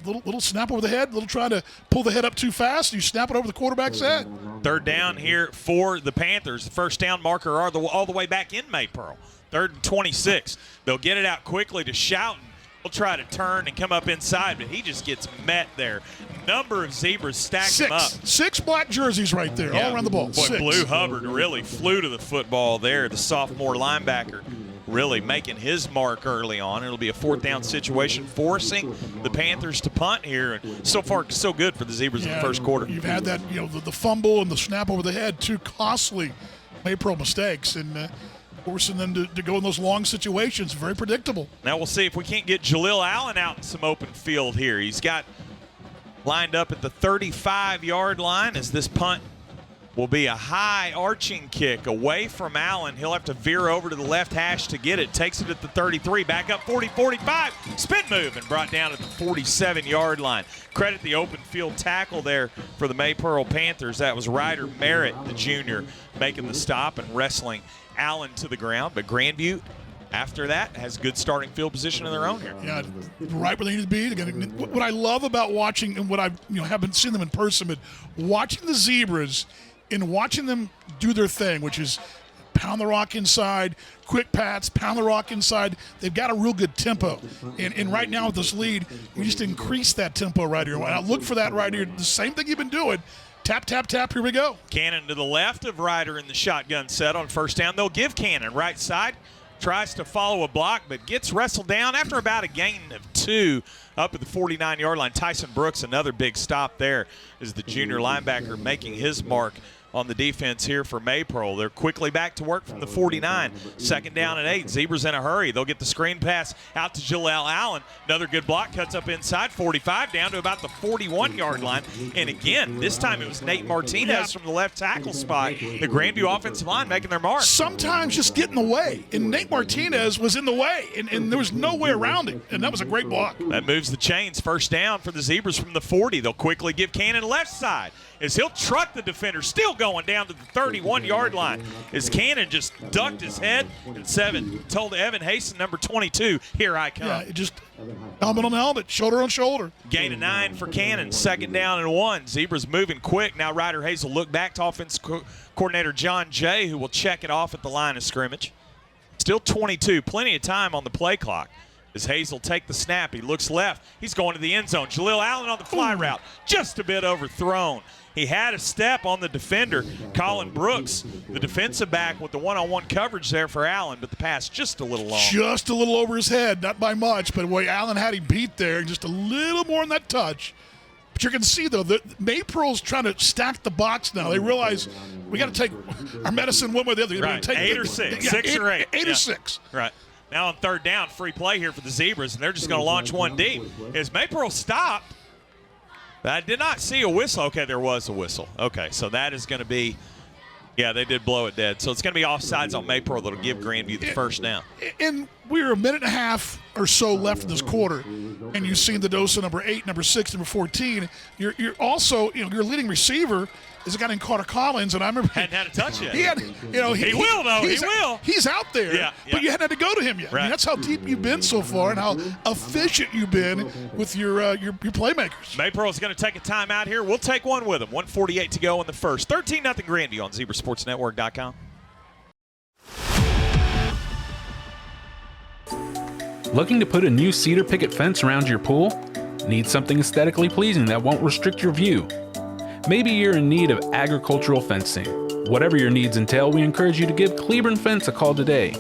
Speaker 13: little snap over the head, little trying to pull the head up too fast, you snap it over the quarterback's head.
Speaker 2: 3rd down here for the Panthers. The first down marker all the way back in Maypearl. 3rd and 26. They'll get it out quickly to Schouten. He'll try to turn and come up inside, but he just gets met there. Number of Zebras stacked him up.
Speaker 13: 6 black jerseys right there, all around the ball.
Speaker 2: Boy,
Speaker 13: 6.
Speaker 2: Blue Hubbard really flew to the football there. The sophomore linebacker really making his mark early on. It'll be a 4th down situation, forcing the Panthers to punt here. And so far, so good for the Zebras in the first quarter.
Speaker 13: You've had that, the fumble and the snap over the head, 2 costly Maypearl mistakes, and forcing them to go in those long situations. Very predictable.
Speaker 2: Now we'll see if we can't get Jaleel Allen out in some open field here. He's got lined up at the 35-yard line as this punt will be a high arching kick away from Allen. He'll have to veer over to the left hash to get it. Takes it at the 33, back up 40, 45, spin move, and brought down at the 47-yard line. Credit the open field tackle there for the Maypearl Panthers. That was Ryder Merritt, the junior, making the stop and wrestling Allen to the ground. But Grandview, after that, has good starting field position of their own here.
Speaker 13: Yeah, right where they need to be. What I love about watching, and what I haven't seen them in person, but watching the Zebras and watching them do their thing, which is pound the rock inside, quick pats, pound the rock inside. They've got a real good tempo. And right now with this lead, you just increase that tempo right here. And I look for that right here. The same thing you've been doing. Tap, tap, tap, here we go.
Speaker 2: Cannon to the left of Ryder in the shotgun set on 1st down. They'll give Cannon right side. Tries to follow a block, but gets wrestled down after about a gain of 2 up at the 49-yard line. Tyson Brooks, another big stop there, is the junior linebacker making his mark on the defense here for Maypearl. They're quickly back to work from the 49. Second down and 8. Zebras in a hurry. They'll get the screen pass out to Jaleel Allen. Another good block. Cuts up inside. 45 down to about the 41-yard line. And again, this time it was Nate Martinez from the left tackle spot. The Grandview offensive line making their mark.
Speaker 13: Sometimes just get in the way. And Nate Martinez was in the way. And there was no way around it. And that was a great block.
Speaker 2: That moves the chains. First down for the Zebras from the 40. They'll quickly give Cannon left side as he'll truck the defender, still going down to the 31-yard line as Cannon just ducked his head and told Evan Hasten, number 22, here I come.
Speaker 13: Yeah, just helmet on helmet, shoulder on shoulder.
Speaker 2: Gain of 9 for Cannon, second down and 1. Zebras moving quick. Now Ryder Hayes will look back to offense coordinator John Jay, who will check it off at the line of scrimmage. Still 22, plenty of time on the play clock. As Hayes will take the snap, he looks left. He's going to the end zone. Jaleel Allen on the fly route, just a bit overthrown. He had a step on the defender, Colin Brooks, the defensive back with the one-on-one coverage there for Allen, but the pass just a little long.
Speaker 13: Just a little over his head, not by much, but boy, Allen had him beat there, just a little more on that touch. But you can see, though, that Maypearl's trying to stack the box now. They realize we got to take our medicine one way or the other.
Speaker 2: Right,
Speaker 13: take
Speaker 2: 8 or 6,
Speaker 13: yeah,
Speaker 2: 6 or 8.
Speaker 13: 8 or 6.
Speaker 2: Right. Now on third down, free play here for the Zebras, and they're just going to launch one deep. As Maypearl stopped, I did not see a whistle. Okay, there was a whistle. Okay, so that is going to be, yeah, they did blow it dead. So it's going to be offsides on Maypearl that will give Grandview the first down.
Speaker 13: And we're a minute and a half or so left in this quarter, and you've seen the dose of number 8, number 6, number 14. You're also, your leading receiver is a guy named Carter Collins, and I remember
Speaker 2: hadn't had a touch yet.
Speaker 13: He
Speaker 2: will though. He will.
Speaker 13: He's out there, but you hadn't had to go to him yet.
Speaker 2: Right.
Speaker 13: I mean, that's how deep you've been so far, and how efficient you've been with your playmakers.
Speaker 2: Maypearl is going to take a timeout here. We'll take one with them. 1:48 to go in the first. 13-0 Grandview on ZebraSportsNetwork.com.
Speaker 14: Looking to put a new cedar picket fence around your pool? Need something aesthetically pleasing that won't restrict your view? Maybe you're in need of agricultural fencing. Whatever your needs entail, we encourage you to give Cleburne Fence a call today.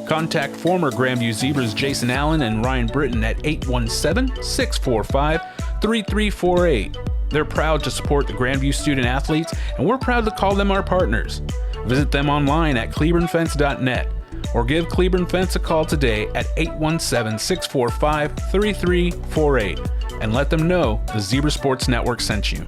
Speaker 14: Contact former Grandview Zebras Jason Allen and Ryan Britton at 817-645-3348. They're proud to support the Grandview student athletes, and we're proud to call them our partners. Visit them online at cleburndefence.net or give Cleburne Fence a call today at 817-645-3348 and let them know the Zebra Sports Network sent you.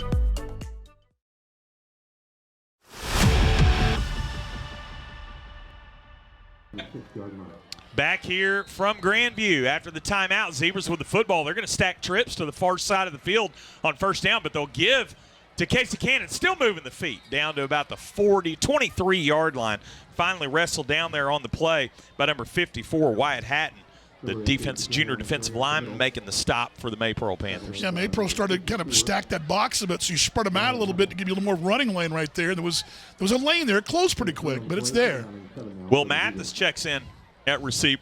Speaker 2: Back here from Grandview after the timeout. Zebras with the football. They're going to stack trips to the far side of the field on first down, but they'll give to Casey Cannon, still moving the feet down to about the 23-yard line. Finally wrestled down there on the play by number 54, Wyatt Hatton, the junior defensive lineman, making the stop for the Maypearl Panthers.
Speaker 13: Yeah, Maypearl started to kind of stack that box a bit, so you spread them out a little bit to give you a little more running lane right there. There was a lane there. It closed pretty quick, but it's there.
Speaker 2: Will Mathis checks in at receiver.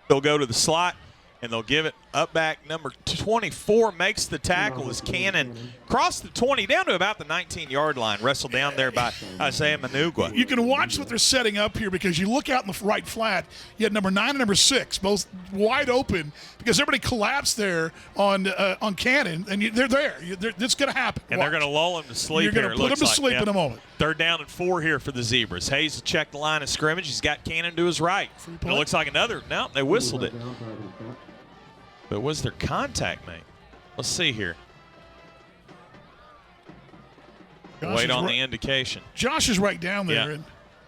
Speaker 2: They'll go to the slot, and they'll give it up back. Number 24 makes the tackle as Cannon crossed the 20 down to about the 19-yard line, wrestled down there by Isaiah Manugua.
Speaker 13: You can watch what they're setting up here because you look out in the right flat, you had number 9 and number 6 both wide open because everybody collapsed there on Cannon, and they're there. It's going to happen.
Speaker 2: And they're going to lull him to sleep.
Speaker 13: You're going to put him to sleep in a moment.
Speaker 2: Third down and 4 here for the Zebras. Hayes will check the line of scrimmage. He's got Cannon to his right. And it looks like another. No, they whistled it. But was there contact made? Let's see here. Wait on the indication.
Speaker 13: Josh is right down there.
Speaker 2: Yeah.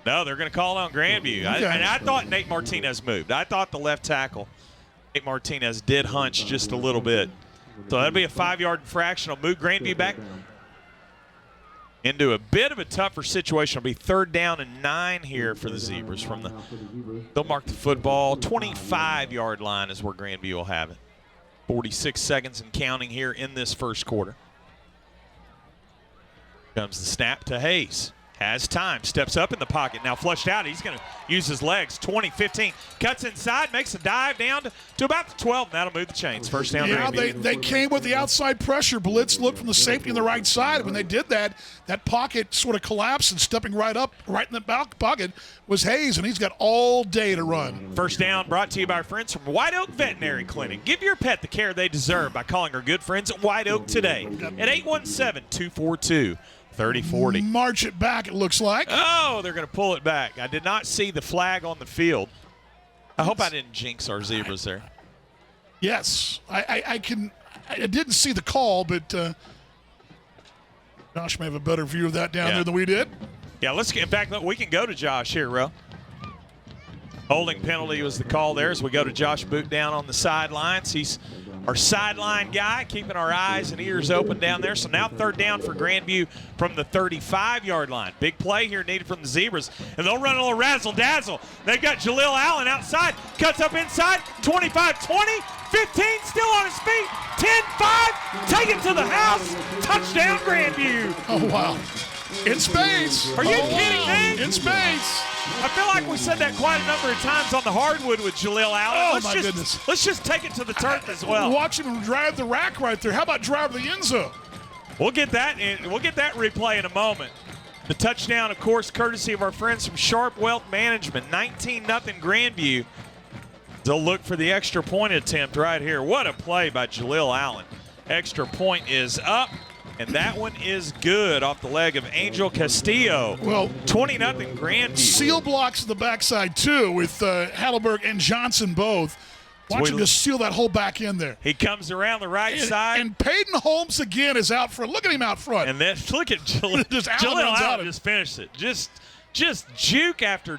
Speaker 2: No, they're going to call on Grandview.
Speaker 13: Okay.
Speaker 2: I thought Nate Martinez moved. I thought the left tackle, Nate Martinez, did hunch just a little bit. So that'll be a 5-yard infraction. It'll move Grandview back into a bit of a tougher situation. It'll be third down and 9 here for the Zebras. They'll mark the football. 25-yard line is where Grandview will have it. 46 seconds and counting here in this first quarter. Comes the snap to Hayes. Has time, steps up in the pocket, now flushed out. He's going to use his legs. 20, 15, cuts inside, makes a dive down to about the 12, and that'll move the chains. First down.
Speaker 13: Yeah, they came with the outside pressure. Blitz looked from the safety on the right side. When they did that, that pocket sort of collapsed, and stepping right up, right in the back pocket was Hayes, and he's got all day to run.
Speaker 2: First down brought to you by our friends from White Oak Veterinary Clinic. Give your pet the care they deserve by calling our good friends at White Oak today at 817-242-3343. 30-40.
Speaker 13: March it back, it looks like.
Speaker 2: Oh, they're going to pull it back. I did not see the flag on the field. I hope I didn't jinx our Zebras there.
Speaker 13: Yes, I didn't see the call, but Josh may have a better view of that down there than we did.
Speaker 2: Yeah, let's get back. We can go to Josh here, Ro. Holding penalty was the call there as we go to Josh Boot down on the sidelines. He's our sideline guy, keeping our eyes and ears open down there. So now third down for Grandview from the 35-yard line. Big play here needed from the Zebras. And they'll run a little razzle-dazzle. They've got Jaleel Allen outside. Cuts up inside. 25-20. 15 still on his feet. 10-5. Take it to the house. Touchdown, Grandview.
Speaker 13: Oh, wow. In space.
Speaker 2: Are you kidding me?
Speaker 13: In space.
Speaker 2: I feel like we said that quite a number of times on the hardwood with Jaleel Allen.
Speaker 13: Oh, goodness.
Speaker 2: Let's just take it to the turf as well.
Speaker 13: Watch him drive the rack right there. How about drive the end zone?
Speaker 2: We'll get that replay in a moment. The touchdown, of course, courtesy of our friends from Sharp Wealth Management. 19-0 Grandview. They'll look for the extra point attempt right here. What a play by Jaleel Allen. Extra point is up. And that one is good off the leg of Angel Castillo.
Speaker 13: Well,
Speaker 2: 20-0 Grandview.
Speaker 13: Seal blocks to the backside, too, with Halliburg and Johnson both. Watch him just seal that whole back end there.
Speaker 2: He comes around the right side.
Speaker 13: And Peyton Holmes again is out front. Look at him out front.
Speaker 2: And then look at Jaleel Allen just finished it. Just juke after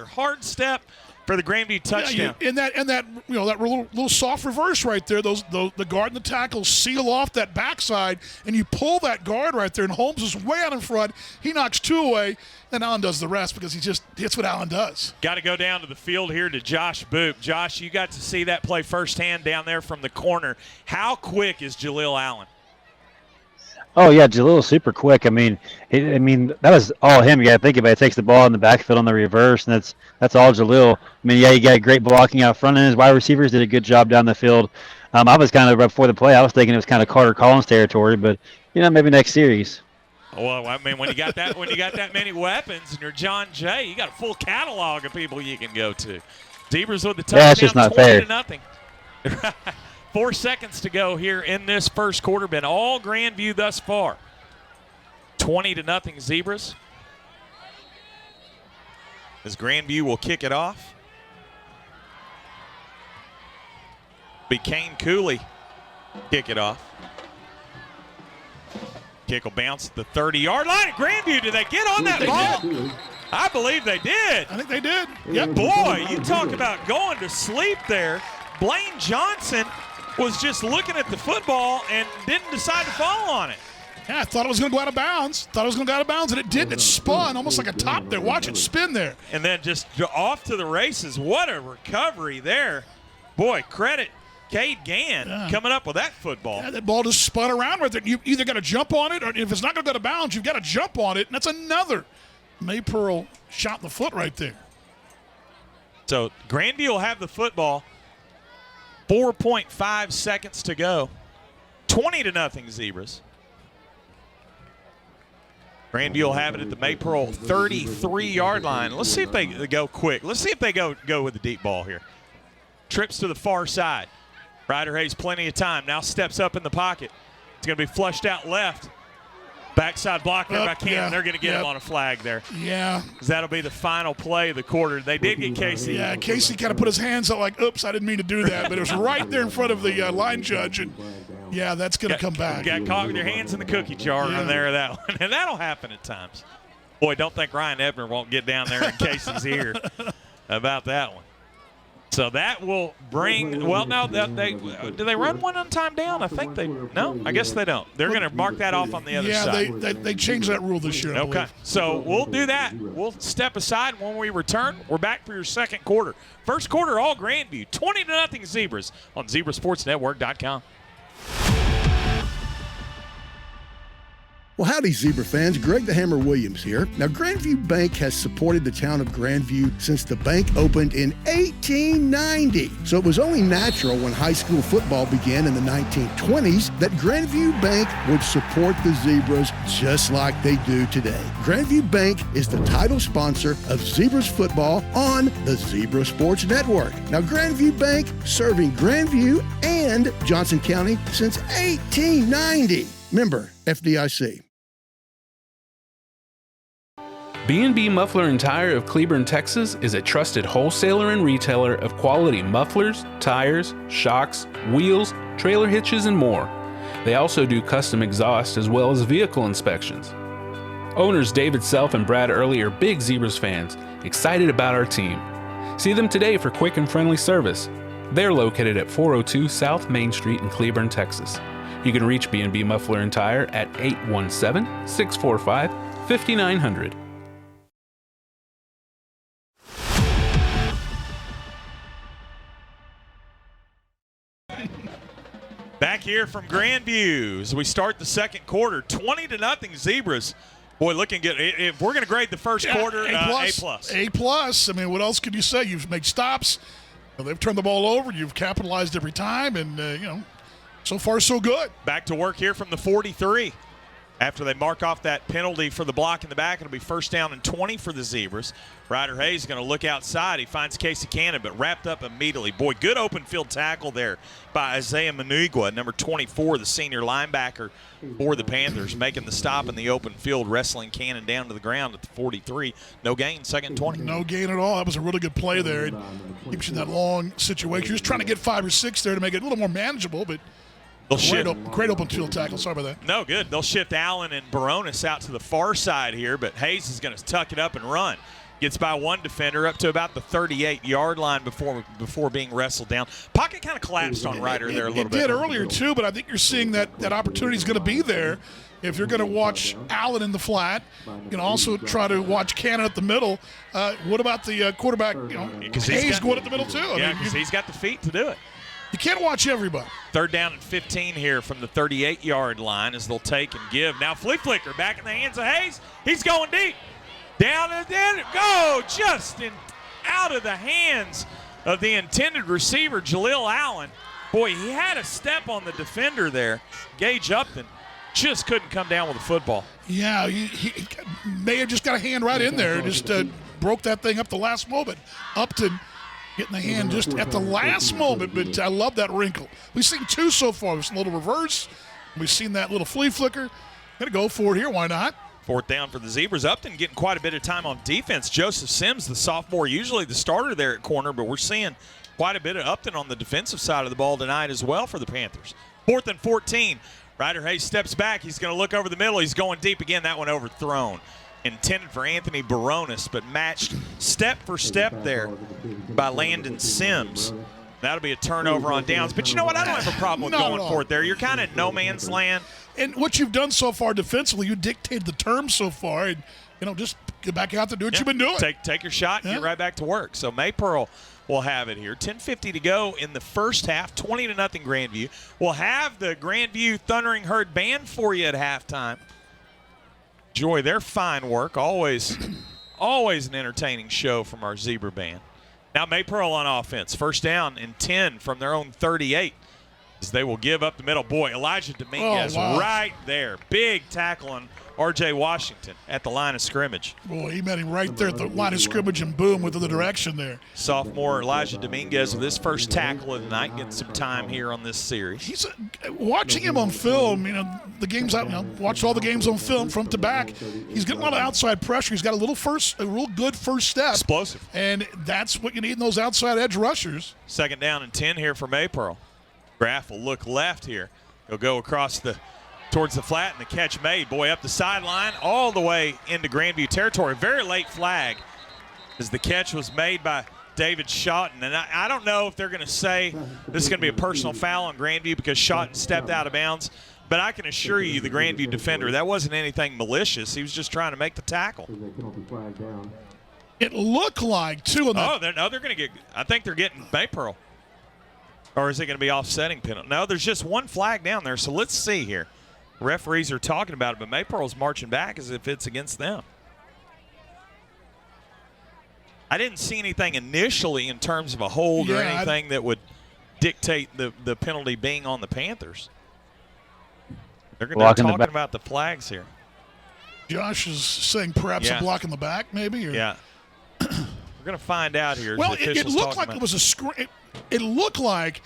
Speaker 2: hard step for the Grandview touchdown.
Speaker 13: Yeah, and that little soft reverse right there. The guard and the tackle seal off that backside, and you pull that guard right there. And Holmes is way out in front. He knocks two away. Then Allen does the rest because it's what Allen does.
Speaker 2: Got to go down to the field here to Josh Boop. Josh, you got to see that play firsthand down there from the corner. How quick is Jaleel Allen?
Speaker 8: Oh, yeah, Jaleel's super quick. I mean, that was all him. You got to think about it. He takes the ball in the backfield on the reverse, and that's all Jaleel. I mean, yeah, he got great blocking out front, and his wide receivers did a good job down the field. I was kind of, before the play, I was thinking it was kind of Carter Collins territory, but, maybe next series.
Speaker 2: Well, I mean, when you got that many weapons and you're John Jay, you got a full catalog of people you can go to. Zebras with the touchdown,
Speaker 8: yeah, it's just not
Speaker 2: 20-0. 4 seconds to go here in this first quarter. Been all Grandview thus far. 20-0 Zebras. As Grandview will kick it off. Be Kane Cooley kick it off. Kick will bounce at the 30-yard line at Grandview. Did they get on that ball? I believe they did.
Speaker 13: I think they did.
Speaker 2: Yeah, boy, you talk about going to sleep there. Blaine Johnson was just looking at the football and didn't decide to fall on it.
Speaker 13: Yeah, I thought it was going to go out of bounds. And it didn't. It spun almost like a top there. Watch it spin there.
Speaker 2: And then just off to the races. What a recovery there. Boy, credit Cade Gann coming up with that football.
Speaker 13: Yeah, that ball just spun around right there. You either got to jump on it, or if it's not going to go to bounds, you've got to jump on it. And that's another Maypearl shot in the foot right there.
Speaker 2: So Grandview will have the football. 4.5 seconds to go. 20-0 Zebras. Grandview will have it at the Maypearl 33-yard line. Let's see if they go quick. Let's see if they go with the deep ball here. Trips to the far side. Ryder Hayes plenty of time. Now steps up in the pocket. It's going to be flushed out left. Backside block there by Cam. They're going to get him on a flag there.
Speaker 13: Yeah.
Speaker 2: That'll be the final play of the quarter. They did get Casey.
Speaker 13: Yeah, Casey kind of put his hands out like, oops, I didn't mean to do that. But it was right there in front of the line judge. And, yeah, that's going to come back.
Speaker 2: Got caught with your hands in the cookie jar on there, that one. And that'll happen at times. Boy, don't think Ryan Ebner won't get down there in Casey's ear about that one. So that will bring, well, no, do they run one on time down? I think no, I guess they don't. They're going to mark that off on the other side.
Speaker 13: Yeah, they changed that rule this year.
Speaker 2: Okay, so we'll do that. We'll step aside when we return. We're back for your second quarter. First quarter, all Grandview, 20-0 Zebras on ZebraSportsNetwork.com.
Speaker 3: Well, howdy, Zebra fans. Greg the Hammer Williams here. Now, Grandview Bank has supported the town of Grandview since the bank opened in 1890. So it was only natural when high school football began in the 1920s that Grandview Bank would support the Zebras just like they do today. Grandview Bank is the title sponsor of Zebras football on the Zebra Sports Network. Now, Grandview Bank serving Grandview and Johnson County since 1890. Member FDIC.
Speaker 14: B&B Muffler and Tire of Cleburne, Texas is a trusted wholesaler and retailer of quality mufflers, tires, shocks, wheels, trailer hitches, and more. They also do custom exhaust as well as vehicle inspections. Owners David Self and Brad Early are big Zebras fans, excited about our team. See them today for quick and friendly service. They're located at 402 South Main Street in Cleburne, Texas. You can reach B&B Muffler and Tire at 817-645-5900.
Speaker 2: Back here from Grandview as we start the second quarter, 20-0 Zebras. Boy, looking good. If we're going to grade the first quarter, A+.
Speaker 13: A+. I mean, what else could you say? You've made stops. They've turned the ball over. You've capitalized every time, and so far so good.
Speaker 2: Back to work here from the 43. After they mark off that penalty for the block in the back, it'll be first down and 20 for the Zebras. Ryder Hayes is going to look outside. He finds Casey Cannon, but wrapped up immediately. Boy, good open field tackle there by Isaiah Manigua, number 24, the senior linebacker for the Panthers, making the stop in the open field, wrestling Cannon down to the ground at the 43. No gain, second and 20.
Speaker 13: No gain at all. That was a really good play there. It keeps you in that long situation. You're just trying to get 5 or 6 there to make it a little more manageable, but great open field tackle. Sorry about that.
Speaker 2: No, good. They'll shift Allen and Baronis out to the far side here, but Hayes is going to tuck it up and run. Gets by one defender up to about the 38-yard line before being wrestled down. Pocket kind of collapsed on Ryder there a little bit.
Speaker 13: It did earlier, too, but I think you're seeing that opportunity is going to be there. If you're going to watch Allen in the flat, you can also try to watch Cannon at the middle. What about the quarterback? Hayes going at the middle, too.
Speaker 2: Yeah, because he's got the feet to do it.
Speaker 13: You can't watch everybody.
Speaker 2: Third down and 15 here from the 38-yard line as they'll take and give. Now flea flicker back in the hands of Hayes. He's going deep. Down and then go just out of the hands of the intended receiver, Jaleel Allen. Boy, he had a step on the defender there. Gage Upton just couldn't come down with the football.
Speaker 13: Yeah, he may have just got a hand right in there. Just broke that thing up the last moment. Upton getting the hand just at the last moment, but I love that wrinkle. We've seen 2 so far. There's a little reverse. We've seen that little flea flicker. Going to go for it here. Why not?
Speaker 2: Fourth down for the Zebras. Upton getting quite a bit of time on defense. Joseph Sims, the sophomore, usually the starter there at corner, but we're seeing quite a bit of Upton on the defensive side of the ball tonight as well for the Panthers. 4th and 14. Ryder Hayes steps back. He's going to look over the middle. He's going deep again. That one overthrown. Intended for Anthony Baronis, but matched step for step there by Landon Sims. That'll be a turnover on downs. But you know what? I don't have a problem with going for it there. You're kind of in no man's land.
Speaker 13: And what you've done so far defensively, you dictated the terms so far. And, just get back out there, do what you've been doing.
Speaker 2: Take your shot and get right back to work. So Maypearl will have it here. 10:50 to go in the first half, 20-0 Grandview. We'll have the Grandview Thundering Herd band for you at halftime. Enjoy their fine work. Always an entertaining show from our Zebra band. Now Maypearl on offense. First down and 10 from their own 38 as they will give up the middle. Boy, Elijah Dominguez right there. Big tackle on R.J. Washington at the line of scrimmage.
Speaker 13: Boy, he met him right there at the line of scrimmage and boom with the direction there.
Speaker 2: Sophomore Elijah Dominguez with his first tackle of the night, getting some time here on this series.
Speaker 13: Watching him on film, the games watched all the games on film front to back. He's getting a lot of outside pressure. He's got a real good first step.
Speaker 2: Explosive.
Speaker 13: And that's what you need in those outside edge rushers.
Speaker 2: Second down and 10 here for Maypearl. Graff will look left here. He'll go across towards the flat, and the catch made. Boy, up the sideline, all the way into Grandview territory. Very late flag as the catch was made by David Shotton. And I don't know if they're going to say this is going to be a personal foul on Grandview because Shotton stepped out of bounds. But I can assure you, the Grandview defender, that wasn't anything malicious. He was just trying to make the tackle.
Speaker 13: It looked like, too.
Speaker 2: They're going to get – I think they're getting Maypearl. Or is it going to be offsetting penalty? No, there's just one flag down there. So let's see here. Referees are talking about it, but Maypearl's marching back as if it's against them. I didn't see anything initially in terms of a hold or anything that would dictate the penalty being on the Panthers. They're talking about the flags here.
Speaker 13: Josh is saying perhaps a block in the back maybe? Or?
Speaker 2: Yeah. We're going to find out here.
Speaker 13: Well, it looked like it was a screen. It looked like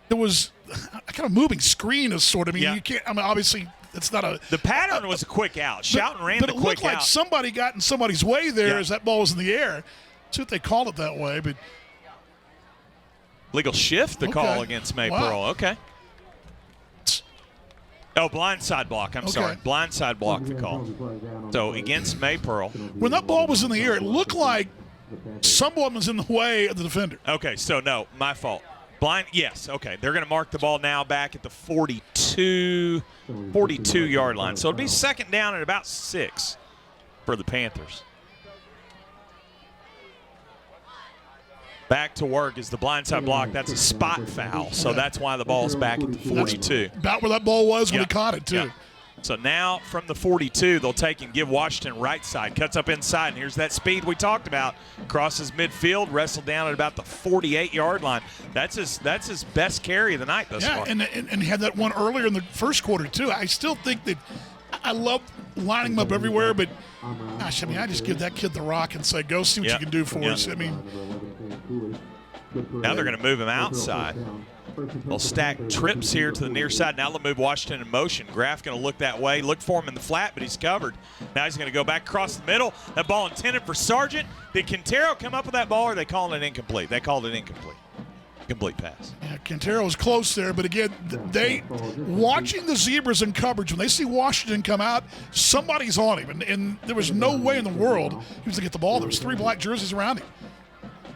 Speaker 13: there was a kind of moving screen of sort of. You can't. Obviously It's not a.
Speaker 2: The pattern was a quick out. Shelton ran the quick out.
Speaker 13: But it looked like somebody got in somebody's way there
Speaker 2: Yeah.
Speaker 13: as that ball was in the air. See what they called it that way, but
Speaker 2: legal shift the call against Maypearl.
Speaker 13: Wow.
Speaker 2: Okay. Oh, blindside block. I'm sorry. Blindside block the call. So against Maypearl.
Speaker 13: When that ball was in the air, it looked like someone was in the way of the defender.
Speaker 2: Okay, so no, my fault. Blind, yes, okay. They're going to mark the ball now back at the 42-yard line. So it'll be second down at about 6 for the Panthers. Back to work is the blindside block. That's a spot foul, so that's why the ball's back at the 42.
Speaker 13: That's about where that ball was when he caught it, too.
Speaker 2: Yeah. So now from the 42, they'll take and give Washington right side. Cuts up inside, and here's that speed we talked about. Crosses midfield, wrestled down at about the 48-yard line. That's his best carry of the night thus far.
Speaker 13: And he had that one earlier in the first quarter, too. I still think that I love lining him up everywhere, but, gosh, I mean, I just give that kid the rock and say, go see what you can do for us. I mean,
Speaker 2: now they're going to move him outside. They'll stack trips here to the near side. Now they'll move Washington in motion. Graff going to look that way. Look for him in the flat, but he's covered. Now he's going to go back across the middle. That ball intended for Sargent. Did Quintero come up with that ball, or are they calling it incomplete? They called it incomplete. Complete pass.
Speaker 13: Yeah, Quintero was close there, but again, they watching the Zebras in coverage, when they see Washington come out, somebody's on him, and there was no way in the world he was going to get the ball. There was 3 black jerseys around him.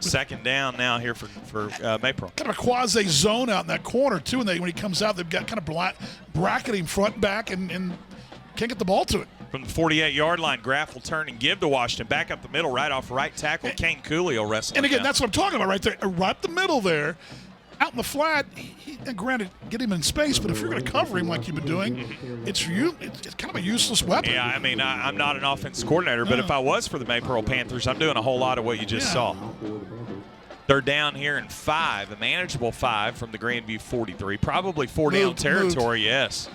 Speaker 2: Second down now here for Maypearl.
Speaker 13: Kind of a quasi zone out in that corner too, and when he comes out, they've got kind of bracketing front and back, and can't get the ball to it.
Speaker 2: From the 48-yard line, Graff will turn and give to Washington. Back up the middle, right off right tackle. Kane Cooley will wrestle.
Speaker 13: And again,
Speaker 2: down.
Speaker 13: that's what I'm talking about right there, right up the middle there, out in the flat. And granted, get him in space, but if you're going to cover him like you've been doing, it's kind of a useless weapon.
Speaker 2: Yeah, I mean, I'm not an offensive coordinator, but if I was for the Maypearl Panthers, I'm doing a whole lot of what you just saw. They're down here in 5, a manageable 5 from the Grandview 43. Probably 4-down territory, yes.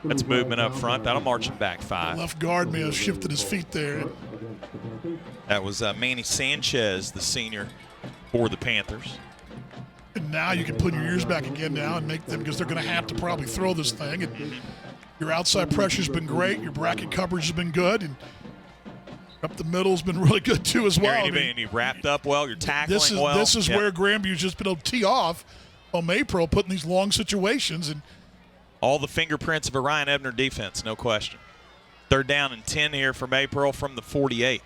Speaker 2: That's movement up front. That'll march him back 5.
Speaker 13: Left guard may have shifted his feet there.
Speaker 2: That was Manny Sanchez, the senior for the Panthers.
Speaker 13: And now you can put your ears back again now and make them, because they're going to have to probably throw this thing. And your outside pressure's been great. Your bracket coverage has been good. And up the middle's been really good, too, as well.
Speaker 2: And you wrapped up well. You're tackling well.
Speaker 13: This is where Grandview's just been able to tee off on Maypearl, putting these long situations. And
Speaker 2: all the fingerprints of a Ryan Ebner defense, no question. Third down and 10 here for Maypearl from the 48.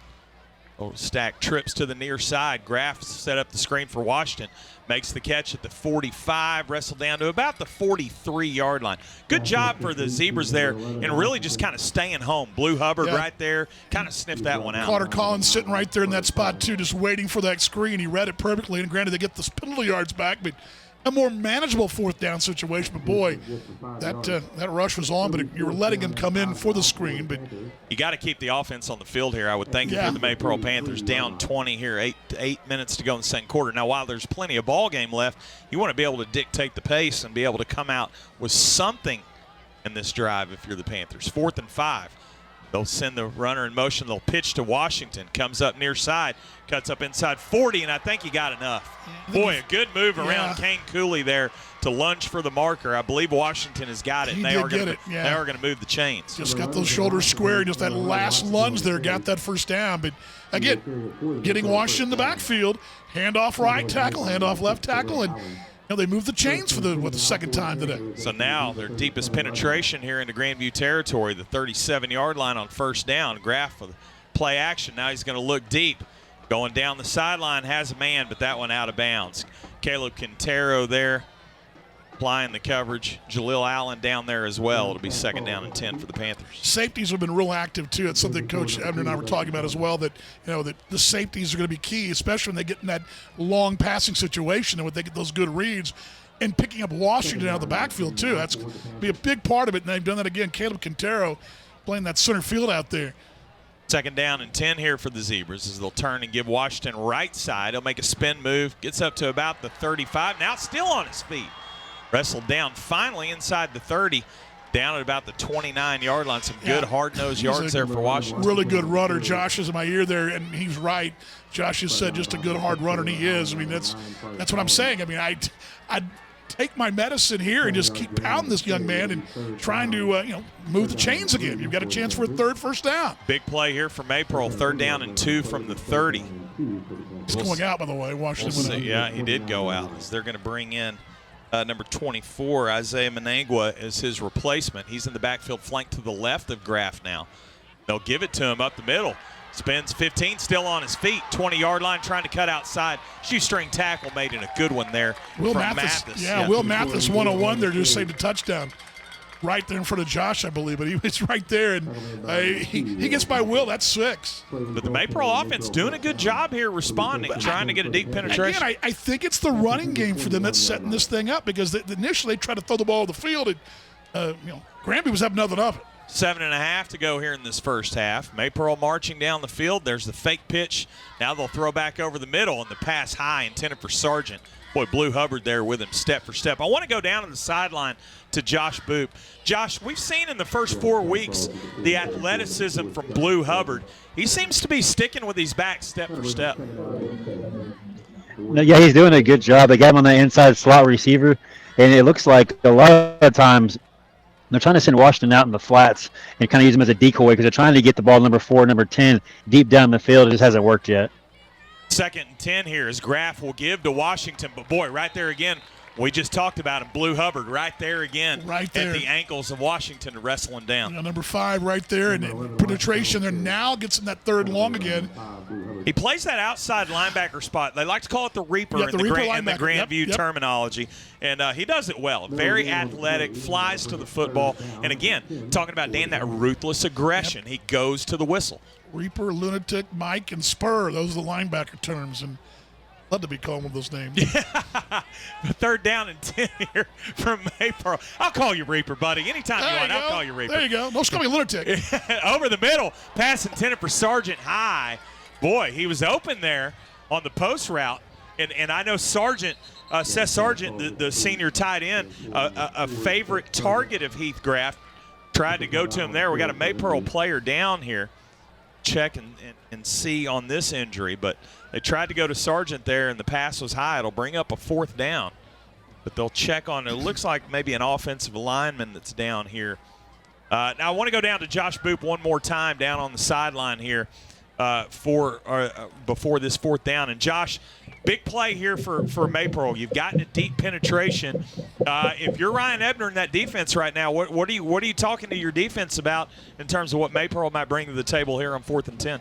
Speaker 2: Stack trips to the near side. Graff set up the screen for Washington. Makes the catch at the 45, wrestled down to about the 43-yard line. Good job for the Zebras there, and really just kind of staying home. Blue Hubbard right there, kind of sniffed that one out.
Speaker 13: Carter Collins sitting right there in that spot, too, just waiting for that screen. He read it perfectly, and granted, they get the penalty yards back, but a more manageable 4th down situation. But, boy, that rush was on, but you were letting him come in for the screen. But
Speaker 2: you got to keep the offense on the field here, I would think, for the Maypearl Panthers. Down 20 here, 8 minutes to go in the second quarter. Now, while there's plenty of ball game left, you want to be able to dictate the pace and be able to come out with something in this drive if you're the Panthers. 4th and 5. They'll send the runner in motion. They'll pitch to Washington. Comes up near side. Cuts up inside 40, and I think he got enough. Boy, a good move around Kane Cooley there to lunge for the marker. I believe Washington has got it. They are going to move the chains.
Speaker 13: Just got those shoulders square. Just that last lunge there got that first down. But, again, getting Washington in the backfield, handoff right tackle, handoff left tackle, and they moved the chains for the second time today.
Speaker 2: So now their deepest penetration here into Grandview territory, the 37-yard line on first down. Graff for the play action. Now he's going to look deep. Going down the sideline, has a man, but that one out of bounds. Caleb Quintero there applying the coverage. Jaleel Allen down there as well. It'll be second down and 10 for the Panthers.
Speaker 13: Safeties have been real active, too. It's something Coach Ebner and I were talking about as well, that that the safeties are going to be key, especially when they get in that long passing situation and when they get those good reads. And picking up Washington out of the backfield, too. That's going to be a big part of it, and they've done that again. Caleb Quintero playing that center field out there.
Speaker 2: Second down and 10 here for the Zebras as they'll turn and give Washington right side. He'll make a spin move, gets up to about the 35. Now still on his feet. Wrestled down finally inside the 30, down at about the 29-yard line. Some good hard-nosed yards there for Washington.
Speaker 13: Really good runner. Josh is in my ear there, and he's right. Josh has said just a good hard runner, and he is. I mean, that's what I'm saying. I mean, take my medicine here and just keep pounding this young man and trying to, move the chains again. You've got a chance for a third first down.
Speaker 2: Big play here for Maypearl, 3rd down and 2 from the 30.
Speaker 13: He's going out, by the way. Washington.
Speaker 2: Yeah, he did go out. As they're going to bring in number 24, Isaiah Menangwa, as his replacement. He's in the backfield, flanked to the left of Graff now. They'll give it to him up the middle. Spins 15, still on his feet, 20-yard line, trying to cut outside. Shoestring tackle made it a good one there
Speaker 13: Will
Speaker 2: from
Speaker 13: Mathis. Yeah, Will Mathis 101 there, just saved a touchdown. Right there in front of Josh, I believe, but it's right there, and he gets by Will. That's 6.
Speaker 2: But the Maypearl offense doing a good job here responding, trying to get a deep penetration.
Speaker 13: Again, I think it's the running game for them that's setting this thing up, because initially they tried to throw the ball on the field, and Grandview was having nothing of it.
Speaker 2: 7.5 to go here in this first half. Maypearl marching down the field. There's the fake pitch. Now they'll throw back over the middle, and the pass high intended for Sargent. Boy, Blue Hubbard there with him step for step. I want to go down to the sideline to Josh Boop. Josh, we've seen in the first 4 weeks the athleticism from Blue Hubbard. He seems to be sticking with his back step for step.
Speaker 8: Yeah, he's doing a good job. They got him on the inside slot receiver, and it looks like a lot of times they're trying to send Washington out in the flats and kind of use him as a decoy because they're trying to get the ball number 4, number 10 deep down the field. It just hasn't worked yet.
Speaker 2: 2nd and 10 here as Graff will give to Washington. But, boy, right there again, we just talked about him. Blue Hubbard right there again
Speaker 13: right there
Speaker 2: at the ankles of Washington to wrestle him down.
Speaker 13: Number 5 right there, and penetration there now gets in that 3rd long again.
Speaker 2: He plays that outside linebacker spot. They like to call it the Reaper, in the Grandview terminology. And he does it well. Very athletic, flies to the football. And, again, talking about, Dan, that ruthless aggression. He goes to the whistle.
Speaker 13: Reaper, Lunatic, Mike, and Spur. Those are the linebacker terms. And I'd love to be calling with those names.
Speaker 2: 3rd down and 10 here from Maypearl. I'll call you Reaper, buddy. Anytime you want, I'll call you Reaper.
Speaker 13: There you go. Don't call me Lunatic.
Speaker 2: Over the middle. Pass intended for Sargent high. Boy, he was open there on the post route. And I know Sargent, Seth Sargent, the senior tight end, a favorite target of Heath Graff, tried to go to him there. We got a Maypearl player down here. Check and see on this injury, but they tried to go to Sargent there, and the pass was high. It'll bring up a 4th down, but they'll check on it. It looks like maybe an offensive lineman that's down here. Now I want to go down to Josh Boop one more time down on the sideline here before this 4th down. And Josh, big play here for Maypearl. You've gotten a deep penetration. If you're Ryan Ebner in that defense right now, what are you talking to your defense about in terms of what Maypearl might bring to the table here on 4th and 10?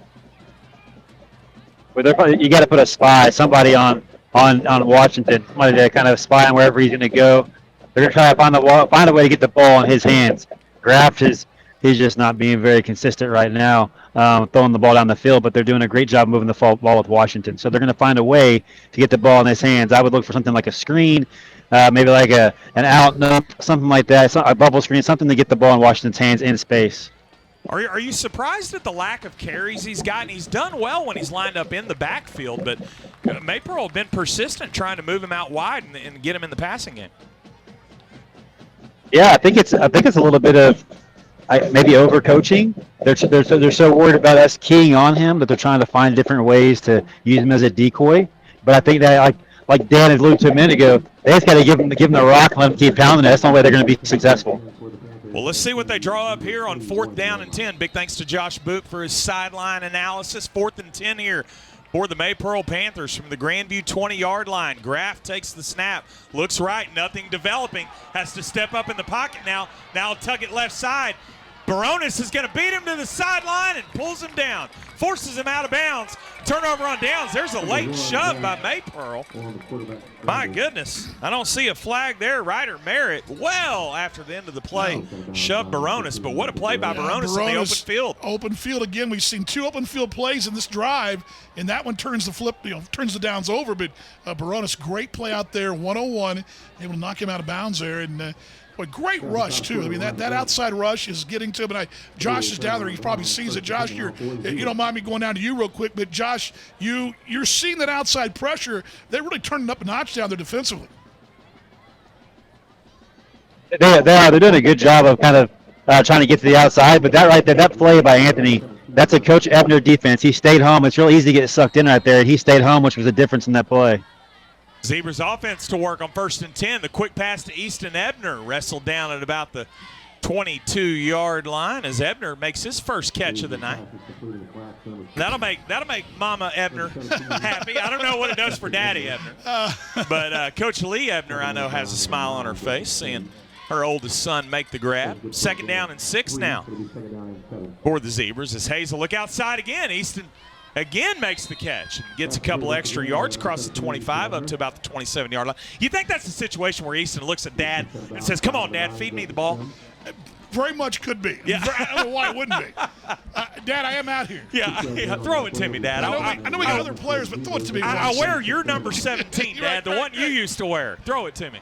Speaker 8: Well, you got to put a spy, somebody on Washington, somebody to kind of spy on wherever he's going to go. They're going to try to find a way to get the ball in his hands. Graff he's just not being very consistent right now, throwing the ball down the field, but they're doing a great job moving the ball with Washington. So they're going to find a way to get the ball in his hands. I would look for something like a screen, maybe like an out nump, something like that, a bubble screen, something to get the ball in Washington's hands in space.
Speaker 2: Are you surprised at the lack of carries he's gotten? He's done well when he's lined up in the backfield, but Maypearl have been persistent trying to move him out wide and get him in the passing game.
Speaker 8: Yeah, I think it's a little bit of maybe overcoaching. They're so worried about us keying on him that they're trying to find different ways to use him as a decoy. But I think that like Dan had alluded to a minute ago, they just got to give him the rock and let him keep pounding it. That's the only way they're going to be successful.
Speaker 2: Well, let's see what they draw up here on 4th down and 10. Big thanks to Josh Boop for his sideline analysis. 4th and 10 here for the Maypearl Panthers from the Grandview 20-yard line. Graff takes the snap, looks right, nothing developing, has to step up in the pocket now. Now tuck it left side. Baronis is going to beat him to the sideline and pulls him down, forces him out of bounds. Turnover on downs. There's a late shove by Maypearl. My goodness. I don't see a flag there. Ryder Merritt, well after the end of the play, shoved Baronis. But what a play by Baronis in the open field.
Speaker 13: Open field again. We've seen 2 open field plays in this drive, and that one turns the downs over. But Baronis, great play out there, 101, able to knock him out of bounds there. And But great rush, too. I mean, that outside rush is getting to him. And Josh is down there. He probably sees it. Josh, you don't mind me going down to you real quick, but Josh, you're seeing that outside pressure. They're really turning up a notch down there defensively.
Speaker 8: They're doing a good job of kind of trying to get to the outside. But that right there, that play by Anthony, that's a Coach Ebner defense. He stayed home. It's real easy to get sucked in right there, and he stayed home, which was a difference in that play.
Speaker 2: Zebras offense to work on 1st and 10. The quick pass to Easton Ebner, wrestled down at about the 22-yard line as Ebner makes his first catch of the night. That'll make Mama Ebner happy. I don't know what it does for Daddy Ebner, but Coach Lee Ebner, I know, has a smile on her face seeing her oldest son make the grab. 2nd down and 6 now for the Zebras as Hayes will look outside again. Easton again makes the catch and gets a couple extra yards across the 25 up to about the 27-yard line. You think that's the situation where Easton looks at Dad and says, "Come on, Dad, feed me the ball"?
Speaker 13: Very much could be.
Speaker 2: Yeah.
Speaker 13: I don't know why it wouldn't be. Dad, I am out here.
Speaker 2: Yeah, throw it to me, Dad.
Speaker 13: I know we got other players, but throw it to me.
Speaker 2: I wear your number 17, Dad, the one you used to wear. Throw it to me.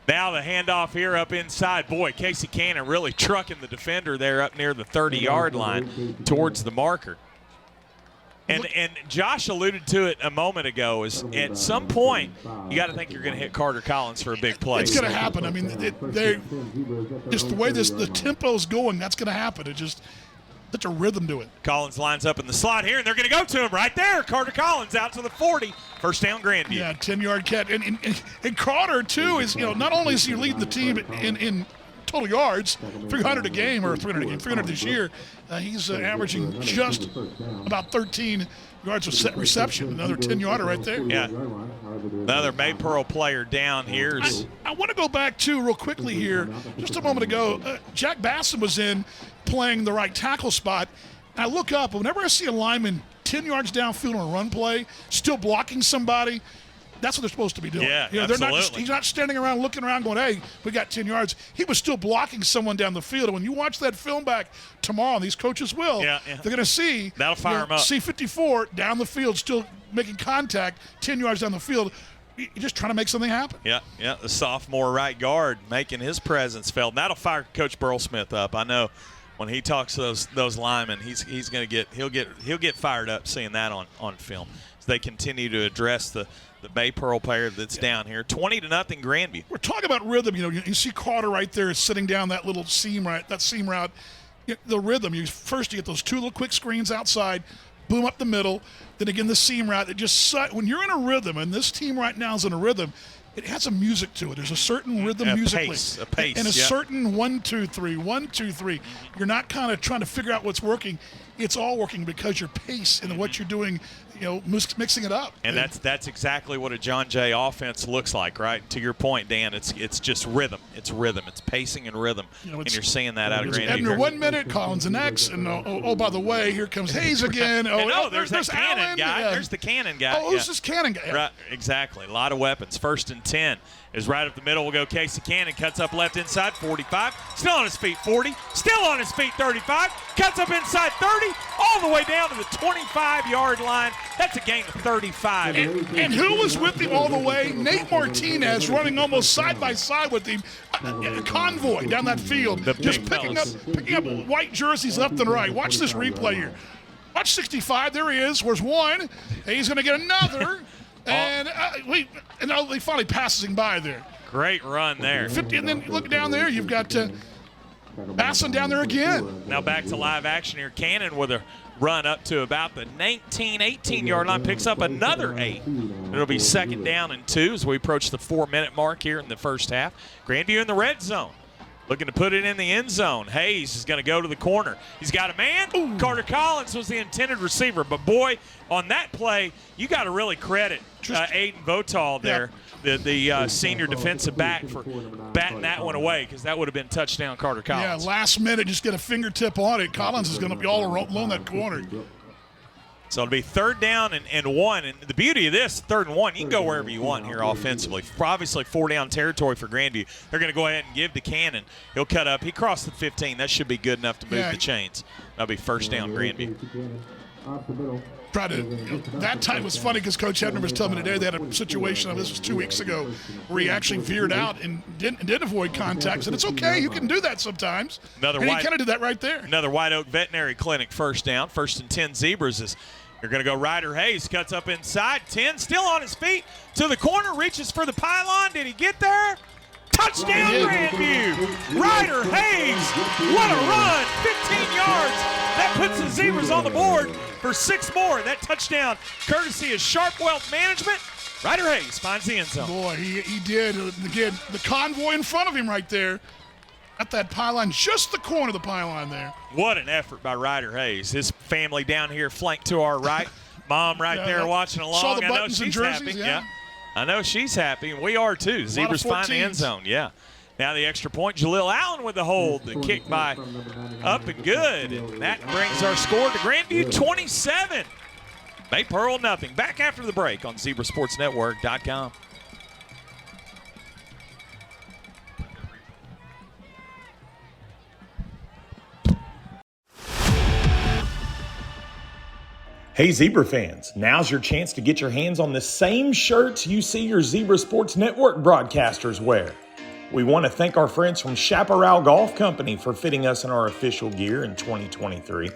Speaker 2: Now the handoff here up inside. Boy, Casey Cannon really trucking the defender there up near the 30-yard line towards the marker. And Josh alluded to it a moment ago, is at some point you got to think you're going to hit Carter Collins for a big play.
Speaker 13: It's going to happen. I mean, just the way the tempo's going, that's going to happen. It just such a rhythm to it.
Speaker 2: Collins lines up in the slot here, and they're going to go to him right there. Carter Collins out to the 40. 1st down, Grandview.
Speaker 13: Yeah, 10-yard catch. And Carter, too, is, not only is he leading the team in total yards, 300 a game, or 300 this year. He's averaging just about 13 yards of reception. Another 10-yarder right there.
Speaker 2: Yeah. Another Maypearl player down here.
Speaker 13: I want to go back, too, real quickly here. Just a moment ago, Jack Basson was in playing the right tackle spot. And I look up, and whenever I see a lineman 10 yards downfield on a run play, still blocking somebody, that's what they're supposed to be doing.
Speaker 2: Yeah,
Speaker 13: he's not standing around looking around going, "Hey, we got 10 yards." He was still blocking someone down the field. And when you watch that film back tomorrow, and these coaches will, they're going to see
Speaker 2: that'll fire him up.
Speaker 13: C-54 down the field, still making contact 10 yards down the field. You're just trying to make something happen.
Speaker 2: Yeah, the sophomore right guard making his presence felt. That'll fire Coach Burl Smith up. I know when he talks to those linemen, he'll get fired up seeing that on film as they continue to address the Maypearl player that's down here. 20-0 Grandview.
Speaker 13: We're talking about rhythm. You see Carter right there sitting down that little seam route. The rhythm. You get those 2 little quick screens outside, boom up the middle. Then again, the seam route. When you're in a rhythm, and this team right now is in a rhythm, it has a music to it. There's a certain rhythm musically.
Speaker 2: A pace.
Speaker 13: And a certain 1, 2, 3, 1, 2, 3. You're not kind of trying to figure out what's working. It's all working because your pace and what you're doing, mixing it up.
Speaker 2: And that's exactly what a John Jay offense looks like, right? To your point, Dan, it's just rhythm. It's rhythm. It's pacing and rhythm. And you're seeing that out of Grandview.
Speaker 13: Ebner 1 minute, Collins the next, and by the way, here comes Hayes again.
Speaker 2: There's that Cannon guy.
Speaker 13: Yeah.
Speaker 2: There's the Cannon guy.
Speaker 13: Who's this Cannon guy?
Speaker 2: Right, exactly. A lot of weapons. 1st and 10 is right up the middle. We'll go Casey Cannon. Cuts up left inside, 45. Still on his feet, 40. Still on his feet, 35. Cuts up inside, 30. All the way down to the 25-yard line. That's a gain of 35.
Speaker 13: And who was with him all the way? Nate Martinez running almost side by side with him. A convoy down that field. Just picking up white jerseys left and right. Watch this replay here. Watch 65. There he is. Where's one? And he's going to get another. And he finally passes him by there.
Speaker 2: Great run there.
Speaker 13: 50, and then look down there. You've got Basson down there again.
Speaker 2: Now back to live action here. Cannon with a run up to about the 18-yard line. Picks up another 8. It'll be 2nd down and 2 as we approach the 4-minute mark here in the first half. Grandview in the red zone. Looking to put it in the end zone. Hayes is going to go to the corner. He's got a man. Ooh. Carter Collins was the intended receiver. But, boy, on that play, you got to really credit Aiden Votal there, the senior defensive back, for batting that one away, because that would have been touchdown Carter Collins.
Speaker 13: Yeah, last minute, just get a fingertip on it. Collins is going to be all alone that corner.
Speaker 2: So it'll be 3rd down and 1. And the beauty of this, 3rd and 1, you can go wherever you want here offensively. Obviously, 4-down territory for Grandview. They're going to go ahead and give to Cannon. He'll cut up. He crossed the 15. That should be good enough to move the chains. That'll be 1st down Grandview.
Speaker 13: That time was funny because Coach Ebner was telling me today they had a situation, this was 2 weeks ago, where he actually veered out and didn't avoid contact. And it's okay, you can do that sometimes. He kind of did that right there.
Speaker 2: Another White Oak Veterinary Clinic 1st down. 1st and 10 Zebras is you're going to go Ryder Hayes, cuts up inside, 10, still on his feet, to the corner, reaches for the pylon. Did he get there? Touchdown, Grandview! Ryder Hayes, what a run, 15 yards. That puts the Zebras on the board for 6 more. That touchdown, courtesy of Sharp Wealth Management. Ryder Hayes finds the end zone.
Speaker 13: Boy, he did. Again, the convoy in front of him right there. At that pylon, just the corner of the pylon there.
Speaker 2: What an effort by Ryder Hayes. His family down here flanked to our right. Mom right there watching along.
Speaker 13: Saw the
Speaker 2: I know
Speaker 13: buttons
Speaker 2: she's
Speaker 13: and jerseys,
Speaker 2: happy.
Speaker 13: yeah.
Speaker 2: I know she's happy, and we are too. Zebras find the end zone. Yeah. Now the extra point. Jaleel Allen with the hold. The kick by up and good. And that brings our score to Grandview 27. Maypearl nothing. Back after the break on ZebraSportsNetwork.com.
Speaker 12: Hey Zebra fans, now's your chance to get your hands on the same shirts you see your Zebra Sports Network broadcasters wear. We want to thank our friends from Chaparral Golf Company for fitting us in our official gear in 2023.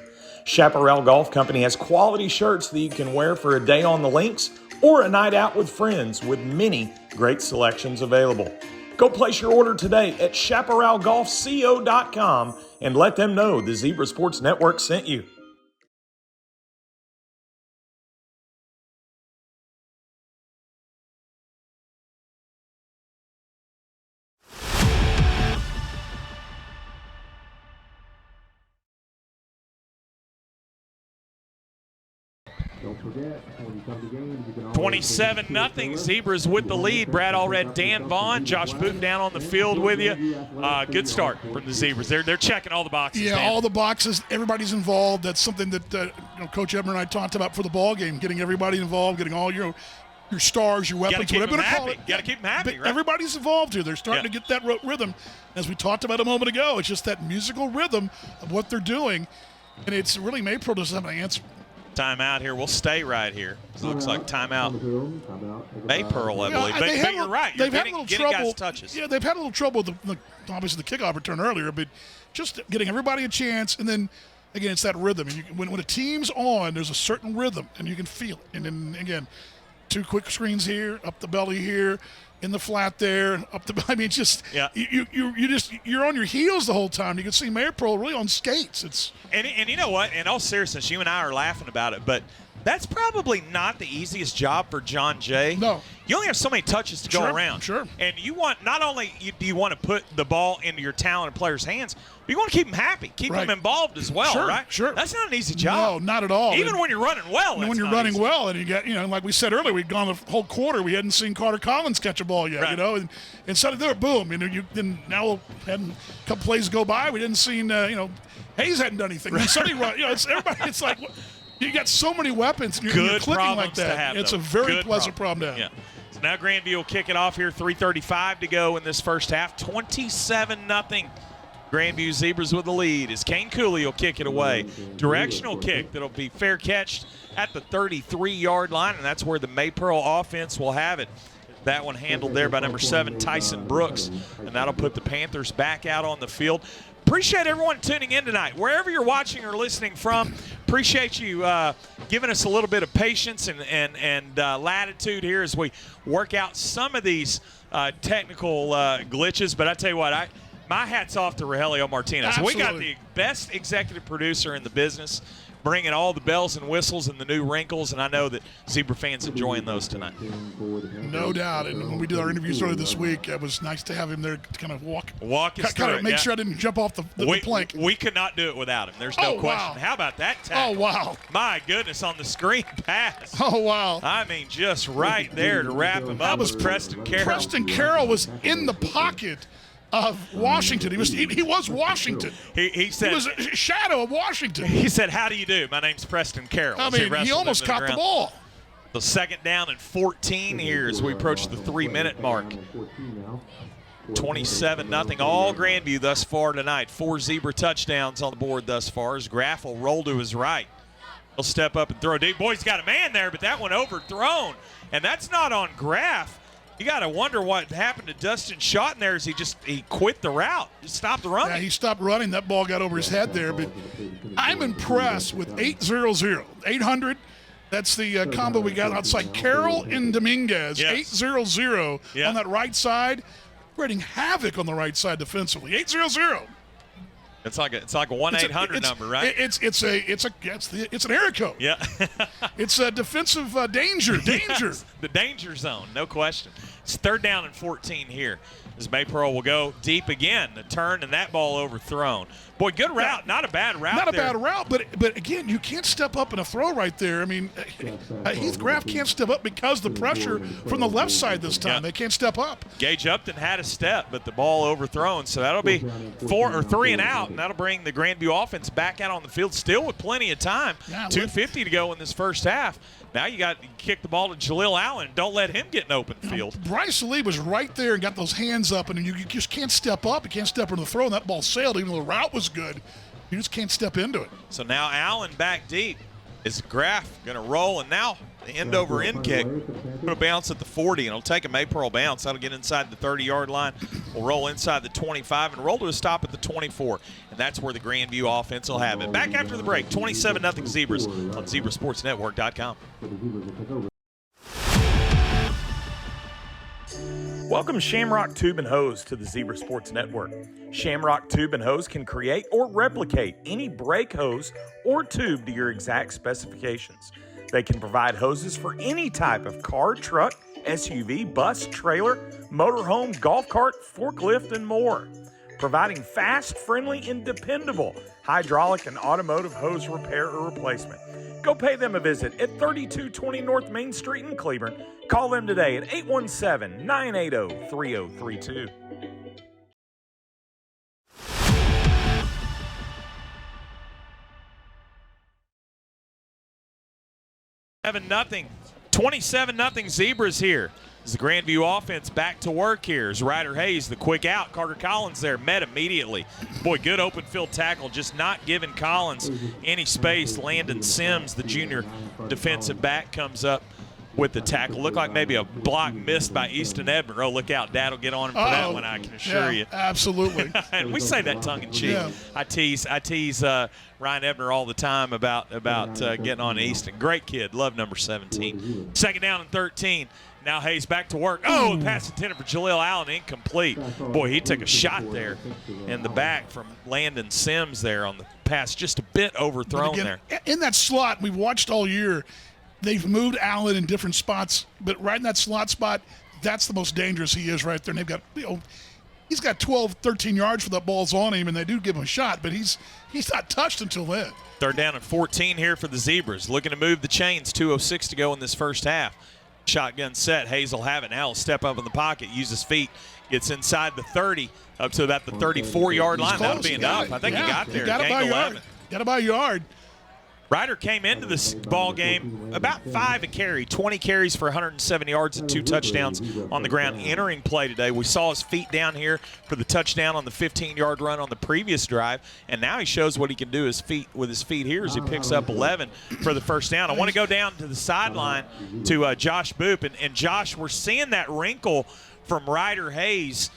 Speaker 12: Chaparral Golf Company has quality shirts that you can wear for a day on the links or a night out with friends with many great selections available. Go place your order today at chaparralgolfco.com and let them know the Zebra Sports Network sent you.
Speaker 15: Don't forget, when you come to games, you can
Speaker 2: 27-0. Zebras with the lead. Brad Allred, Dan Vaughn, Josh Boot down on the field with you. Good start from the Zebras. They're checking all the boxes.
Speaker 13: Yeah,
Speaker 2: Dan.
Speaker 13: all the boxes. Everybody's involved. That's something that Coach Ebner and I talked about for the ball game, getting everybody involved, getting all your stars, your weapons, whatever you want to call it.
Speaker 2: Got to keep them happy, right?
Speaker 13: Everybody's involved here. They're starting to get that rhythm. As we talked about a moment ago, it's just that musical rhythm of what they're doing. And it's really Maypearl doesn't have an answer.
Speaker 2: Timeout here. We'll stay right here. It looks like timeout. Maypearl, I believe. But you're right. You're getting guys touches.
Speaker 13: Yeah, they've had a little trouble with obviously the kickoff return earlier, but just getting everybody a chance. And then, again, it's that rhythm. And when a team's on, there's a certain rhythm, and you can feel it. And then, again, 2 quick screens here, up the belly here, in the flat there, up the. I mean, just you're on your heels the whole time. You can see Maypearl really on skates.
Speaker 2: And you know what? In all seriousness, you and I are laughing about it, but that's probably not the easiest job for John Jay.
Speaker 13: No.
Speaker 2: You only have so many touches to go around.
Speaker 13: Sure.
Speaker 2: And you want not only do you want to put the ball into your talented players' hands, but you want to keep them happy, keep them involved as well, right?
Speaker 13: Sure.
Speaker 2: That's not an easy job.
Speaker 13: No, not at all.
Speaker 2: Even when you're running well.
Speaker 13: When you're running well, and you get, like we said earlier, we'd gone the whole quarter, we hadn't seen Carter Collins catch a ball yet, and suddenly there, boom, then now had a couple plays go by, we didn't see, Hayes hadn't done anything. Then suddenly, it's everybody. It's like you got so many weapons, and you're clicking like that. It's a very pleasant problem to have.
Speaker 2: Yeah. So now Grandview will kick it off here. 3:35 to go in this first half. 27-0. Grandview Zebras with the lead as Kane Cooley will kick it away. Directional kick that'll be fair catched at the 33-yard line, and that's where the Maypearl offense will have it. That one handled there by number 7, Tyson Brooks, and that'll put the Panthers back out on the field. Appreciate everyone tuning in tonight. Wherever you're watching or listening from, appreciate you giving us a little bit of patience and latitude here as we work out some of these technical glitches. But I tell you what, my hat's off to Rogelio Martinez.
Speaker 13: Absolutely.
Speaker 2: We got the best executive producer in the business, bringing all the bells and whistles and the new wrinkles, and I know that Zebra fans enjoying those tonight.
Speaker 13: No doubt. And when we did our interviews earlier this week, it was nice to have him there to kind of walk us through it. Make sure I didn't jump off the plank.
Speaker 2: We could not do it without him. There's no question. Wow. How about that tackle?
Speaker 13: Oh, wow.
Speaker 2: My goodness, on the screen pass.
Speaker 13: Oh, wow.
Speaker 2: I mean, just right there to wrap him up was Preston Carroll.
Speaker 13: Preston Carroll was in the pocket of Washington. He was Washington.
Speaker 2: He said
Speaker 13: he was a shadow of Washington.
Speaker 2: He said, "How do you do? My name's Preston Carroll."
Speaker 13: I mean, he almost caught the ball.
Speaker 2: The second down and 14 here as we approach the 3-minute mark. 27-0. All Grandview thus far tonight. 4 Zebra touchdowns on the board thus far as Graff will roll to his right. He'll step up and throw deep. Boy, he's got a man there, but that one overthrown. And that's not on Graff. You got to wonder what happened to Dustin Schotten there as he quit the route. Just stopped the running.
Speaker 13: Yeah, he stopped running. That ball got over his head there. But I'm impressed with 800. 800, that's the combo we got outside. Carroll and Dominguez, 800 on that right side, creating havoc on the right side defensively. 800.
Speaker 2: It's like a 1-800 number, right?
Speaker 13: It's an area code.
Speaker 2: Yeah.
Speaker 13: It's a defensive danger.
Speaker 2: Yes, the danger zone, no question. It's 3rd down and 14 here as Maypearl will go deep again. The turn and that ball overthrown. Boy, good route. Not a bad route.
Speaker 13: Not a bad route, but again, you can't step up in a throw right there. I mean, Heath Graff can't step up because the pressure from the left side this time. They can't step up.
Speaker 2: Gage Upton had a step, but the ball overthrown. So that'll be 3 and out, and that'll bring the Grandview offense back out on the field, still with plenty of time. 2:50 to go in this first half. Now you kick the ball to Jaleel Allen. Don't let him get an open field.
Speaker 13: Bryce Lee was right there and got those hands up, and you just can't step up. You can't step into the throw, and that ball sailed. Even though the route was good, you just can't step into it.
Speaker 2: So now Allen back deep. Is Graff going to roll? And now the end-over-end kick. Put a bounce at the 40, and it'll take a Maypearl bounce. That'll get inside the 30-yard line. We'll roll inside the 25 and roll to a stop at the 24. And that's where the Grandview offense will have it. Back after the break, 27-0 Zebras on ZebraSportsNetwork.com.
Speaker 12: Welcome Shamrock Tube and Hose to the Zebra Sports Network. Shamrock Tube and Hose can create or replicate any brake hose or tube to your exact specifications. They can provide hoses for any type of car, truck, SUV, bus, trailer, motorhome, golf cart, forklift, and more. Providing fast, friendly, and dependable hydraulic and automotive hose repair or replacement. Go pay them a visit at 3220 North Main Street in Cleburne. Call them today at 817-980-3032.
Speaker 2: 27-0 Zebras here. As the Grandview offense back to work here. As Ryder Hayes, the quick out. Carter Collins there, met immediately. Boy, good open field tackle, just not giving Collins any space. Landon Sims, the junior defensive back, comes up with the tackle. Looked like maybe a block missed by Easton Ebner. Oh, look out. Dad will get on him for that one, I can assure you.
Speaker 13: Absolutely.
Speaker 2: And we say that tongue-in-cheek. Yeah. I tease Ryan Ebner all the time about getting on Easton. Great kid. Love number 17. 2nd down and 13. Now Hayes back to work. Oh, pass intended for Jaleel Allen, incomplete. Boy, he took a shot there in the back from Landon Sims there on the pass. Just a bit overthrown there.
Speaker 13: In that slot, we've watched all year, they've moved Allen in different spots, but right in that slot spot, that's the most dangerous he is right there. And they've got, he's got 12, 13 yards for that ball's on him, and they do give him a shot, but he's not touched until then.
Speaker 2: 3rd down and 14 here for the Zebras. Looking to move the chains. 2:06 to go in this first half. Shotgun set. Hayes will have it. Now he'll step up in the pocket, use his feet, gets inside the 30, up to about the 34-yard line. That'll be enough. I think he got there.
Speaker 13: Got about a yard. Got about a yard.
Speaker 2: Ryder came into this ball game about 5 a carry, 20 carries for 107 yards and 2 touchdowns on the ground. Entering play today, we saw his feet down here for the touchdown on the 15-yard run on the previous drive, and now he shows what he can do with his feet here as he picks up 11 for the first down. I want to go down to the sideline to Josh Boop, and Josh, we're seeing that wrinkle from Ryder Hayes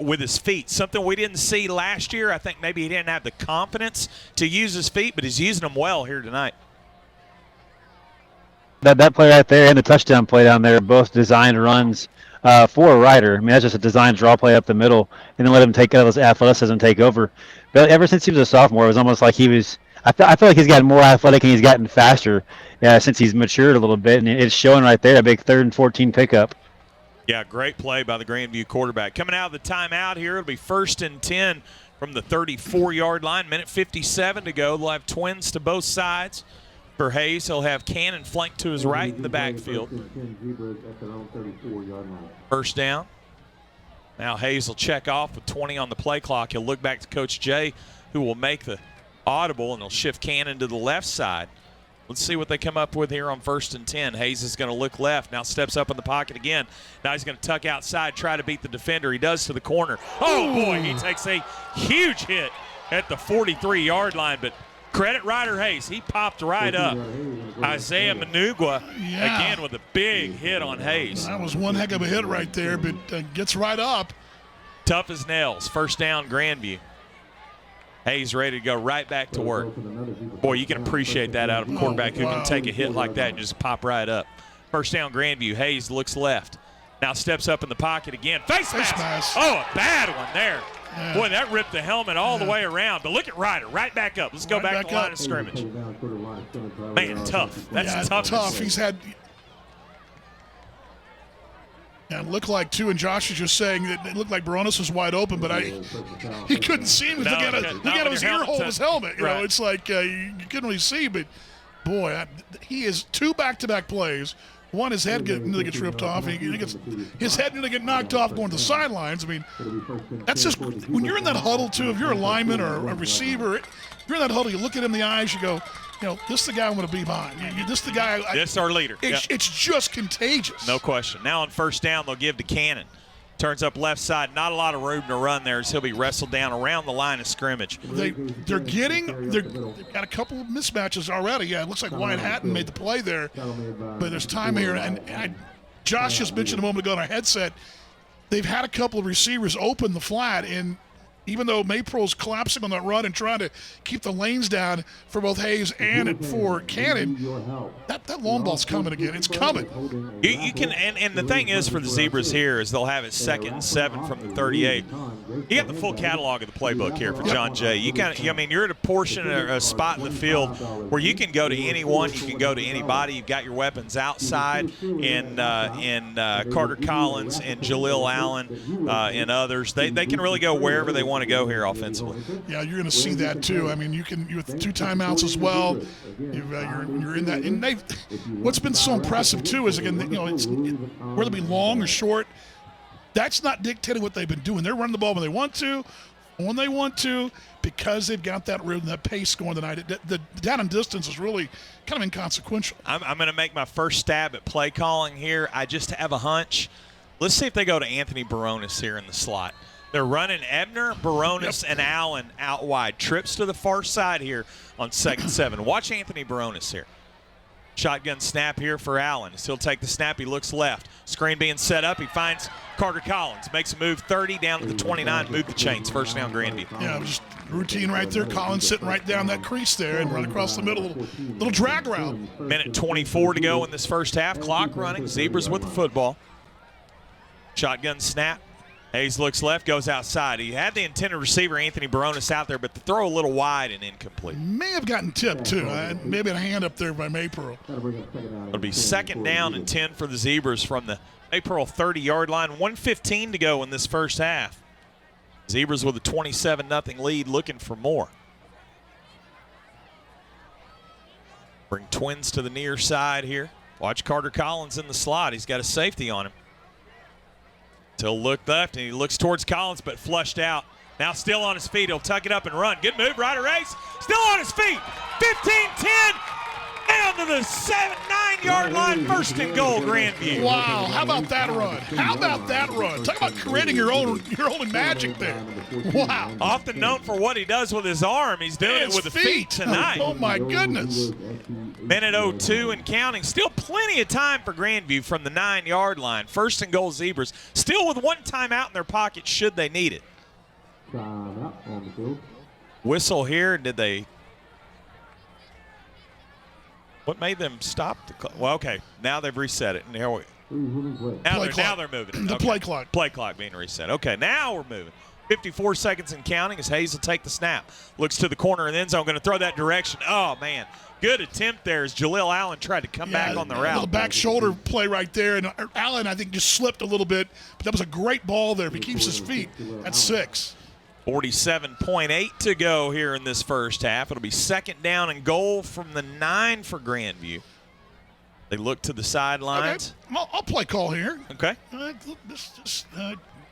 Speaker 2: with his feet, something we didn't see last year. I think maybe he didn't have the confidence to use his feet, but he's using them well here tonight.
Speaker 8: That play right there and the touchdown play down there, both designed runs for a Ryder. I mean, that's just a designed draw play up the middle, and then let him take his athleticism take over. But ever since he was a sophomore, it was almost like he was. I feel like he's gotten more athletic and he's gotten faster since he's matured a little bit, and it's showing right there. A big 3rd and 14 pickup.
Speaker 2: Yeah, great play by the Grandview quarterback. Coming out of the timeout here, it'll be 1st and 10 from the 34-yard line. 1:57 to go. They'll have twins to both sides. For Hayes, he'll have Cannon flanked to his right in the backfield. 1st down. Now Hayes will check off with 20 on the play clock. He'll look back to Coach Jay, who will make the audible, and he'll shift Cannon to the left side. Let's see what they come up with here on 1st and 10. Hayes is going to look left. Now steps up in the pocket again. Now he's going to tuck outside, try to beat the defender. He does to the corner. Oh, boy, he takes a huge hit at the 43-yard line. But credit Ryder Hayes. He popped right up. Isaiah Manugua, again, with a big hit on Hayes.
Speaker 13: That was one heck of a hit right there, but gets right up.
Speaker 2: Tough as nails. 1st down, Grandview. Hayes ready to go right back to work. Boy, you can appreciate that out of a quarterback who can take a hit like that and just pop right up. 1st down, Grandview. Hayes looks left. Now steps up in the pocket again. Face mask. Oh, a bad one there.
Speaker 13: Yeah.
Speaker 2: Boy, that ripped the helmet all the way around. But look at Ryder, right back up. Let's go back to the line of scrimmage. Man, tough. That's tough.
Speaker 13: He's had. And it looked like, too, and Josh is just saying that it looked like Baronis was wide open, but he couldn't see him. Look at his ear hole of his helmet. You know, it's like you couldn't really see, but boy, he is 2 back-to-back plays. One, his head nearly gets ripped off. His head nearly get knocked off going to the sidelines. I mean, that's just when you're in that huddle, too, if you're a lineman or a receiver, you're in that huddle, you look at him in the eyes, you go, this is the guy I'm going to be behind. This is the guy.
Speaker 2: This is our leader.
Speaker 13: It's just contagious.
Speaker 2: No question. Now on first down, they'll give to Cannon. Turns up left side. Not a lot of room to run there as he'll be wrestled down around the line of scrimmage.
Speaker 13: They've got a couple of mismatches already. Yeah, it looks like Wyatt Hatton made the play there, but there's time here. And Josh just mentioned a moment ago on our headset, they've had a couple of receivers open the flat, and even though Maypearl's collapsing on that run and trying to keep the lanes down for both Hayes and for Cannon, that long ball's coming again. It's coming.
Speaker 2: You can, and the thing is for the Zebras here is they'll have it 2nd and 7 from the 38. You got the full catalog of the playbook here for John Jay. You're at a portion or a spot in the field where you can go to anyone, you can go to anybody. You've got your weapons outside in Carter Collins and Jaleel Allen and others. They can really go wherever they want to go here offensively.
Speaker 13: Yeah, you're going to see that too. I mean, you with 2 timeouts as well. You're in that. And what's been so impressive too is again, whether it be long or short, that's not dictating what they've been doing. They're running the ball when they want to, because they've got that rhythm, that pace going tonight. The down and distance is really kind of inconsequential.
Speaker 2: I'm going to make my first stab at play calling here. I just have a hunch. Let's see if they go to Anthony Baronis here in the slot. They're running Ebner, Baronis, and Allen out wide. Trips to the far side here on 2nd and 7. Watch Anthony Baronis here. Shotgun snap here for Allen. He'll take the snap. He looks left. Screen being set up. He finds Carter Collins. Makes a move 30 down to the 29. Move the chains. First down, Grandview.
Speaker 13: Yeah, just routine right there. Collins sitting right down that crease there and run across the middle. Little drag route.
Speaker 2: Minute 24 to go in this first half. Clock running. Zebras with the football. Shotgun snap. Hayes looks left, goes outside. He had the intended receiver, Anthony Baronis, out there, but the throw a little wide and incomplete.
Speaker 13: May have gotten tipped, too. Maybe a hand up there by Maypearl.
Speaker 2: It'll be 2nd down and 10 for the Zebras from the Maypearl 30-yard line. 1:15 to go in this first half. Zebras with a 27-0 lead, looking for more. Bring Twins to the near side here. Watch Carter Collins in the slot. He's got a safety on him. He'll look left, and he looks towards Collins, but flushed out. Now still on his feet. He'll tuck it up and run. Good move, Ryder Race. Still on his feet. 15-10. Down to the 9-yard line. 1st and goal, Grandview.
Speaker 13: Wow, how about that run? How about that run? Talk about creating your own magic there. Wow.
Speaker 2: Often known for what he does with his arm, he's doing it with the feet tonight.
Speaker 13: Oh, my goodness.
Speaker 2: Minute 02 and counting. Still plenty of time for Grandview from the 9-yard line. 1st and goal, Zebras. Still with 1 timeout in their pocket should they need it. Whistle here. Did they? What made them stop the clock? Well, okay. Now they've reset it. And now they're moving.
Speaker 13: The play clock.
Speaker 2: Play clock being reset. Okay, now we're moving. 54 seconds and counting as Hayes will take the snap. Looks to the corner of the end zone. Going to throw that direction. Oh, man. Good attempt there as Jaleel Allen tried to come back on the route.
Speaker 13: The back shoulder play right there. And Allen, I think, just slipped a little bit. But that was a great ball there. If he keeps his feet, that's 6.
Speaker 2: 47.8 to go here in this first half. It'll be 2nd down and goal from the 9 for Grandview. They look to the sidelines.
Speaker 13: Okay. I'll play call here.
Speaker 2: Okay.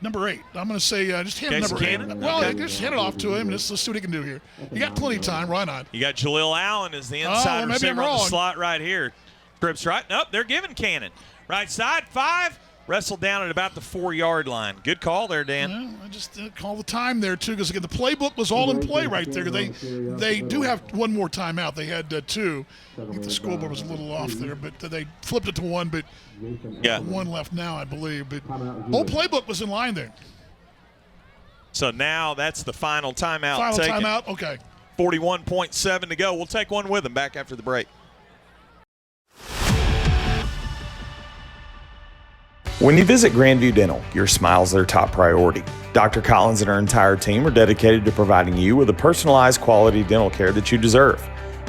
Speaker 13: Number 8. I'm going to say just hand number 8. Well, just hand it off to him. Let's see what he can do here. You got plenty of time. Why not?
Speaker 2: You got Jaleel Allen as the inside receiver on the slot right here. Trips right. Nope, they're giving Cannon. Right side, 5. Wrestled down at about the 4-yard line. Good call there, Dan.
Speaker 13: Yeah, I just call the time there, too, because, again, the playbook was all in play right there. They do have 1 more timeout. They had 2. I think the scoreboard was a little off there, but they flipped it to 1, but 1 left now, I believe. But whole playbook was in line there.
Speaker 2: So now that's the final timeout.
Speaker 13: Final timeout, okay.
Speaker 2: 41.7 to go. We'll take one with them back after the break.
Speaker 12: When you visit Grandview Dental, your smile is their top priority. Dr. Collins and her entire team are dedicated to providing you with the personalized quality dental care that you deserve.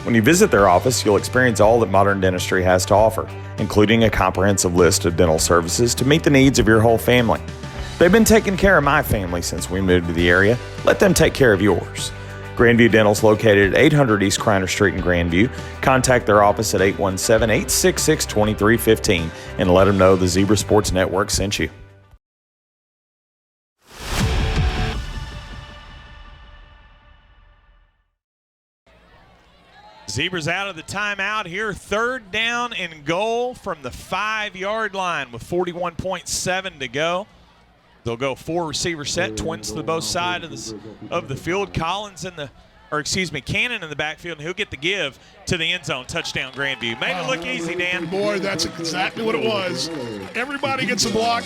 Speaker 12: When you visit their office, you'll experience all that modern dentistry has to offer, including a comprehensive list of dental services to meet the needs of your whole family. They've been taking care of my family since we moved to the area. Let them take care of yours. Grandview Dental is located at 800 East Kreiner Street in Grandview. Contact their office at 817-866-2315 and let them know the Zebra Sports Network sent you.
Speaker 2: Zebras out of the timeout here. 3rd down and goal from the 5-yard line with 41.7 to go. They'll go 4 receiver set, twins to the both sides of the field. Cannon in the backfield, and he'll get the give to the end zone. Touchdown, Grandview. Made it look easy, Dan.
Speaker 13: Boy, that's exactly what it was. Everybody gets a block.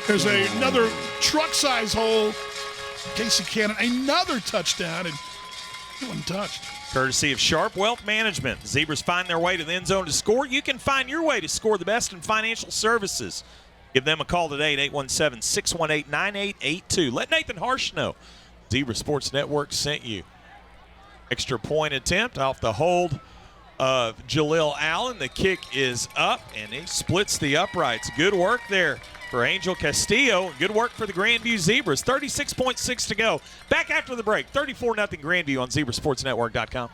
Speaker 13: There's another truck-size hole. Casey Cannon, another touchdown, and he wasn't touched.
Speaker 2: Courtesy of Sharp Wealth Management. Zebras find their way to the end zone to score. You can find your way to score the best in financial services. Give them a call today at 817-618-9882. Let Nathan Harsh know Zebra Sports Network sent you. Extra point attempt off the hold of Jaleel Allen. The kick is up, and he splits the uprights. Good work there for Angel Castillo. Good work for the Grandview Zebras. 36.6 to go. Back after the break. 34-0 Grandview on ZebraSportsNetwork.com.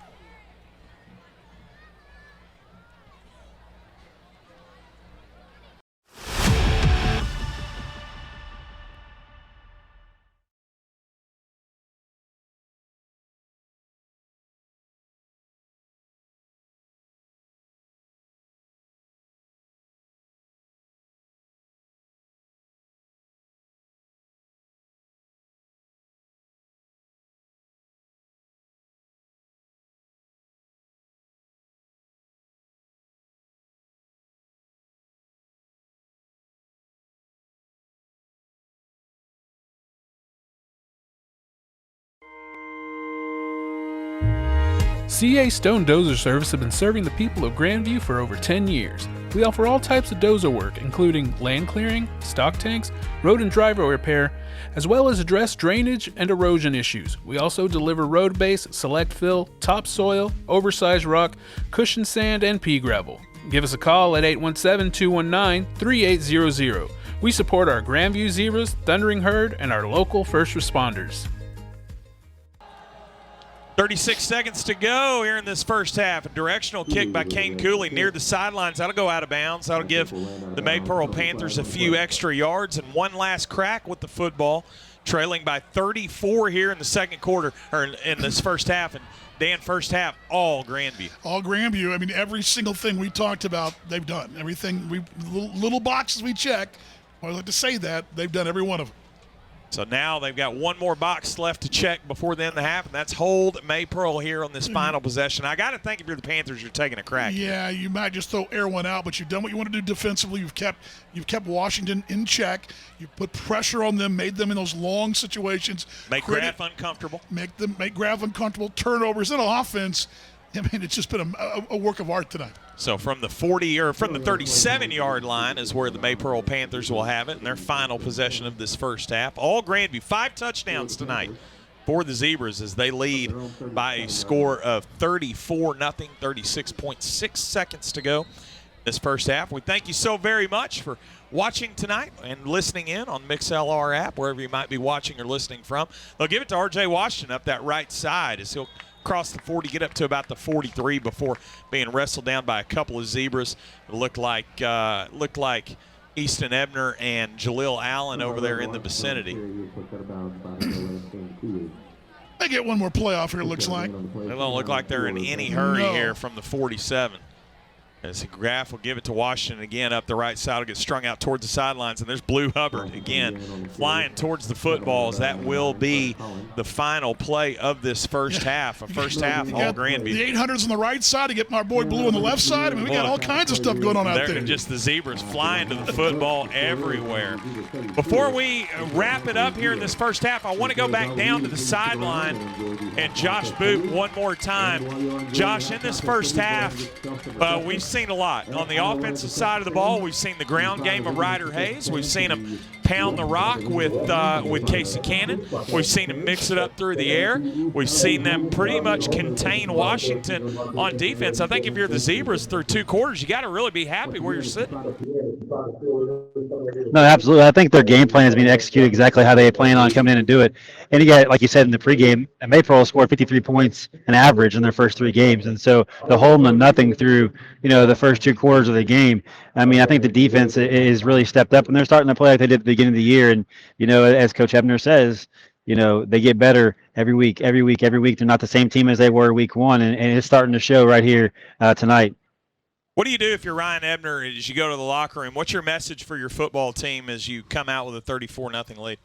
Speaker 14: CA Stone Dozer Service have been serving the people of Grandview for over 10 years. We offer all types of dozer work, including land clearing, stock tanks, road and driveway repair, as well as address drainage and erosion issues. We also deliver road base, select fill, topsoil, oversized rock, cushion sand, and pea gravel. Give us a call at 817-219-3800. We support our Grandview Zebras, Thundering Herd, and our local first responders.
Speaker 2: 36 seconds to go here in this first half. A directional kick by Kane Cooley near the sidelines. That'll go out of bounds. That'll give the Maypearl Panthers a few extra yards and one last crack with the football, trailing by 34 here in the second quarter, or in this first half. And Dan, first half, all Grandview.
Speaker 13: All Grandview. I mean, every single thing we talked about, they've done. Everything, little boxes we check, I like to say that, they've done every one of them.
Speaker 2: So now they've got one more box left to check before the end of the half, and that's hold Maypearl here on this final possession. I got to think if you're the Panthers, you're taking a crack.
Speaker 13: Yeah, you might just throw one out, but you've done what you want to do defensively. You've kept Washington in check. You put pressure on them, made them in those long situations.
Speaker 2: Make Graff uncomfortable.
Speaker 13: Make Graff uncomfortable. Turnovers in offense. I mean, it's just been a work of art tonight.
Speaker 2: So from the 37-yard line is where the Maypearl Panthers will have it in their final possession of this first half. All Grandview, 5 touchdowns tonight for the Zebras as they lead by a score of 34-0, 36.6 seconds to go this first half. We thank you so very much for watching tonight and listening in on MixLR app, wherever you might be watching or listening from. They'll give it to R.J. Washington up that right side as he'll cross the 40, get up to about the 43 before being wrestled down by a couple of Zebras. It looked like Easton Ebner and Jaleel Allen over there in the vicinity.
Speaker 13: They get one more playoff here, it looks like.
Speaker 2: They don't look like they're in any hurry here from the 47. As Graff will give it to Washington again up the right side. Will get strung out towards the sidelines. And there's Blue Hubbard again flying towards the footballs. That will be the final play of this first half. A first half, all Grandview.
Speaker 13: The 800s on the right side. You get our boy Blue on the left side. I mean, we got all kinds of stuff going on out there.
Speaker 2: Just the Zebras flying to the football everywhere. Before we wrap it up here in this first half, I want to go back down to the sideline and Josh Boop one more time. Josh, in this first half, we've seen a lot. On the offensive side of the ball, we've seen the ground game of Ryder Hayes. We've seen him pound the rock with Casey Cannon. We've seen him mix it up through the air. We've seen them pretty much contain Washington on defense. I think if you're the Zebras through 2 quarters, you got to really be happy where you're sitting.
Speaker 8: No, absolutely. I think their game plan has been executed exactly how they plan on coming in and do it. And again, like you said in the pregame, Maypearl scored 53 points an average in their first 3 games, and so they're holding them nothing through the first 2 quarters of the game. I mean, I think the defense is really stepped up, and they're starting to play like they did at the beginning of the year. And as Coach Ebner says, they get better every week. They're not the same team as they were week 1, and it's starting to show right here tonight.
Speaker 2: What do you do if you're Ryan Ebner as you go to the locker room? What's your message for your football team as you come out with a 34-0 lead?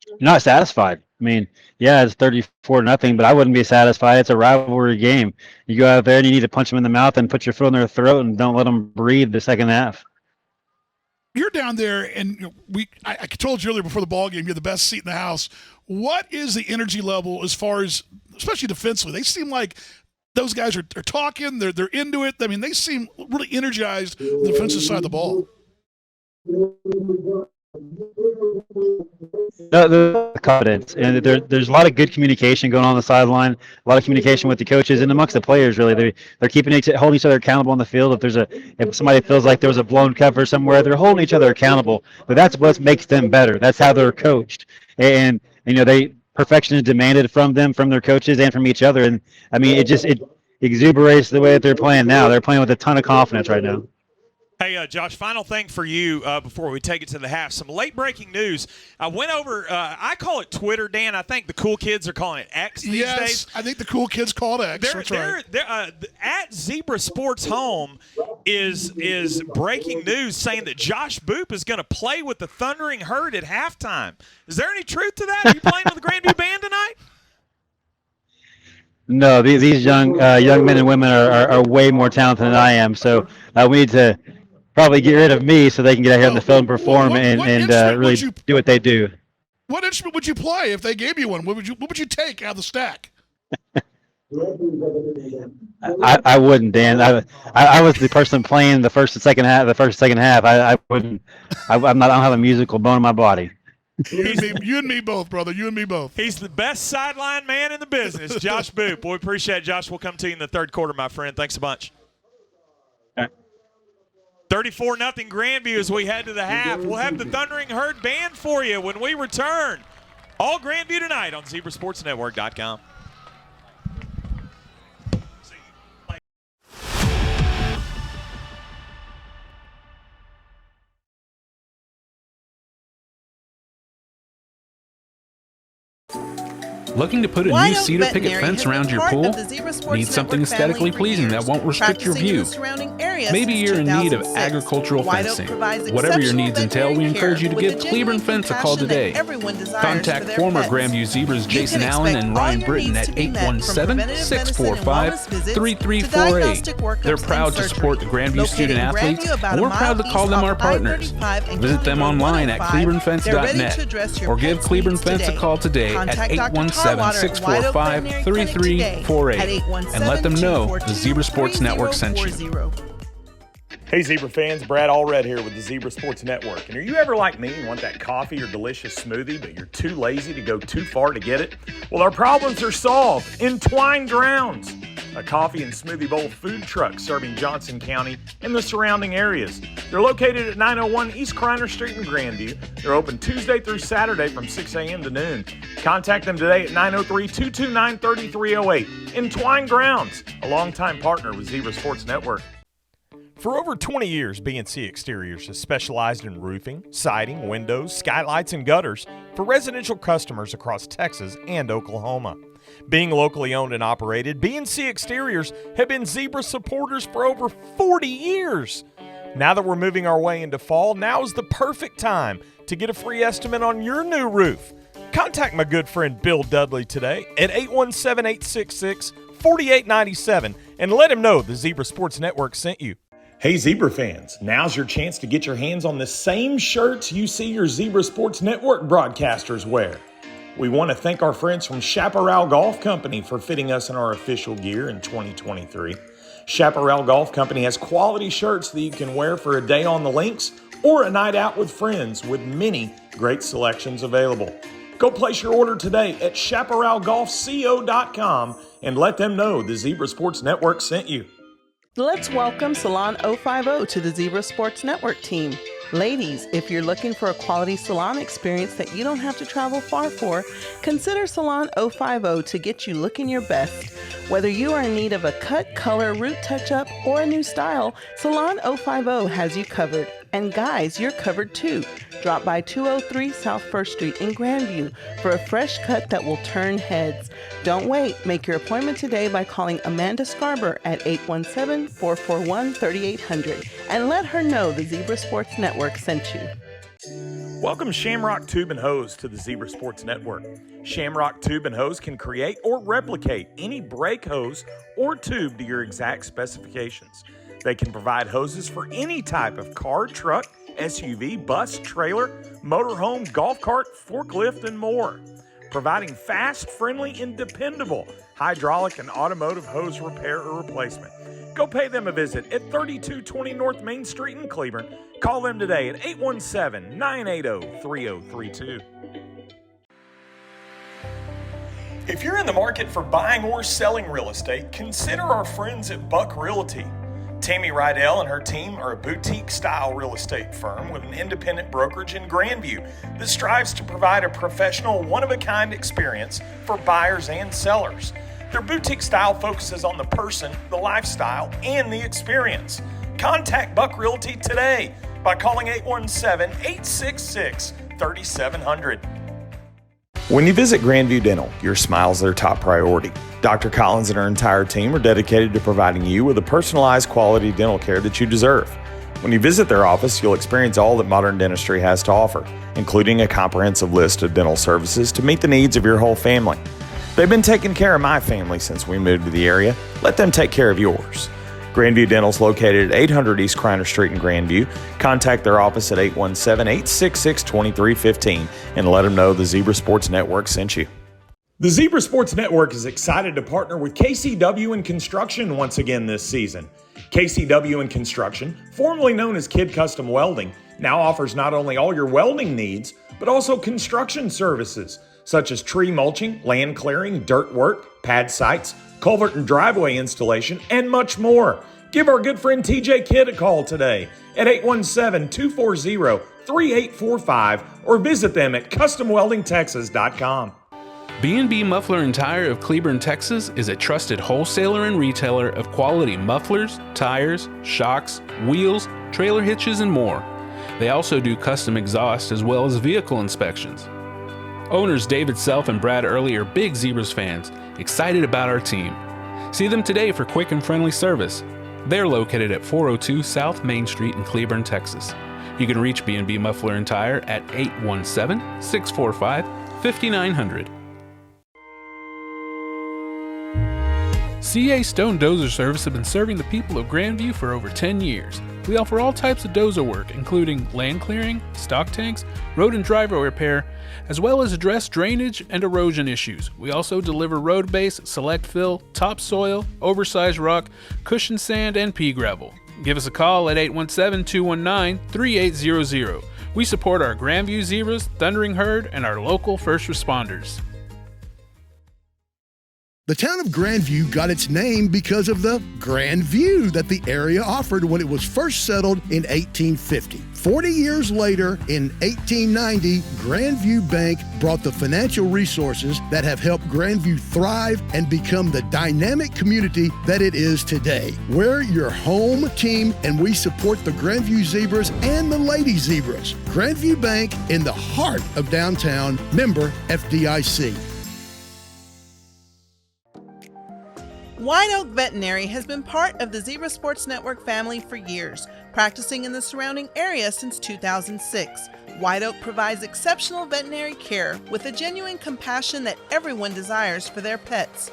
Speaker 8: You're not satisfied. I mean, yeah, it's 34-0, but I wouldn't be satisfied. It's a rivalry game. You go out there and you need to punch them in the mouth and put your foot in their throat and don't let them breathe the second half.
Speaker 13: You're down there, and I told you earlier before the ball game, you're the best seat in the house. What is the energy level as far as, especially defensively? They seem like those guys are talking. They're into it. I mean, they seem really energized on the defensive side of the ball.
Speaker 8: No, the confidence, and there's a lot of good communication going on the sideline. A lot of communication with the coaches and amongst the players. Really, they're holding each other accountable on the field. If somebody feels like there was a blown cover somewhere, they're holding each other accountable. But that's what makes them better. That's how they're coached, and perfection is demanded from them, from their coaches, and from each other. And I mean, it exuberates the way that they're playing now. They're playing with a ton of confidence right now.
Speaker 2: Hey, Josh, final thing for you before we take it to the half. Some late-breaking news. I went over I call it Twitter, Dan. I think the cool kids are calling it X these days.
Speaker 13: Yes, I think the cool kids call it X. That's right.
Speaker 2: At Zebra Sports Home is breaking news saying that Josh Boop is going to play with the Thundering Herd at halftime. Is there any truth to that? Are you playing with the Grandview band tonight?
Speaker 8: No, these young men and women are way more talented than I am. So we need to probably get rid of me so they can get out here on the field and perform and really do what they do.
Speaker 13: What instrument would you play if they gave you one? What would you take out of the stack?
Speaker 8: I wouldn't, Dan. I was the person playing the first and second half. I wouldn't. I don't have a musical bone in my body.
Speaker 13: You and me both, brother. You and me both.
Speaker 2: He's the best sideline man in the business, Josh Boop. We appreciate it, Josh. We'll come to you in the third quarter, my friend. Thanks a bunch. 34-0 Grandview as we head to the half. We'll have the Thundering Herd band for you when we return. All Grandview tonight on ZebraSportsNetwork.com.
Speaker 14: Looking to put a new cedar picket fence around your pool? Need something aesthetically pleasing that won't restrict your view? Maybe you're in need of agricultural fencing. Whatever your needs entail, we encourage you to give Cleburne Fence a call today. Contact former Grandview Zebras Jason Allen and Ryan Britton at 817-645-3348. They're proud to support the Grandview student athletes, and we're proud to call them our partners. Visit them online at cleburneFence.net or give Cleburne Fence a call today at 817-645-3348 and let them know the Zebra Sports Network sent you.
Speaker 12: Hey Zebra fans, Brad Allred here with the Zebra Sports Network. And are you ever like me and want that coffee or delicious smoothie, but you're too lazy to go too far to get it? Well, our problems are solved. Entwined Grounds, a coffee and smoothie bowl food truck serving Johnson County and the surrounding areas. They're located at 901 East Kreiner Street in Grandview. They're open Tuesday through Saturday from 6 a.m. to noon. Contact them today at 903-229-3308. Entwined Grounds, a longtime partner with Zebra Sports Network. For over 20 years, B&C Exteriors has specialized in roofing, siding, windows, skylights, and gutters for residential customers across Texas and Oklahoma. Being locally owned and operated, B&C Exteriors have been Zebra supporters for over 40 years. Now that we're moving our way into fall, now is the perfect time to get a free estimate on your new roof. Contact my good friend Bill Dudley today at 817-866-4897 and let him know the Zebra Sports Network sent you. Hey Zebra fans, now's your chance to get your hands on the same shirts you see your Zebra Sports Network broadcasters wear. We want to thank our friends from Chaparral Golf Company for fitting us in our official gear in 2023. Chaparral Golf Company has quality shirts that you can wear for a day on the links or a night out with friends, with many great selections available. Go place your order today at chaparralgolfco.com and let them know the Zebra Sports Network sent you.
Speaker 4: Let's welcome Salon 050 to the Zebra Sports Network team. Ladies, if you're looking for a quality salon experience that you don't have to travel far for, consider Salon 050 to get you looking your best. Whether you are in need of a cut, color, root touch-up, or a new style, Salon 050 has you covered. And guys, you're covered too. Drop by 203 South 1st Street in Grandview for a fresh cut that will turn heads. Don't wait. Make your appointment today by calling Amanda Scarber at 817-441-3800 and let her know the Zebra Sports Network sent you.
Speaker 12: Welcome Shamrock Tube and Hose to the Zebra Sports Network. Shamrock Tube and Hose can create or replicate any brake hose or tube to your exact specifications. They can provide hoses for any type of car, truck, SUV, bus, trailer, motorhome, golf cart, forklift, and more. Providing fast, friendly, and dependable hydraulic and automotive hose repair or replacement. Go pay them a visit at 3220 North Main Street in Cleburne. Call them today at 817-980-3032. If you're in the market for buying or selling real estate, consider our friends at Buck Realty. Tammy Rydell and her team are a boutique-style real estate firm with an independent brokerage in Grandview that strives to provide a professional, one-of-a-kind experience for buyers and sellers. Their boutique style focuses on the person, the lifestyle, and the experience. Contact Buck Realty today by calling 817-866-3700. When you visit Grandview Dental, your smile's their top priority. Dr. Collins and her entire team are dedicated to providing you with the personalized quality dental care that you deserve. When you visit their office, you'll experience all that modern dentistry has to offer, including a comprehensive list of dental services to meet the needs of your whole family. They've been taking care of my family since we moved to the area. Let them take care of yours. Grandview Dental is located at 800 East Kreiner Street in Grandview. Contact their office at 817-866-2315 and let them know the Zebra Sports Network sent you. The Zebra Sports Network is excited to partner with KCW Construction once again this season. KCW Construction, formerly known as Kid Custom Welding, now offers not only all your welding needs, but also construction services such as tree mulching, land clearing, dirt work, pad sites, culvert and driveway installation, and much more. Give our good friend TJ Kidd a call today at 817-240-3845 or visit them at customweldingtexas.com.
Speaker 14: B&B Muffler and Tire of Cleburne, Texas is a trusted wholesaler and retailer of quality mufflers, tires, shocks, wheels, trailer hitches, and more. They also do custom exhaust as well as vehicle inspections. Owners David Self and Brad Early are big Zebras fans, excited about our team. See them today for quick and friendly service. They're located at 402 South Main Street in Cleburne, Texas. You can reach B&B Muffler and Tire at 817-645-5900. CA Stone Dozer Service have been serving the people of Grandview for over 10 years. We offer all types of dozer work, including land clearing, stock tanks, road and driveway repair, as well as address drainage and erosion issues. We also deliver road base, select fill, topsoil, oversized rock, cushion sand, and pea gravel. Give us a call at 817-219-3800. We support our Grandview Zebras, Thundering Herd, and our local first responders.
Speaker 3: The town of Grandview got its name because of the grand view that the area offered when it was first settled in 1850. 40 years later, in 1890, Grandview Bank brought the financial resources that have helped Grandview thrive and become the dynamic community that it is today. We're your home team, and we support the Grandview Zebras and the Lady Zebras. Grandview Bank in the heart of downtown, member FDIC.
Speaker 4: White Oak Veterinary has been part of the Zebra Sports Network family for years, practicing in the surrounding area since 2006. White Oak provides exceptional veterinary care with a genuine compassion that everyone desires for their pets.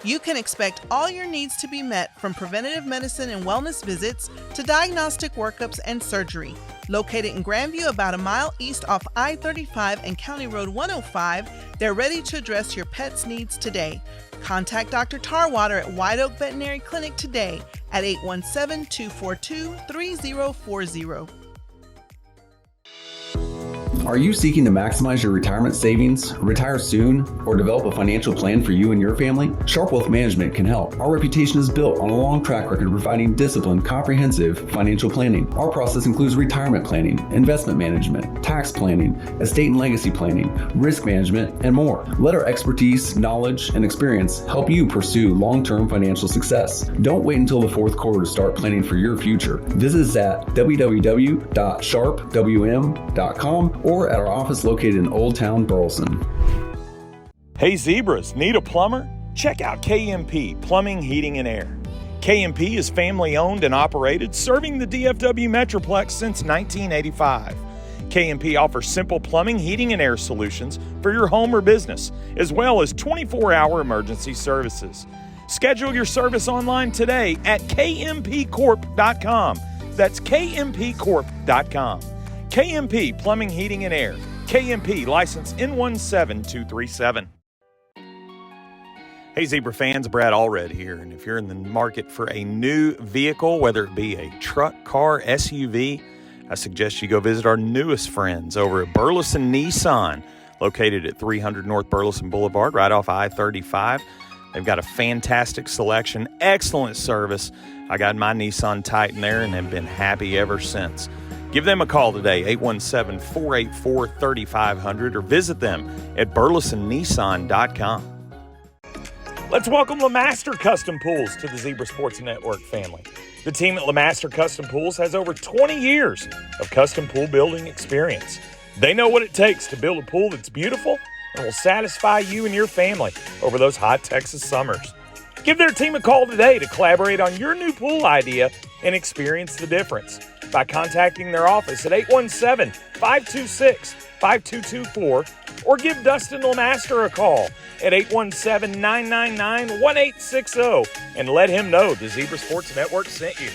Speaker 4: You can expect all your needs to be met, from preventative medicine and wellness visits to diagnostic workups and surgery. Located in Grandview, about a mile east off I-35 and County Road 105, they're ready to address your pet's needs today. Contact Dr. Tarwater at White Oak Veterinary Clinic today at 817-242-3040.
Speaker 5: Are you seeking to maximize your retirement savings, retire soon, or develop a financial plan for you and your family? Sharp Wealth Management can help. Our reputation is built on a long track record of providing disciplined, comprehensive financial planning. Our process includes retirement planning, investment management, tax planning, estate and legacy planning, risk management, and more. Let our expertise, knowledge, and experience help you pursue long-term financial success. Don't wait until the fourth quarter to start planning for your future. Visit us at www.sharpwm.com or at our office located in Old Town Burleson.
Speaker 12: Hey Zebras, need a plumber? Check out KMP Plumbing, Heating, and Air. KMP is family owned and operated, serving the DFW Metroplex since 1985. KMP offers simple plumbing, heating, and air solutions for your home or business, as well as 24-hour emergency services. Schedule your service online today at kmpcorp.com. That's kmpcorp.com. KMP Plumbing, Heating, and Air. KMP, license N17237. Hey Zebra fans, Brad Allred here, and if you're in the market for a new vehicle, whether it be a truck, car, SUV, I suggest you go visit our newest friends over at Burleson Nissan, located at 300 North Burleson Boulevard, right off I-35. They've got a fantastic selection, excellent service. I got my Nissan Titan there and have been happy ever since. Give them a call today, 817-484-3500, or visit them at burlesonnissan.com. Let's welcome LeMaster Custom Pools to the Zebra Sports Network family. The team at LeMaster Custom Pools has over 20 years of custom pool building experience. They know what it takes to build a pool that's beautiful and will satisfy you and your family over those hot Texas summers. Give their team a call today to collaborate on your new pool idea and experience the difference by contacting their office at 817-526-5224 or give Dustin LeMaster a call at 817-999-1860 and let him know the Zebra Sports Network sent you.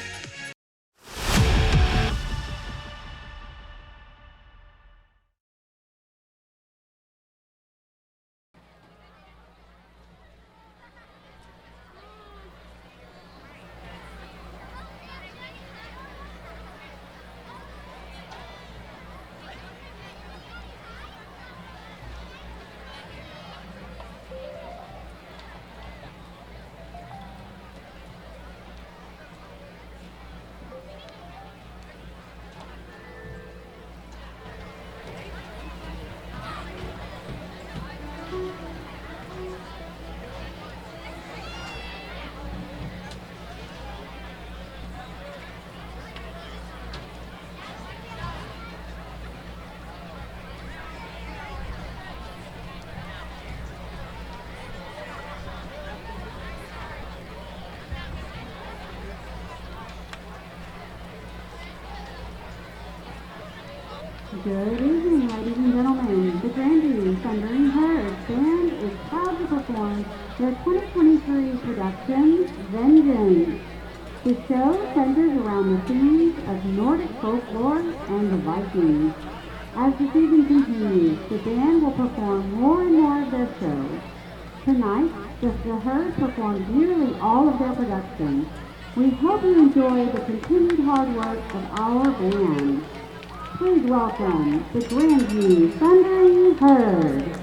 Speaker 16: Good evening, ladies and gentlemen. The Grandview Thundering Herd Band is proud to perform their 2023 production, Vengeance. The show centers around the themes of Nordic folklore and the Vikings. As the season continues, the band will perform more and more of their shows. Tonight, the Herd performs nearly all of their productions. We hope you enjoy the continued hard work of our band. Please welcome the Grandview Thundering Herd.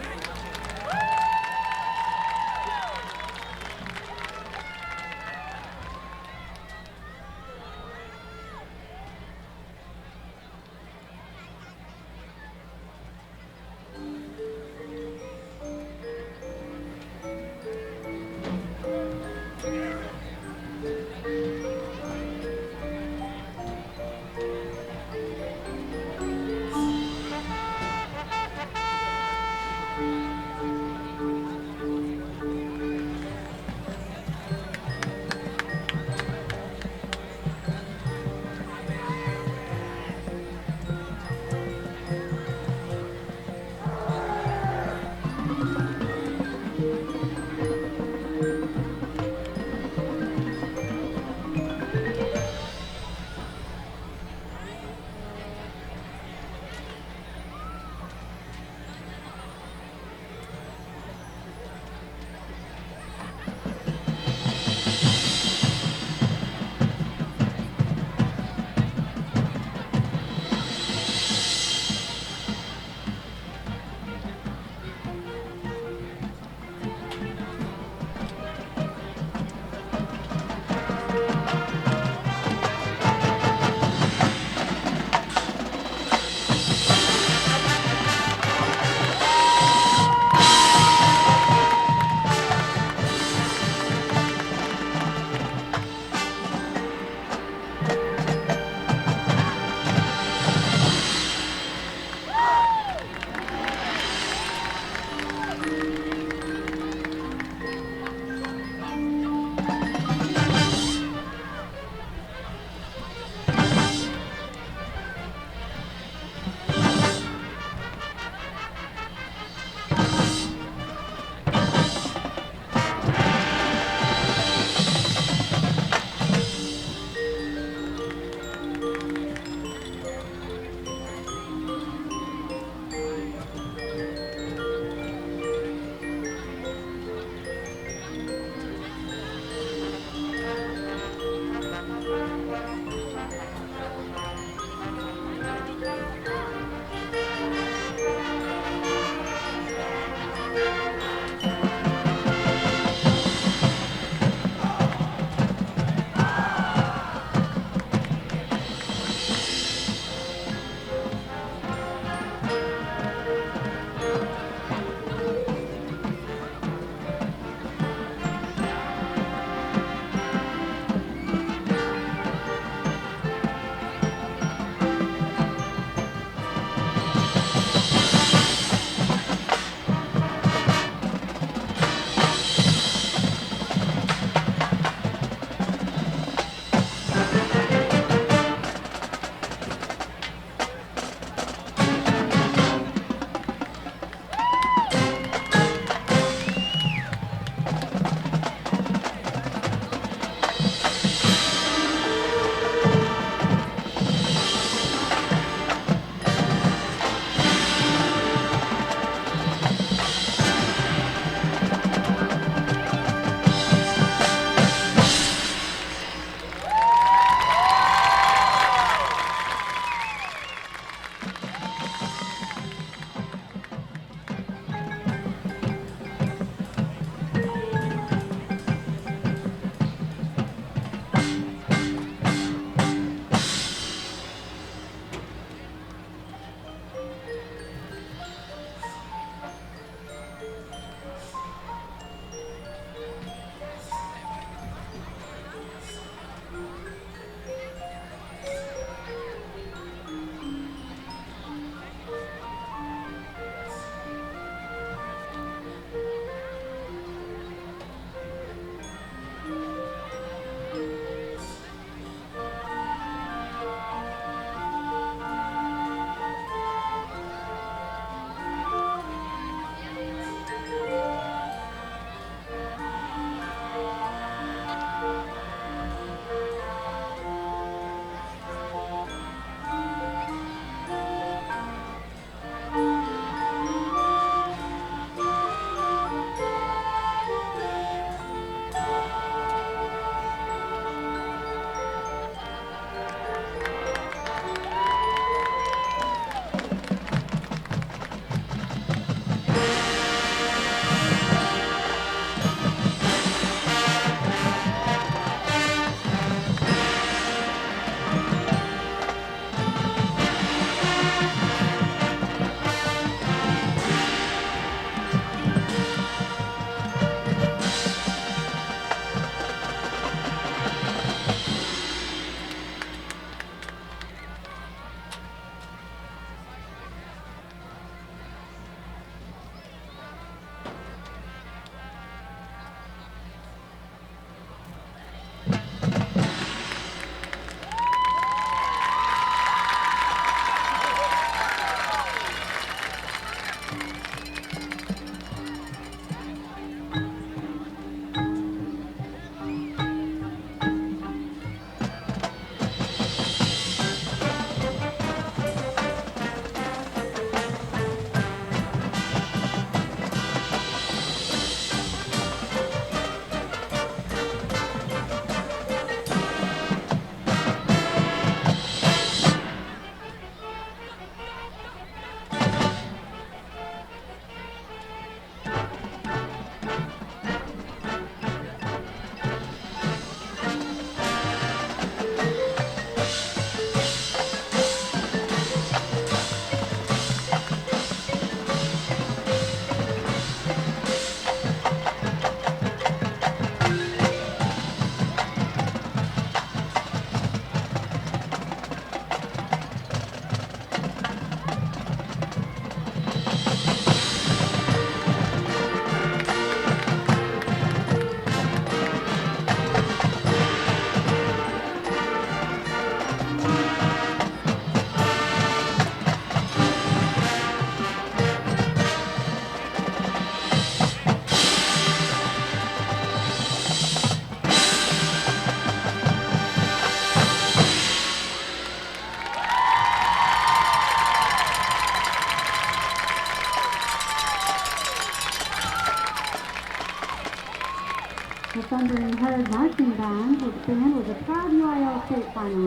Speaker 16: Herd Marching Band, which band was a proud UIL state finalist.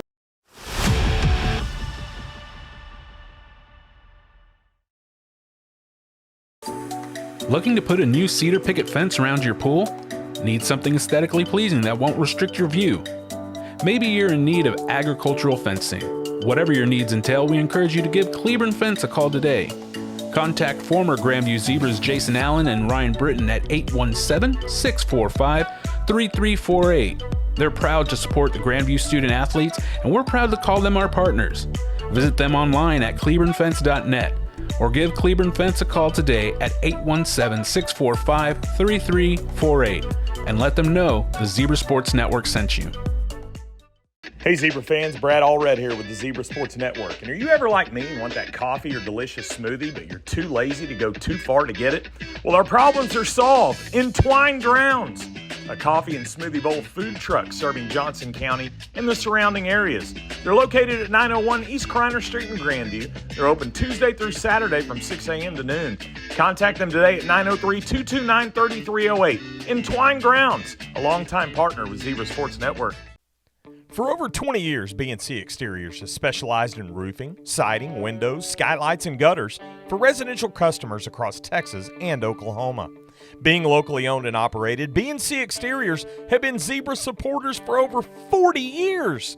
Speaker 14: Looking to put a new cedar picket fence around your pool? Need something aesthetically pleasing that won't restrict your view? Maybe you're in need of agricultural fencing. Whatever your needs entail, we encourage you to give Cleburne Fence a call today. Contact former Grandview Zebras Jason Allen and Ryan Britton at 817-645-3348. They're proud to support the Grandview student athletes, and we're proud to call them our partners. Visit them online at cleburne.fence.net or give Cleburne Fence a call today at 817-645-3348 and let them know the Zebra Sports Network sent you.
Speaker 12: Hey Zebra fans, Brad Allred here with the Zebra Sports Network. And are you ever like me and want that coffee or delicious smoothie, but you're too lazy to go too far to get it? Well, our problems are solved. Entwined Grounds, a coffee and smoothie bowl food truck serving Johnson County and the surrounding areas. They're located at 901 East Kreiner Street in Grandview. They're open Tuesday through Saturday from 6 a.m. to noon. Contact them today at 903-229-3308. Entwined Grounds, a longtime partner with Zebra Sports Network. For over 20 years, B&C Exteriors has specialized in roofing, siding, windows, skylights, and gutters for residential customers across Texas and Oklahoma. Being locally owned and operated, B&C Exteriors have been Zebra supporters for over 40 years.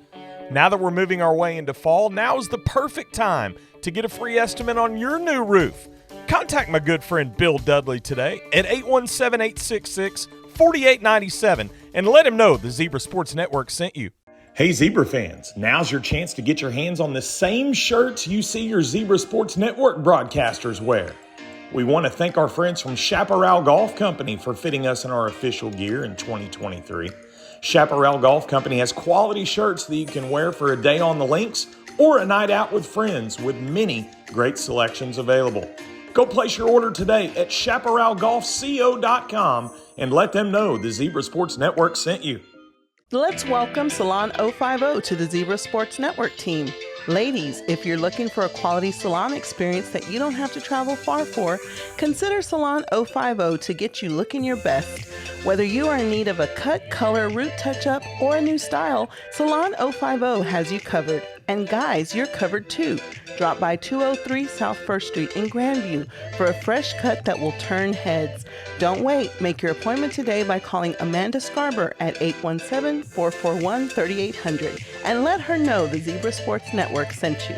Speaker 12: Now that we're moving our way into fall, now is the perfect time to get a free estimate on your new roof. Contact my good friend Bill Dudley today at 817-866-4897 and let him know the Zebra Sports Network sent you. Hey Zebra fans, now's your chance to get your hands on the same shirts you see your Zebra Sports Network broadcasters wear. We want to thank our friends from Chaparral Golf Company for fitting us in our official gear in 2023. Chaparral Golf Company has quality shirts that you can wear for a day on the links or a night out with friends with many great selections available. Go place your order today at chaparralgolfco.com and let them know the Zebra Sports Network sent you.
Speaker 4: Let's welcome Salon 050 to the Zebra Sports Network team. Ladies, if you're looking for a quality salon experience that you don't have to travel far for, consider Salon 050 to get you looking your best. Whether you are in need of a cut, color, root touch-up, or a new style, Salon 050 has you covered. And guys, you're covered too. Drop by 203 South 1st Street in Grandview for a fresh cut that will turn heads. Don't wait. Make your appointment today by calling Amanda Scarber at 817-441-3800 and let her know the Zebra Sports Network sent you.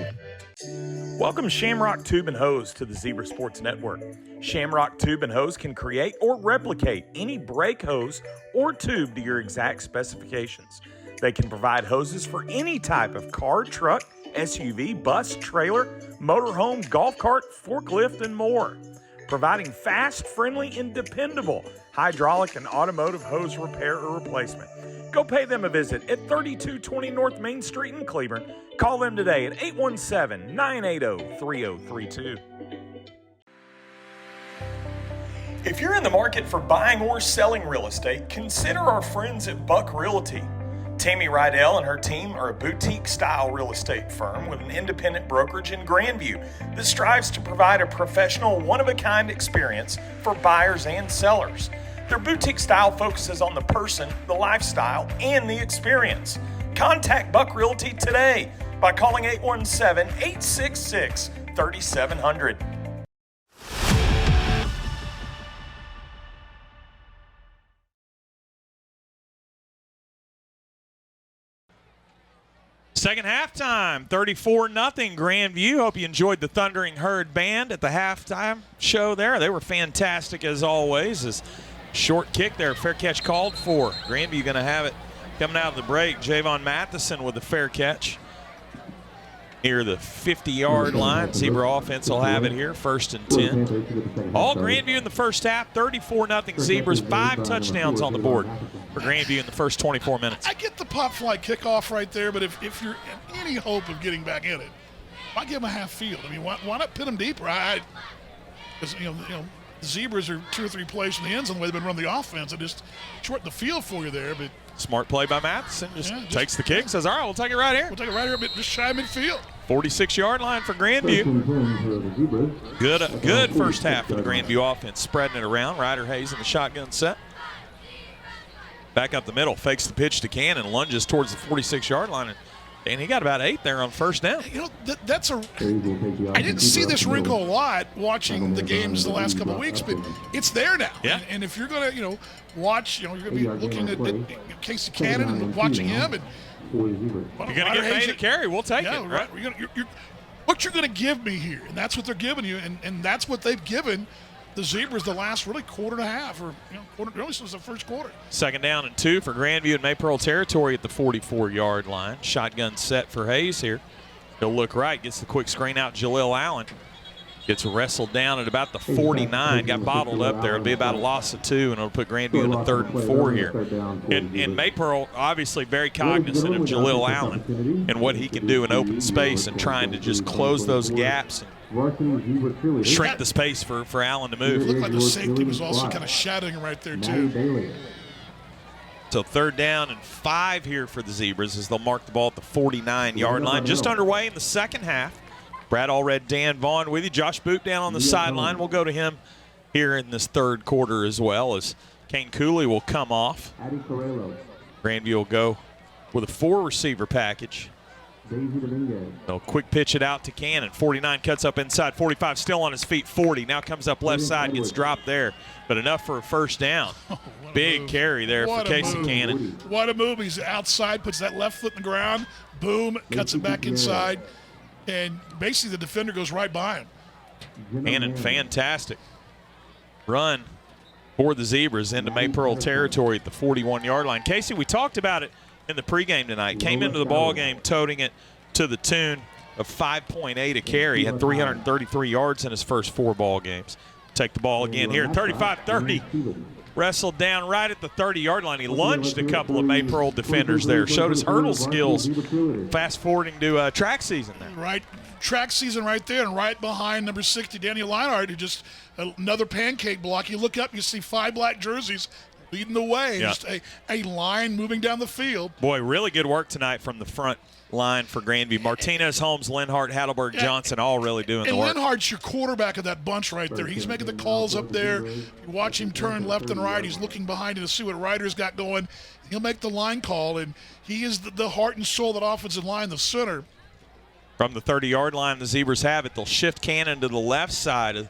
Speaker 12: Welcome Shamrock Tube and Hose to the Zebra Sports Network. Shamrock Tube and Hose can create or replicate any brake hose or tube to your exact specifications. They can provide hoses for any type of car, truck, SUV, bus, trailer, motorhome, golf cart, forklift, and more. Providing fast, friendly, and dependable hydraulic and automotive hose repair or replacement. Go pay them a visit at 3220 North Main Street in Cleburne. Call them today at 817-980-3032. If you're in the market for buying or selling real estate, consider our friends at Buck Realty. Tammy Rydell and her team are a boutique-style real estate firm with an independent brokerage in Grandview that strives to provide a professional, one-of-a-kind experience for buyers and sellers. Their boutique style focuses on the person, the lifestyle, and the experience. Contact Buck Realty today by calling 817-866-3700.
Speaker 2: Second halftime, 34-0 Grandview. Hope you enjoyed the Thundering Herd Band at the halftime show there. They were fantastic as always. This short kick there, fair catch called for. Grandview going to have it coming out of the break. Javon Matheson with the fair catch near the 50-yard line. Zebra offense will have it here, 1st and 10. All Grandview in the first half, 34-0 Zebras, 5 touchdowns on the board for Grandview in the first 24 minutes.
Speaker 13: I get the pop fly kickoff right there, but if you're in any hope of getting back in it, why give them a half field? I mean, why not pin them deeper? Because you know, the Zebras are 2 or 3 plays from the end zone the way they've been running the offense. It just shorten the field for you there, but.
Speaker 2: Smart play by Matheson. Just takes the kick, says, all right, we'll take it right here.
Speaker 13: We'll take it right here, but just shy midfield.
Speaker 2: 46-yard line for Grandview. Good first half for the Grandview offense, spreading it around. Ryder Hayes in the shotgun set. Back up the middle, fakes the pitch to Cannon, lunges towards the 46-yard line, and he got about 8 there on first down.
Speaker 13: You know, that's a. I didn't see this wrinkle a lot watching the games the last couple of weeks, but it's there now.
Speaker 2: Yeah.
Speaker 13: And if you're going to, watch, you're going to be looking at Casey Cannon and watching him, and
Speaker 2: you're going to get paid to carry. We'll take it. Right?
Speaker 13: What you're going to give me here, and that's what they're giving you, and that's what they've given the Zebras the last really quarter and a half, or really since the first quarter.
Speaker 2: 2nd down and 2 for Grandview and Maypearl territory at the 44-yard line. Shotgun set for Hayes here. He'll look right, gets the quick screen out. Jaleel Allen gets wrestled down at about the 49, got bottled up there. It'll be about a loss of 2, and it'll put Grandview in the 3rd and 4 here. And Maypearl obviously very cognizant of Jaleel Allen and what he can do in open space and trying to just close those gaps and shrink the space for Allen to move.
Speaker 13: It looked like the safety was also kind of shadowing right there, too.
Speaker 2: So 3rd down and 5 here for the Zebras as they'll mark the ball at the 49-yard line. Just underway in the second half. Brad Allred, Dan Vaughn with you. Josh Boot down on the sideline. We'll go to him here in this 3rd quarter as well as Kane Cooley will come off. Grandview will go with a 4-receiver package. They'll quick pitch it out to Cannon. 49 cuts up inside. 45 still on his feet. 40 now comes up left side, gets dropped there, but enough for a first down. Big carry there for Casey Cannon.
Speaker 13: What a move. He's outside, puts that left foot in the ground. Boom, cuts it back inside. And basically the defender goes right by him.
Speaker 2: Cannon, fantastic run for the Zebras into Maypearl territory at the 41-yard line. Casey, we talked about it in the pregame tonight. Came into the ball game toting it to the tune of 5.8 a carry. Had 333 yards in his first 4 ball games. Take the ball again here, 35-30. Wrestled down right at the 30-yard line. He lunged a couple of Maypearl defenders there. Showed his hurdle skills. Fast forwarding to track season there.
Speaker 13: Right, track season right there, and right behind number 60, Daniel Leinhardt, who just another pancake block. You look up, you see 5 black jerseys leading the way.
Speaker 2: Yeah.
Speaker 13: Just a line moving down the field.
Speaker 2: Boy, really good work tonight from the front line for Grandview. Martinez, Holmes, Linhart, Hadelberg, Johnson all really doing the work.
Speaker 13: And Linhart's your quarterback of that bunch right there. He's making the calls up there. You watch him turn left and right. He's looking behind him to see what Ryder's got going. He'll make the line call, and he is the heart and soul of that offensive line, the center.
Speaker 2: From the 30-yard line, the Zebras have it. They'll shift Cannon to the left side.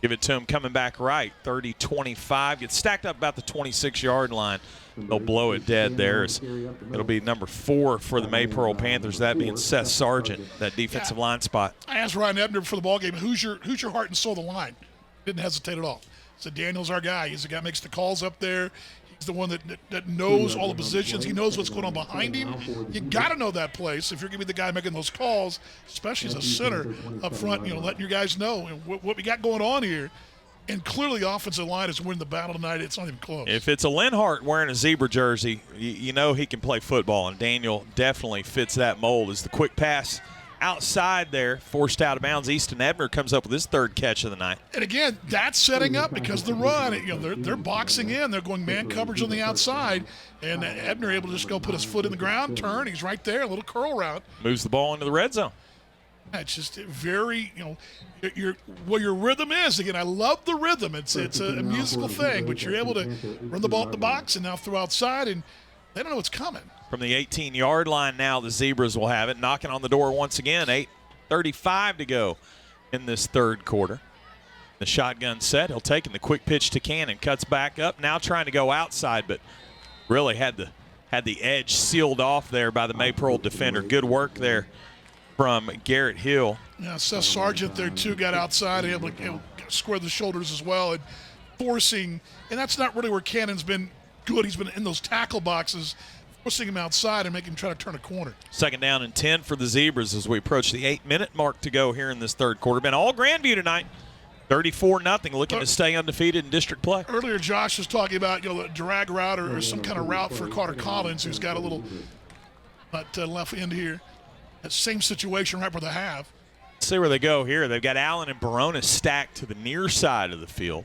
Speaker 2: Give it to him coming back right. 30-25. Gets stacked up about the 26-yard line. They'll blow it dead there. It'll be number 4 for the Maypearl Panthers, that being Seth Sargent, that defensive line spot.
Speaker 13: I asked Ryan Ebner before the ball game, who's your heart and soul of the line? Didn't hesitate at all. So Daniel's our guy. He's the guy who makes the calls up there. He's the one that knows all the positions. He knows what's going on behind him. You got to know that place if you're going to be the guy making those calls, especially as a center up front, letting your guys know what we got going on here. And clearly the offensive line is winning the battle tonight. It's not even close.
Speaker 2: If it's a Linhart wearing a Zebra jersey, you know he can play football, and Daniel definitely fits that mold. As the quick pass outside there, forced out of bounds. Easton Ebner comes up with his 3rd catch of the night.
Speaker 13: And again, that's setting up because the run, they're boxing in. They're going man coverage on the outside, and Ebner able to just go put his foot in the ground, turn. He's right there, a little curl route.
Speaker 2: Moves the ball into the red zone.
Speaker 13: It's just very, your rhythm is. Again, I love the rhythm. It's a musical thing, but you're able to run the ball up the box and now throw outside, and they don't know what's coming.
Speaker 2: From the 18-yard line now, the Zebras will have it. Knocking on the door once again. 8:35 to go in this 3rd quarter. The shotgun set. He'll take in the quick pitch to Cannon. Cuts back up. Now trying to go outside, but really had the edge sealed off there by the Maypearl defender. Good work there from Garrett Hill.
Speaker 13: Yeah, Seth Sargent there too got outside, able to square the shoulders as well, and forcing. And that's not really where Cannon's been good. He's been in those tackle boxes, forcing him outside and making him try to turn a corner.
Speaker 2: 2nd down and 10 for the Zebras as we approach the 8-minute mark to go here in this 3rd quarter. Been all Grandview tonight. 34-0, looking to stay undefeated in district play.
Speaker 13: Earlier, Josh was talking about a drag route or some kind of route for Carter Collins, who's got a little left end here. That same situation right where they have.
Speaker 2: Let's see where they go here. They've got Allen and Barona stacked to the near side of the field.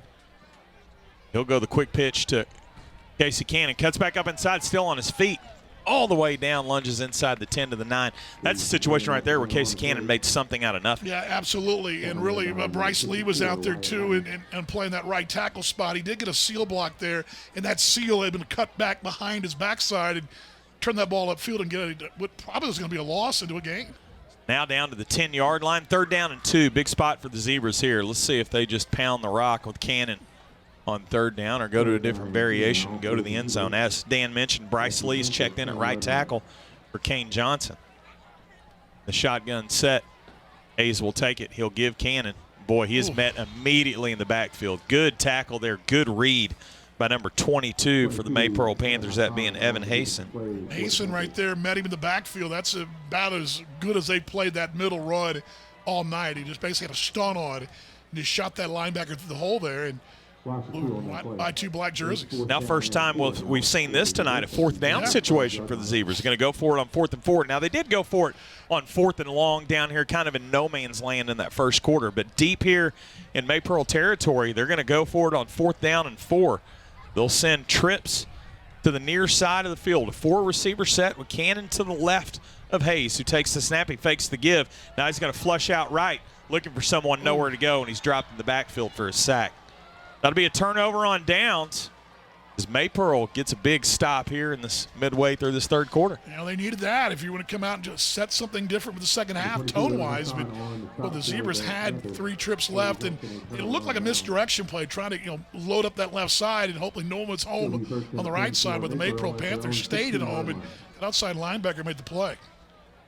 Speaker 2: He'll go the quick pitch to Casey Cannon. Cuts back up inside, still on his feet. all the way down, lunges inside the 10 to the 9. That's a situation right there where Casey Cannon made something out of nothing.
Speaker 13: Yeah, absolutely. And really, Bryce Lee was out there too and playing that right tackle spot. He did get a seal block there, and that seal had been cut back behind his backside and turned that ball upfield and get what probably was going to be a loss into a game.
Speaker 2: Now down to the 10-yard line, 3rd down and 2. Big spot for the Zebras here. Let's see if they just pound the rock with Cannon on 3rd down or go to a different variation and go to the end zone. As Dan mentioned, Bryce Lee's checked in at right tackle for Kane Johnson. The shotgun set. Hayes will take it. He'll give Cannon. Boy, he is met immediately in the backfield. Good tackle there. Good read by number 22 for the Maypearl Panthers, that being Evan Hayson.
Speaker 13: Hayson right there met him in the backfield. That's about as good as they played that middle run all night. He just basically had a stun on and just shot that linebacker through the hole there and by 2 black jerseys.
Speaker 2: Now first time we've seen this tonight, a 4th down situation for the Zebras. They're going to go for it on 4th and 4. Now they did go for it on 4th and long down here kind of in no man's land in that first quarter. But deep here in Maypearl territory, they're going to go for it on 4th down and 4. They'll send trips to the near side of the field. A 4-receiver set with Cannon to the left of Hayes, who takes the snap. He fakes the give. Now he's going to flush out right, looking for someone nowhere to go, and he's dropped in the backfield for a sack. That'll be a turnover on downs as Maypearl gets a big stop here in this midway through this 3rd quarter.
Speaker 13: You know, they needed that if you want to come out and just set something different with the second half tone-wise. But the Zebras had 3 trips left, and it looked like a misdirection play, trying to load up that left side, and hopefully no one was home on the right side. But the Maypearl Panthers stayed at home, and that outside linebacker made the play.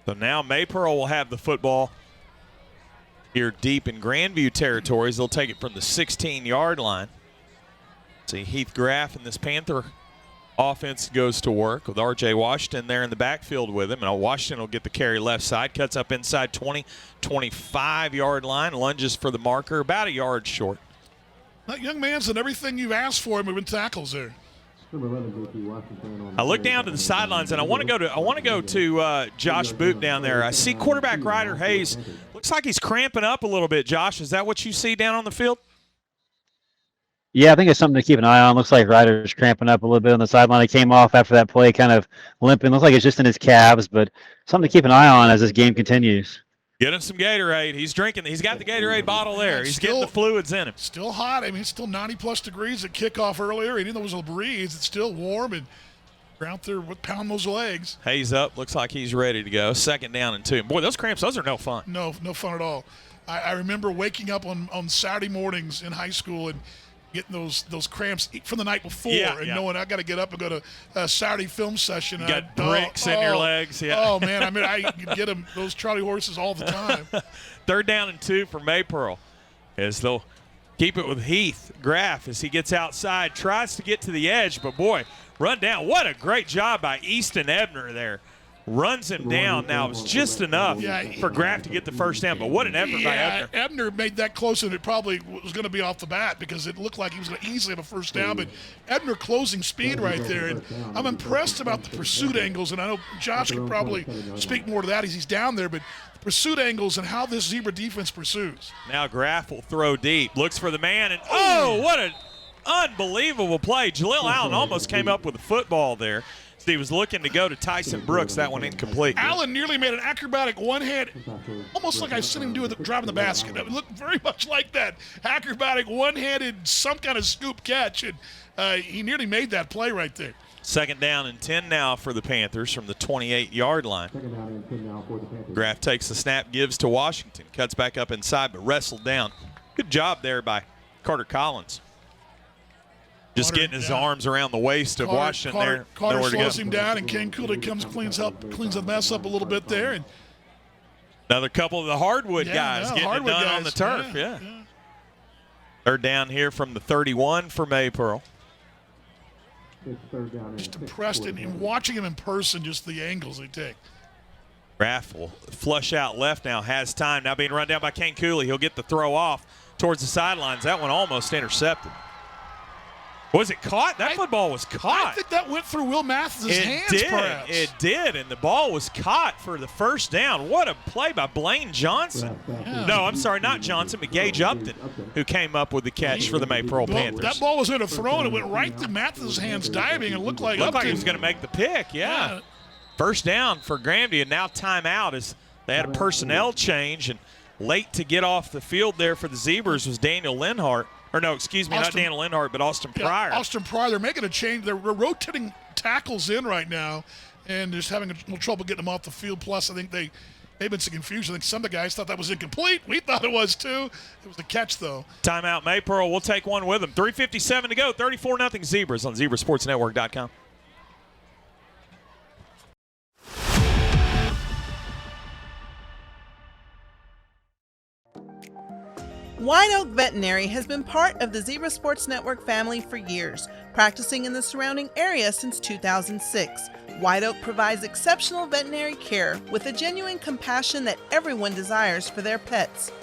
Speaker 2: So now Maypearl will have the football here deep in Grandview territories. They'll take it from the 16-yard line. See, Heath Graff and this Panther offense goes to work with R.J. Washington there in the backfield with him. And Washington will get the carry left side, cuts up inside 20, 25-yard line, lunges for the marker, about a yard short.
Speaker 13: That young man's done everything you've asked for him with tackles there.
Speaker 2: I look down to the sidelines, and I want to go to Josh Boop down there. I see quarterback Ryder Hayes. Looks like he's cramping up a little bit. Josh, is that what you see down on the field?
Speaker 8: Yeah, I think it's something to keep an eye on. Looks like Ryder's cramping up a little bit on the sideline. He came off after that play, kind of limping. Looks like it's just in his calves, but something to keep an eye on as this game continues.
Speaker 2: Get him some Gatorade. He's drinking. He's got the Gatorade bottle there. He's getting the fluids in him.
Speaker 13: Still hot. I mean, it's still 90-plus degrees at kickoff earlier. Even though it was a breeze, it's still warm, and we're out there pounding those legs.
Speaker 2: Hayes up. Looks like he's ready to go. 2nd down and 2. Boy, those cramps, those are no fun.
Speaker 13: No fun at all. I remember waking up on Saturday mornings in high school and getting those cramps from the night before knowing I got to get up and go to a Saturday film session.
Speaker 2: You got bricks in your legs. Yeah.
Speaker 13: Oh, man. I mean, I could get them, those Charlie horses all the time.
Speaker 2: 3rd down and 2 for Maypearl as they'll keep it with Heath Graff as he gets outside, tries to get to the edge, but, boy, run down. What a great job by Easton Ebner there. Runs him down. Now, it was just enough for Graff to get the 1st down, but what an effort by Ebner.
Speaker 13: Ebner made that closer than it probably was going to be off the bat because it looked like he was going to easily have a 1st down, but Ebner closing speed right there. And I'm impressed about the pursuit angles, and I know Josh could probably speak more to that as he's down there, but the pursuit angles and how this Zebra defense pursues.
Speaker 2: Now Graff will throw deep, looks for the man, and what an unbelievable play. Jaleel Allen almost came up with a football there. He was looking to go to Tyson Brooks. That one incomplete.
Speaker 13: Allen nearly made an acrobatic one-hand, almost like I've seen him do with driving the basket. It looked very much like that. Acrobatic one-handed, some kind of scoop catch, and he nearly made that play right there.
Speaker 2: 2nd down and 10 now for the Panthers from the 28-yard line. Graff takes the snap, gives to Washington, cuts back up inside, but wrestled down. Good job there by Carter Collins. Just getting his arms around the waist of Washington there.
Speaker 13: Carter slows him down, and Ken Cooley cleans the mess up a little bit there. And
Speaker 2: another couple of the hardwood guys getting it done on the turf. Yeah. 3rd down here from the 31 for Maypearl.
Speaker 13: Just impressed in watching him in person, just the angles they take.
Speaker 2: Graff will flush out left now, has time. Now being run down by Ken Cooley. He'll get the throw off towards the sidelines. That one almost intercepted. Was it caught? That football was caught.
Speaker 13: I think that went through Will Mathis's hands, perhaps.
Speaker 2: It did, and the ball was caught for the 1st down. What a play by Blaine Johnson. Yeah. No, I'm sorry, not Johnson, but Gage Upton, who came up with the catch for the Maypearl Panthers.
Speaker 13: That ball was in a throw, and it went right through Mathis's hands diving, and looked like Upton.
Speaker 2: He was going to make the pick, yeah. First down for Grandview, and now timeout as they had a personnel change, and late to get off the field there for the Zebras was Daniel Linhart. Or no, excuse me, not Daniel Linhart, but Austin Pryor.
Speaker 13: Yeah, Austin Pryor, they're making a change. They're rotating tackles in right now and just having a little trouble getting them off the field. Plus, I think they've been some confusion. I think some of the guys thought that was incomplete. We thought it was too. It was a catch, though.
Speaker 2: Timeout, Maypearl. We'll take one with them. 3:57 to go. 34-0 Zebras on ZebraSportsNetwork.com.
Speaker 4: White Oak Veterinary has been part of the Zebra Sports Network family for years, practicing in the surrounding area since 2006. White Oak provides exceptional veterinary care with a genuine compassion that everyone desires for their pets.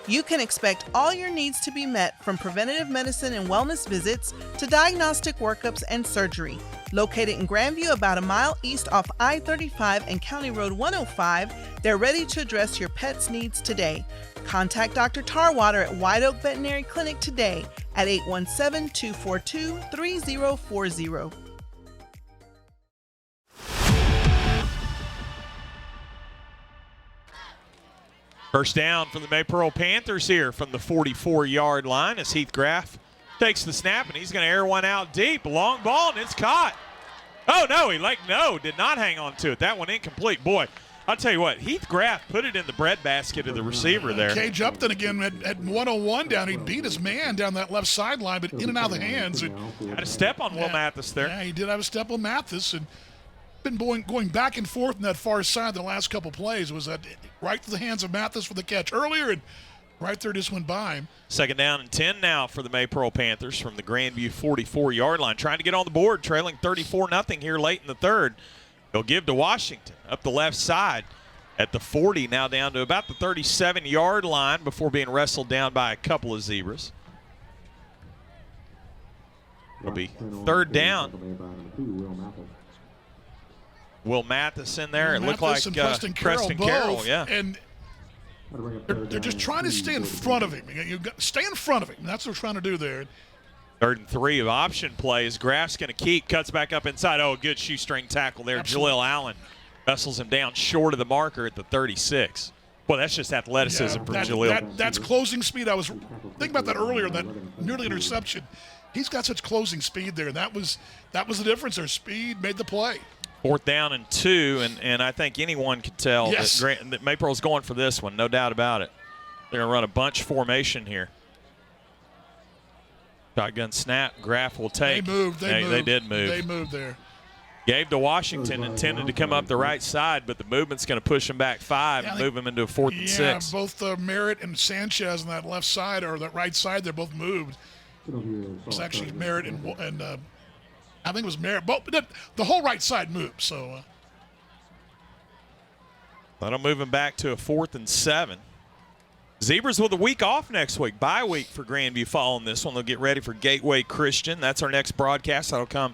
Speaker 4: You can expect all your needs to be met, from preventative medicine and wellness visits to diagnostic workups and surgery. Located in Grandview, about a mile east off I-35 and County Road 105, they're ready to address your pet's needs today. Contact Dr. Tarwater at White Oak Veterinary Clinic today at 817-242-3040.
Speaker 2: First down from the Maypearl Panthers here from the 44-yard line as Heath Graff takes the snap, and he's going to air one out deep. A long ball, and it's caught. Oh, no, did not hang on to it. That one incomplete. Boy, I'll tell you what, Heath Graff put it in the breadbasket of the receiver there.
Speaker 13: Cage Upton again had 101 down. He beat his man down that left sideline, but in and out of the hands.
Speaker 2: Had a step on Will Mathis there.
Speaker 13: Yeah, he did have a step on Mathis, and been going back and forth in that far side the last couple plays. Was that right to the hands of Mathis for the catch earlier, and right there just went by him.
Speaker 2: Second down and 10 now for the Maypearl Panthers from the Grandview 44-yard line. Trying to get on the board, trailing 34-0 here late in the third. They'll give to Washington up the left side at the 40, now down to about the 37-yard line before being wrestled down by a couple of Zebras. It'll be third down. Will Mathis in there. It looked like Preston Carroll, yeah.
Speaker 13: And they're just trying to stay in front of him. Stay in front of him. That's what they're trying to do there.
Speaker 2: Third and 3 of option plays. Graff's going to keep, cuts back up inside. Oh, good shoestring tackle there.
Speaker 13: Absolutely.
Speaker 2: Jaleel Allen wrestles him down short of the marker at the 36. Well, that's just athleticism from Jaleel.
Speaker 13: That's closing speed. I was thinking about that earlier, that nearly interception. He's got such closing speed there. That was the difference. Their speed made the play.
Speaker 2: Fourth down and 2, and I think anyone could tell that Maypearl's going for this one, no doubt about it. They're going to run a bunch formation here. Shotgun snap, Graff will take.
Speaker 13: They moved.
Speaker 2: They did move.
Speaker 13: They moved there.
Speaker 2: Gave to Washington, intended to come up the right side, but the movement's going to push him back 5 and move him into a 4th and 6.
Speaker 13: Both Merritt and Sanchez on that left side, or that right side, they're both moved. It's actually Merritt and I think it was Merritt. But the whole right side moved, so.
Speaker 2: That'll move him back to a 4th and 7. Zebras with a week off next week. Bye week for Grandview following this one. They'll get ready for Gateway Christian. That's our next broadcast. That'll come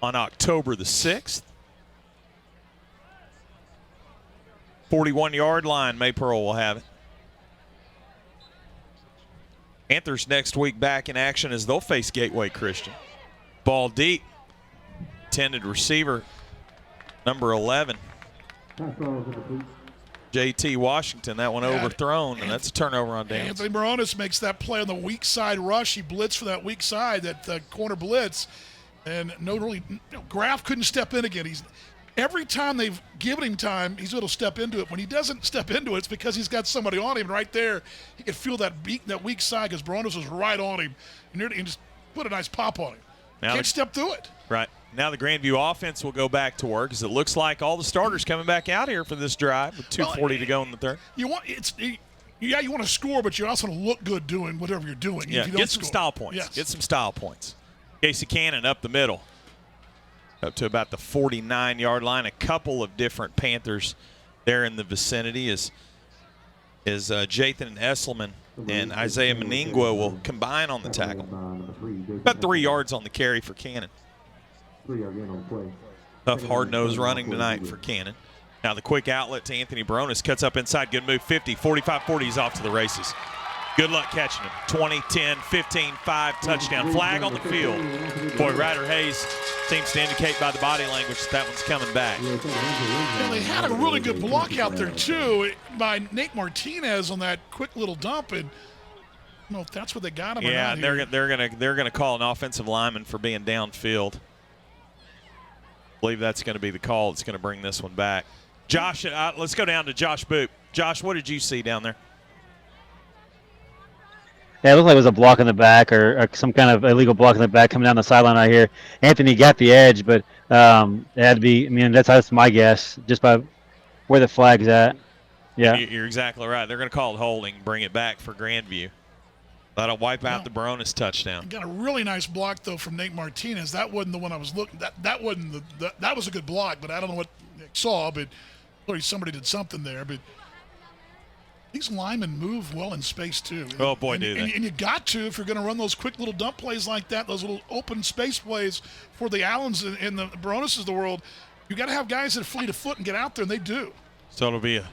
Speaker 2: on October the 6th. 41-yard line, Maypearl will have it. Panthers next week back in action as they'll face Gateway Christian. Ball deep. Intended receiver, number 11. JT Washington, that one overthrown, and that's a turnover on downs.
Speaker 13: Anthony Moronis makes that play on the weak side rush. He blitzed for that weak side, that corner blitz, and Graff couldn't step in again. Every time they've given him time, he's able to step into it. When he doesn't step into it, it's because he's got somebody on him. Right there, he could feel that weak side because Moronis was right on him, and just put a nice pop on him. Can't step through it.
Speaker 2: Right. Now the Grandview offense will go back to work as it looks like all the starters coming back out here for this drive with 2:40 to go in the third.
Speaker 13: You want to score, but you also want to look good doing whatever you're doing.
Speaker 2: Yeah,
Speaker 13: if you don't
Speaker 2: get some style points.
Speaker 13: Yes.
Speaker 2: Get some style points. Casey Cannon up the middle, up to about the 49-yard line. A couple of different Panthers there in the vicinity is Jathan Esselman and Isaiah Meningua will combine on the tackle. About 3 yards on the carry for Cannon. Tough, hard-nosed running tonight for Cannon. Now the quick outlet to Anthony Baronis, cuts up inside, good move, 50, 45, 40, he's off to the races. Good luck catching him. 20, 10, 15, 5, touchdown. Flag on the field. Boy, Ryder Hayes seems to indicate by the body language that one's coming back.
Speaker 13: And they had a really good block out there, too, by Nate Martinez on that quick little dump. And I don't know if that's what they got him or not.
Speaker 2: Yeah, they're gonna call an offensive lineman for being downfield. I believe that's going to be the call that's going to bring this one back. Josh, let's go down to Josh Boop. Josh, what did you see down there?
Speaker 8: Yeah, it looked like it was a block in the back or some kind of illegal block in the back coming down the sideline right here. Anthony got the edge, but it had to be, I mean, that's my guess, just by where the flag's at. Yeah.
Speaker 2: You're exactly right. They're going to call it holding, bring it back for Grandview. That'll wipe out the Barones touchdown.
Speaker 13: Got a really nice block, though, from Nate Martinez. That wasn't the one I was looking – that wasn't that was a good block, but I don't know what Nick saw, but clearly somebody did something there. But these linemen move well in space, too.
Speaker 2: Oh, boy, do they.
Speaker 13: And you got to, if you're going to run those quick little dump plays like that, those little open space plays for the Allens and the Barones of the world, you got to have guys that are fleet of foot and get out there, and they do.
Speaker 2: So it'll be a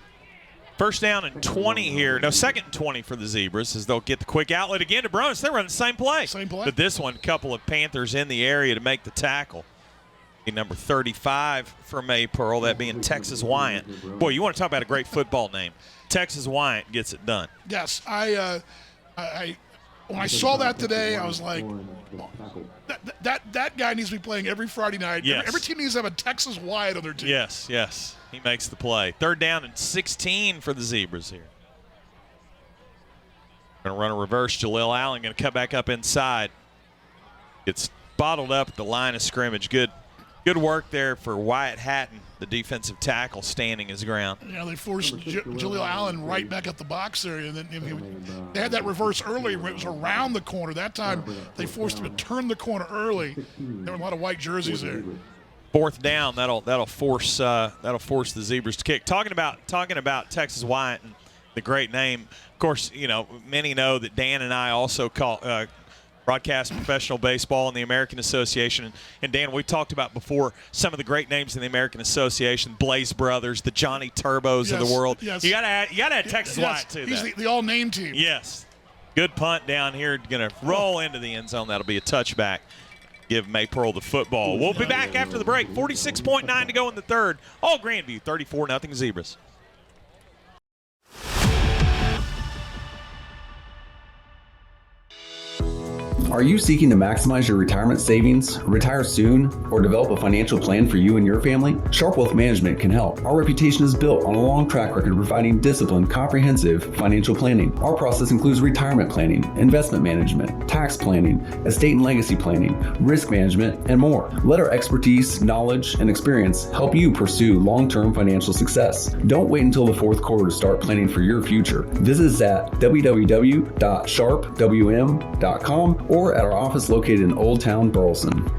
Speaker 2: first down and 20 here. No, second and 20 for the Zebras as they'll get the quick outlet again to Barones. They're running the same play.
Speaker 13: Same play.
Speaker 2: But this one, a couple of Panthers in the area to make the tackle. Number 35 for Maypearl, that being Texas Wyant. Boy, you want to talk about a great football name. Texas Wyant gets it done.
Speaker 13: Yes, I when I saw that today, I was like, that guy needs to be playing every Friday night.
Speaker 2: Yes.
Speaker 13: Every team needs to have a Texas Wyant on their team.
Speaker 2: Yes. He makes the play. Third down and 16 for the Zebras here. Going to run a reverse. Jaleel Allen going to cut back up inside. Gets bottled up at the line of scrimmage. Good work there for Wyatt Hatton, the defensive tackle, standing his ground.
Speaker 13: Yeah, they forced Jaleel Allen right back up the box area. And then they had that reverse early where it was around the corner. That time they forced him to turn the corner early. There were a lot of white jerseys there.
Speaker 2: Fourth down, that'll force the Zebras to kick. Talking about Texas Wyant and the great name. Of course, many know that Dan and I also broadcast professional baseball in the American Association. And Dan, we talked about before some of the great names in the American Association, Blaze Brothers, the Johnny Turbos of the world.
Speaker 13: Yes.
Speaker 2: You gotta add Texas Wyant too.
Speaker 13: He's the all-name team.
Speaker 2: Yes. Good punt down here, gonna roll into the end zone. That'll be a touchback. Give Maypearl the football. We'll be back after the break. 46.9 to go in the third. All Grandview, 34-0 Zebras.
Speaker 5: Are you seeking to maximize your retirement savings, retire soon, or develop a financial plan for you and your family? Sharp Wealth Management can help. Our reputation is built on a long track record of providing disciplined, comprehensive financial planning. Our process includes retirement planning, investment management, tax planning, estate and legacy planning, risk management, and more. Let our expertise, knowledge, and experience help you pursue long-term financial success. Don't wait until the fourth quarter to start planning for your future. Visit us at www.sharpwm.com or at our office located in Old Town Burleson.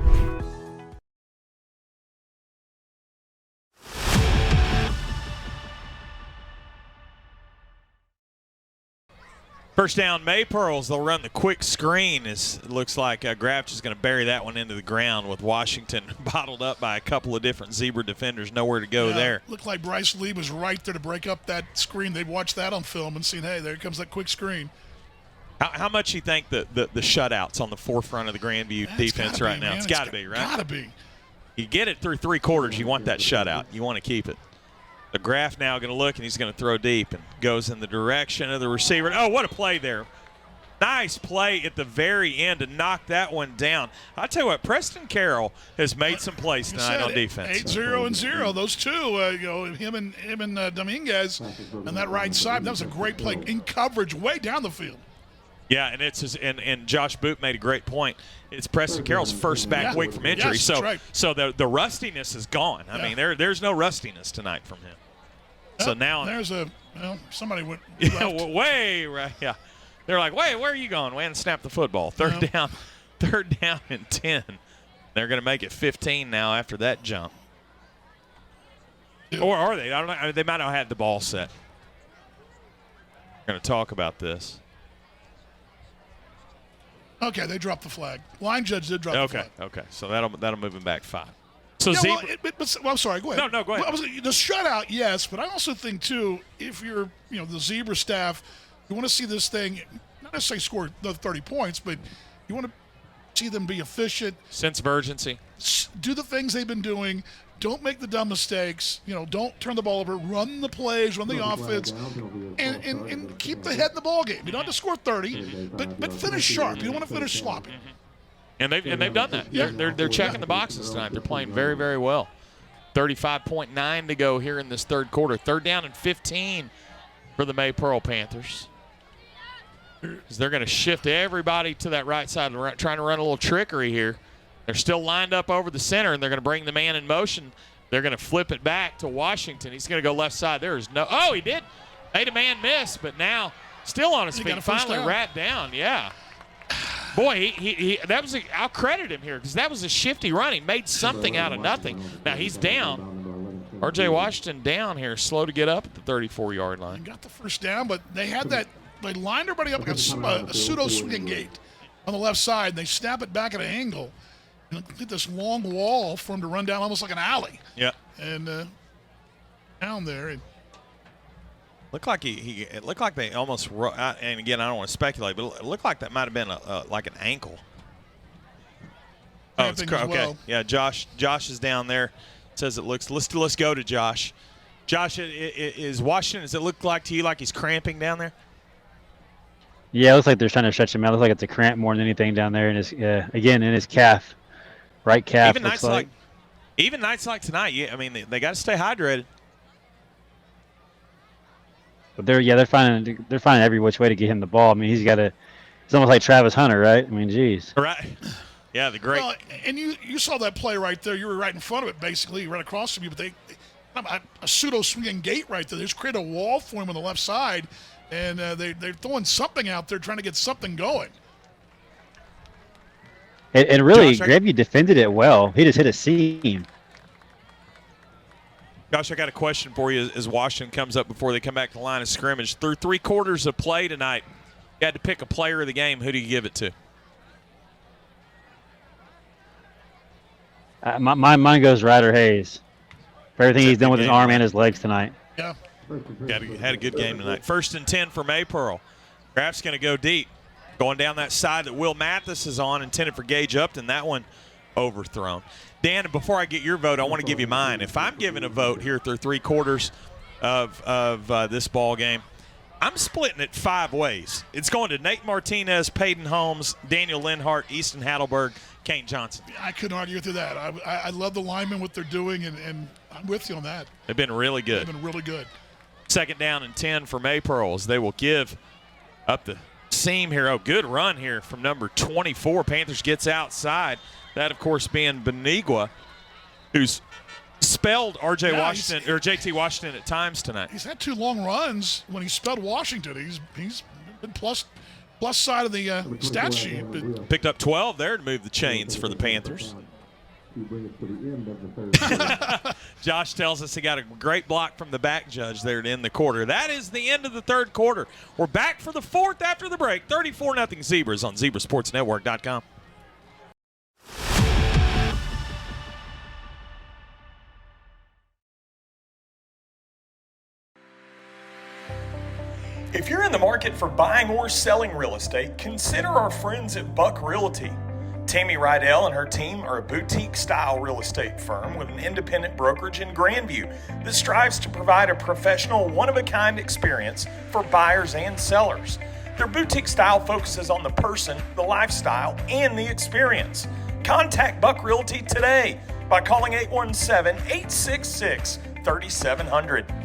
Speaker 2: First down, Maypearls. They'll run the quick screen. It looks like Grafch is going to bury that one into the ground with Washington bottled up by a couple of different Zebra defenders. Nowhere to go there.
Speaker 13: Looked like Bryce Lee was right there to break up that screen. They'd watched that on film and seen, hey, there comes that quick screen.
Speaker 2: How much you think the shutouts on the forefront of the Grandview defense right now? It's got to be, right?
Speaker 13: Got to be.
Speaker 2: You get it through three quarters, you want that shutout. You want to keep it. The Graf now going to look, and he's going to throw deep and goes in the direction of the receiver. Oh, what a play there. Nice play at the very end to knock that one down. I tell you what, Preston Carroll has made some plays tonight on defense.
Speaker 13: 8-0 and 0. Those two, him and Dominguez on that right side. That was a great play in coverage way down the field.
Speaker 2: Yeah, and and Josh Boot made a great point. It's Preston Carroll's first back week from injury, so the rustiness is gone. I mean, there's no rustiness tonight from him. So now
Speaker 13: there's somebody went
Speaker 2: way right. Yeah, they're like, wait, where are you going? And snap the football. Third down and 10. They're going to make it 15 now after that jump. Or are they? I don't know. They might not have had the ball set. We're going to talk about this.
Speaker 13: Okay, they dropped the flag. Line judge did drop the flag.
Speaker 2: Okay, so that'll move him back 5. So
Speaker 13: I'm sorry, go ahead.
Speaker 2: No, go ahead.
Speaker 13: The shutout, yes, but I also think, too, if you're the Zebra staff, you want to see this thing not necessarily score the 30 points, but you want to see them be efficient.
Speaker 2: Sense of urgency.
Speaker 13: Do the things they've been doing. Don't make the dumb mistakes. Don't turn the ball over. Run the plays, run the offense, and keep the head in the ball game. You don't have to score 30, but finish sharp. You don't want to finish sloppy.
Speaker 2: And they've done that.
Speaker 13: Yeah.
Speaker 2: They're checking the boxes tonight. They're playing very, very well. 35.9 to go here in this third quarter. 3rd down and 15 for the Maypearl Panthers. They're going to shift everybody to that right side, trying to run a little trickery here. They're still lined up over the center, and they're going to bring the man in motion. They're going to flip it back to Washington. He's going to go left side. There is no – oh, he did. Made a man miss, but now still on his feet. Finally wrapped down. Yeah. Boy, I'll credit him here because that was a shifty run. He made something out of nothing. Now he's down. R.J. Washington down here, slow to get up at the 34-yard line.
Speaker 13: Got the first down, but they had that – they lined everybody up like a pseudo swinging gate on the left side. They snap it back at an angle. And get this long wall for him to run down almost like an alley.
Speaker 2: Yeah.
Speaker 13: And down there.
Speaker 2: Looked like it looked like they almost, and again, I don't want to speculate, but it looked like that might have been like an ankle. Oh, it's okay. Well. Yeah, Josh is down there. Says it looks. Let's go to Josh. Josh, is Washington? Does it look like to you like he's cramping down there?
Speaker 8: Yeah, it looks like they're trying to stretch him out. It looks like it's a cramp more than anything down there in his in his calf. Right calf.
Speaker 2: Even nights like tonight, I mean, they got to stay hydrated.
Speaker 8: But they're finding every which way to get him the ball. I mean, it's almost like Travis Hunter, right? I mean, geez.
Speaker 2: Right. Yeah, the great.
Speaker 13: Well, and you saw that play right there. You were right in front of it, basically, right across from you. But a pseudo swinging gate right there. They just created a wall for him on the left side, and they're throwing something out there, trying to get something going.
Speaker 8: And really, Grandview defended it well. He just hit a seam.
Speaker 2: Josh, I got a question for you as Washington comes up before they come back to the line of scrimmage. Through 3 quarters of play tonight, you had to pick a player of the game. Who do you give it to?
Speaker 8: My mind goes Ryder Hayes for everything he's done with his arm and his legs tonight.
Speaker 13: Yeah.
Speaker 2: Had a good game tonight. 1st and 10 for Maypearl. Graf's going to go deep. Going down that side that Will Mathis is on, intended for Gage Upton. That one overthrown. Dan, before I get your vote, I want to give you mine. If I'm giving a vote here through 3 quarters of this ball game, I'm splitting it 5 ways. It's going to Nate Martinez, Peyton Holmes, Daniel Linhart, Easton Hadelberg, Kane Johnson.
Speaker 13: I couldn't argue with you that. I love the linemen, what they're doing, and I'm with you on that.
Speaker 2: They've been really good.
Speaker 13: They've been really good.
Speaker 2: 2nd down and 10 for Maypearl as they will give up the seam here. Oh, good run here from number 24. Panthers gets outside. That, of course, being Benigua, who's spelled R.J. Washington or J.T. Washington at times tonight.
Speaker 13: He's had 2 long runs when he spelled Washington. He's been plus side of the stat sheet.
Speaker 2: Picked up 12 there to move the chains for the Panthers. Josh tells us he got a great block from the back judge there to end the quarter. That is the end of the 3rd quarter. We're back for the 4th after the break. 34-0 Zebras on ZebraSportsNetwork.com. If you're in the market for buying or selling real estate, consider our friends at Buck Realty. Tammy Rydell and her team are a boutique-style real estate firm with an independent brokerage in Grandview that strives to provide a professional, one-of-a-kind experience for buyers and sellers. Their boutique style focuses on the person, the lifestyle, and the experience. Contact Buck Realty today by calling 817-866-3700.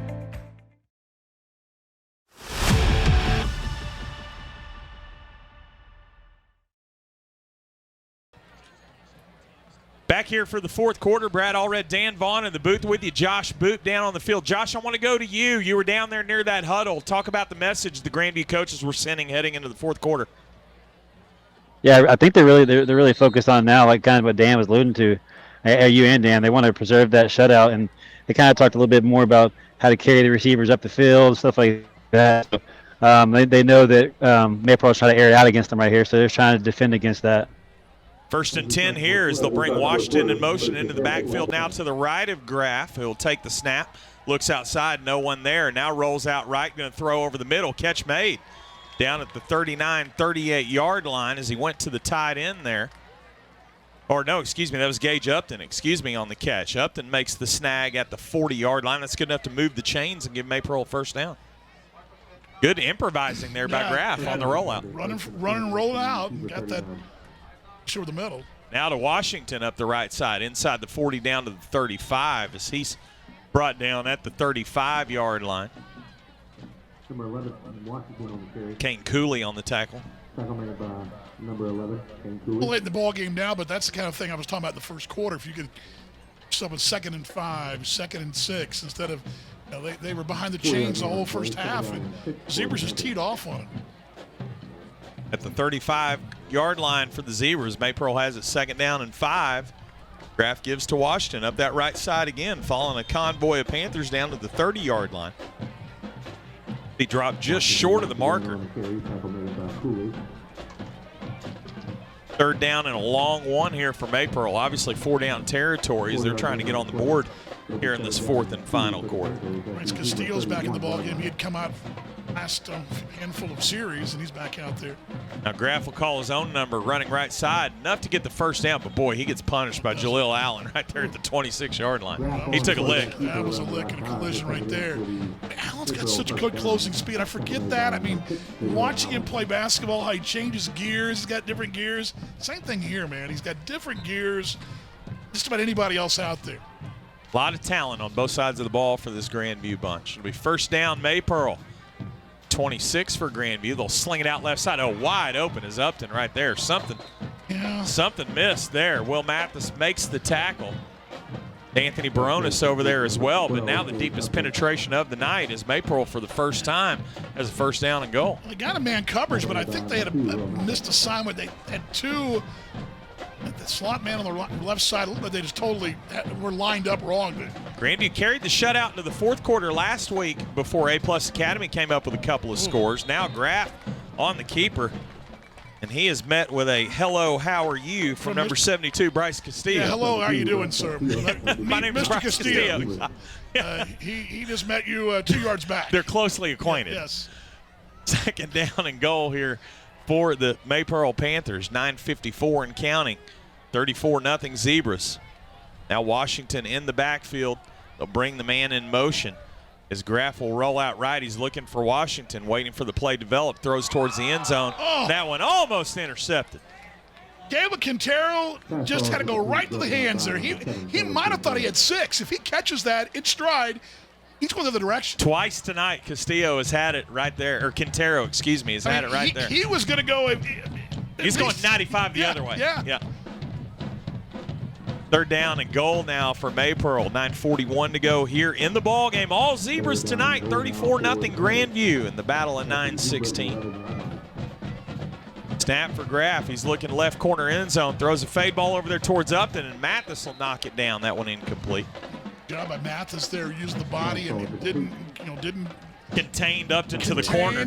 Speaker 2: Back here for the 4th quarter, Brad Allred, Dan Vaughn in the booth with you. Josh Boop down on the field. Josh, I want to go to you. You were down there near that huddle. Talk about the message the Grandview coaches were sending heading into the 4th quarter.
Speaker 8: Yeah, I think they're really focused on now, like kind of what Dan was alluding to. You and Dan, they want to preserve that shutout, and they kind of talked a little bit more about how to carry the receivers up the field, stuff like that. So, they know that Maypearl's trying to air it out against them right here, so they're trying to defend against that.
Speaker 2: 1st and 10 here as they'll bring Washington in motion into the backfield now to the right of Graff, who'll take the snap, looks outside, no one there, now rolls out right, going to throw over the middle, catch made down at the 39, 38-yard line as he went to the tight end there. Or no, excuse me, that was Gage Upton, on the catch. Upton makes the snag at the 40-yard line. That's good enough to move the chains and give Maypearl a first down. Good improvising there by Graff on the rollout.
Speaker 13: Running and rolling out and got that over the middle.
Speaker 2: Now to Washington up the right side, inside the 40 down to the 35 as he's brought down at the 35-yard line.
Speaker 15: Number 11, Washington on the carry.
Speaker 2: Kane Cooley on the tackle.
Speaker 15: Tackle made by number 11, Kane Cooley.
Speaker 13: We'll late in the ball game now, but that's the kind of thing I was talking about in the first quarter. If you could yourself a 2nd and 5, 2nd and 6, instead of they were behind the chains the whole first half, and Zebras just teed off on it.
Speaker 2: At the 35-yard line for the Zebras, Maypearl has it 2nd down and 5. Graff gives to Washington up that right side again, following a convoy of Panthers down to the 30-yard line. He dropped just short of the marker. 3rd down and a long one here for Maypearl. Obviously 4-down territory as they're trying to get on the board here in this 4th and final quarter.
Speaker 13: Castillo's back in the ballgame. He had come out last handful of series, and he's back out there.
Speaker 2: Now Graff will call his own number, running right side, enough to get the first down, but boy, he gets punished by Jaleel Allen right there at the 26-yard line. He took a lick.
Speaker 13: That was a lick and a collision right there. Allen's got such a good closing speed. I forget that. I mean, watching him play basketball, how he changes gears, he's got different gears. Same thing here, man. He's got different gears just about anybody else out there.
Speaker 2: A lot of talent on both sides of the ball for this Grandview bunch. It'll be first down, Maypearl. 26 for Grandview. They'll sling it out left side. Oh, wide open is Upton right there. Something missed there. Will Mathis makes the tackle. Anthony Baronis over there as well. But now the deepest penetration of the night is Maypearl for the first time as a first down and goal.
Speaker 13: They got a man coverage, but I think they had a missed assignment. They had two. The slot man on the left side, they just totally were lined up wrong.
Speaker 2: Grandview carried the shutout into the 4th quarter last week before A-Plus Academy came up with a couple of scores. Now Graff on the keeper, and he is met with a hello, how are you from number 72, Bryce Castillo.
Speaker 13: Yeah, hello, how you doing, sir?
Speaker 2: My name is
Speaker 13: Mr.
Speaker 2: Bryce
Speaker 13: Castillo. He just met you 2 yards back.
Speaker 2: They're closely acquainted.
Speaker 13: Yes.
Speaker 2: 2nd down and goal here for the Maypearl Panthers, 9:54 and counting, 34-0 Zebras. Now Washington in the backfield. They'll bring the man in motion as Graff will roll out right. He's looking for Washington, waiting for the play to develop, throws towards the end zone.
Speaker 13: Oh.
Speaker 2: That one almost intercepted.
Speaker 13: Caleb Quintero just had to go right to the hands there. He might have thought he had 6. If he catches that in stride, he's going the other direction.
Speaker 2: Twice tonight, Castillo has had it right there, or Quintero, excuse me, has had it right there.
Speaker 13: He was going to go.
Speaker 2: He's going 95 the other way.
Speaker 13: Yeah.
Speaker 2: 3rd down and goal now for Maypearl. 9:41 to go here in the ball game. All Zebras tonight, 34-0 Grandview in the battle of 9:16. Snap for Graff. He's looking left corner end zone. Throws a fade ball over there towards Upton, and Mathis will knock it down. That one incomplete.
Speaker 13: Job by Mathis there, using the body and didn't
Speaker 2: contained Upton to the corner.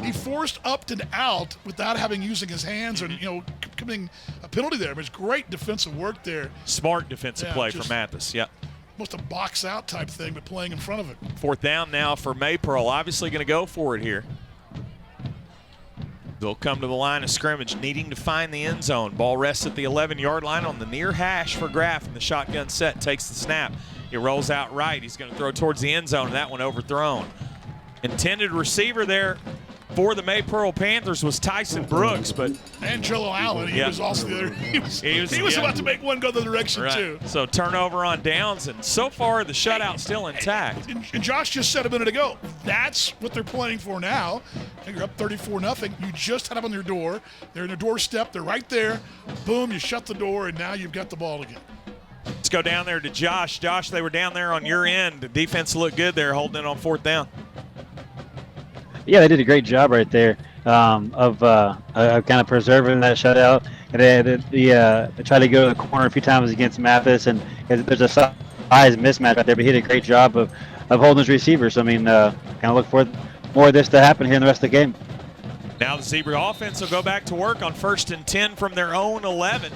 Speaker 13: He forced Upton out without using his hands or committing a penalty there. But it's great defensive work there.
Speaker 2: Smart defensive play for Mathis. Yeah.
Speaker 13: Almost a box out type thing, but playing in front of it.
Speaker 2: 4th down now for Maypearl. Obviously going to go for it here. They'll come to the line of scrimmage, needing to find the end zone. Ball rests at the 11-yard line on the near hash for Graff, and the shotgun set takes the snap. He rolls out right. He's going to throw towards the end zone, and that one overthrown. Intended receiver there for the Maypearl Panthers was Tyson Brooks, but
Speaker 13: Angelo Allen, he was also the other. He was about to make one go the direction too.
Speaker 2: So turnover on downs, and so far the shutout still intact.
Speaker 13: And Josh just said a minute ago, that's what they're playing for now. You're up 34-0. You just had them on their door. They're in their doorstep. They're right there. Boom, you shut the door, and now you've got the ball again.
Speaker 2: Let's go down there to Josh. Josh, they were down there on your end. The defense looked good there, holding it on 4th down.
Speaker 8: Yeah, they did a great job right there of kind of preserving that shutout. And they tried to go to the corner a few times against Mathis, and there's a size mismatch right there, but he did a great job of holding his receivers. I mean, kind of look for more of this to happen here in the rest of the game.
Speaker 2: Now the Zebra offense will go back to work on 1st and 10 from their own 11.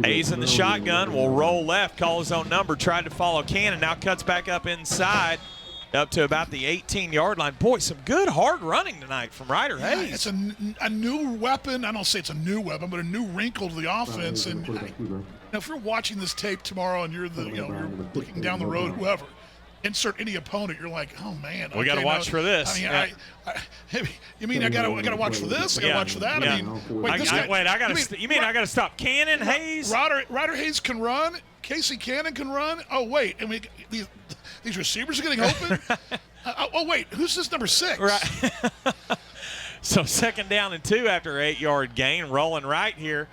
Speaker 2: Hayes in the shotgun will roll left, call his own number, tried to follow Cannon, now cuts back up inside. up to about the 18-yard line. Boy, some good hard running tonight from Ryder Hayes.
Speaker 13: It's a new weapon. I don't say it's a new weapon, but a new wrinkle to the offense. And if you're watching this tape tomorrow and you're you're looking down the road, whoever, insert any opponent, you're like, oh man,
Speaker 2: we got to watch for this.
Speaker 13: I mean, you mean I got to watch for this? I got to watch for that?
Speaker 2: Yeah.
Speaker 13: I mean, wait, this guy,
Speaker 2: I got to stop Cannon, Hayes?
Speaker 13: Ryder Hayes can run. Casey Cannon can run. Oh wait, and these receivers are getting open. Oh wait, who's this number 6?
Speaker 2: Right. So 2nd down and 2 after an 8-yard gain, rolling right here.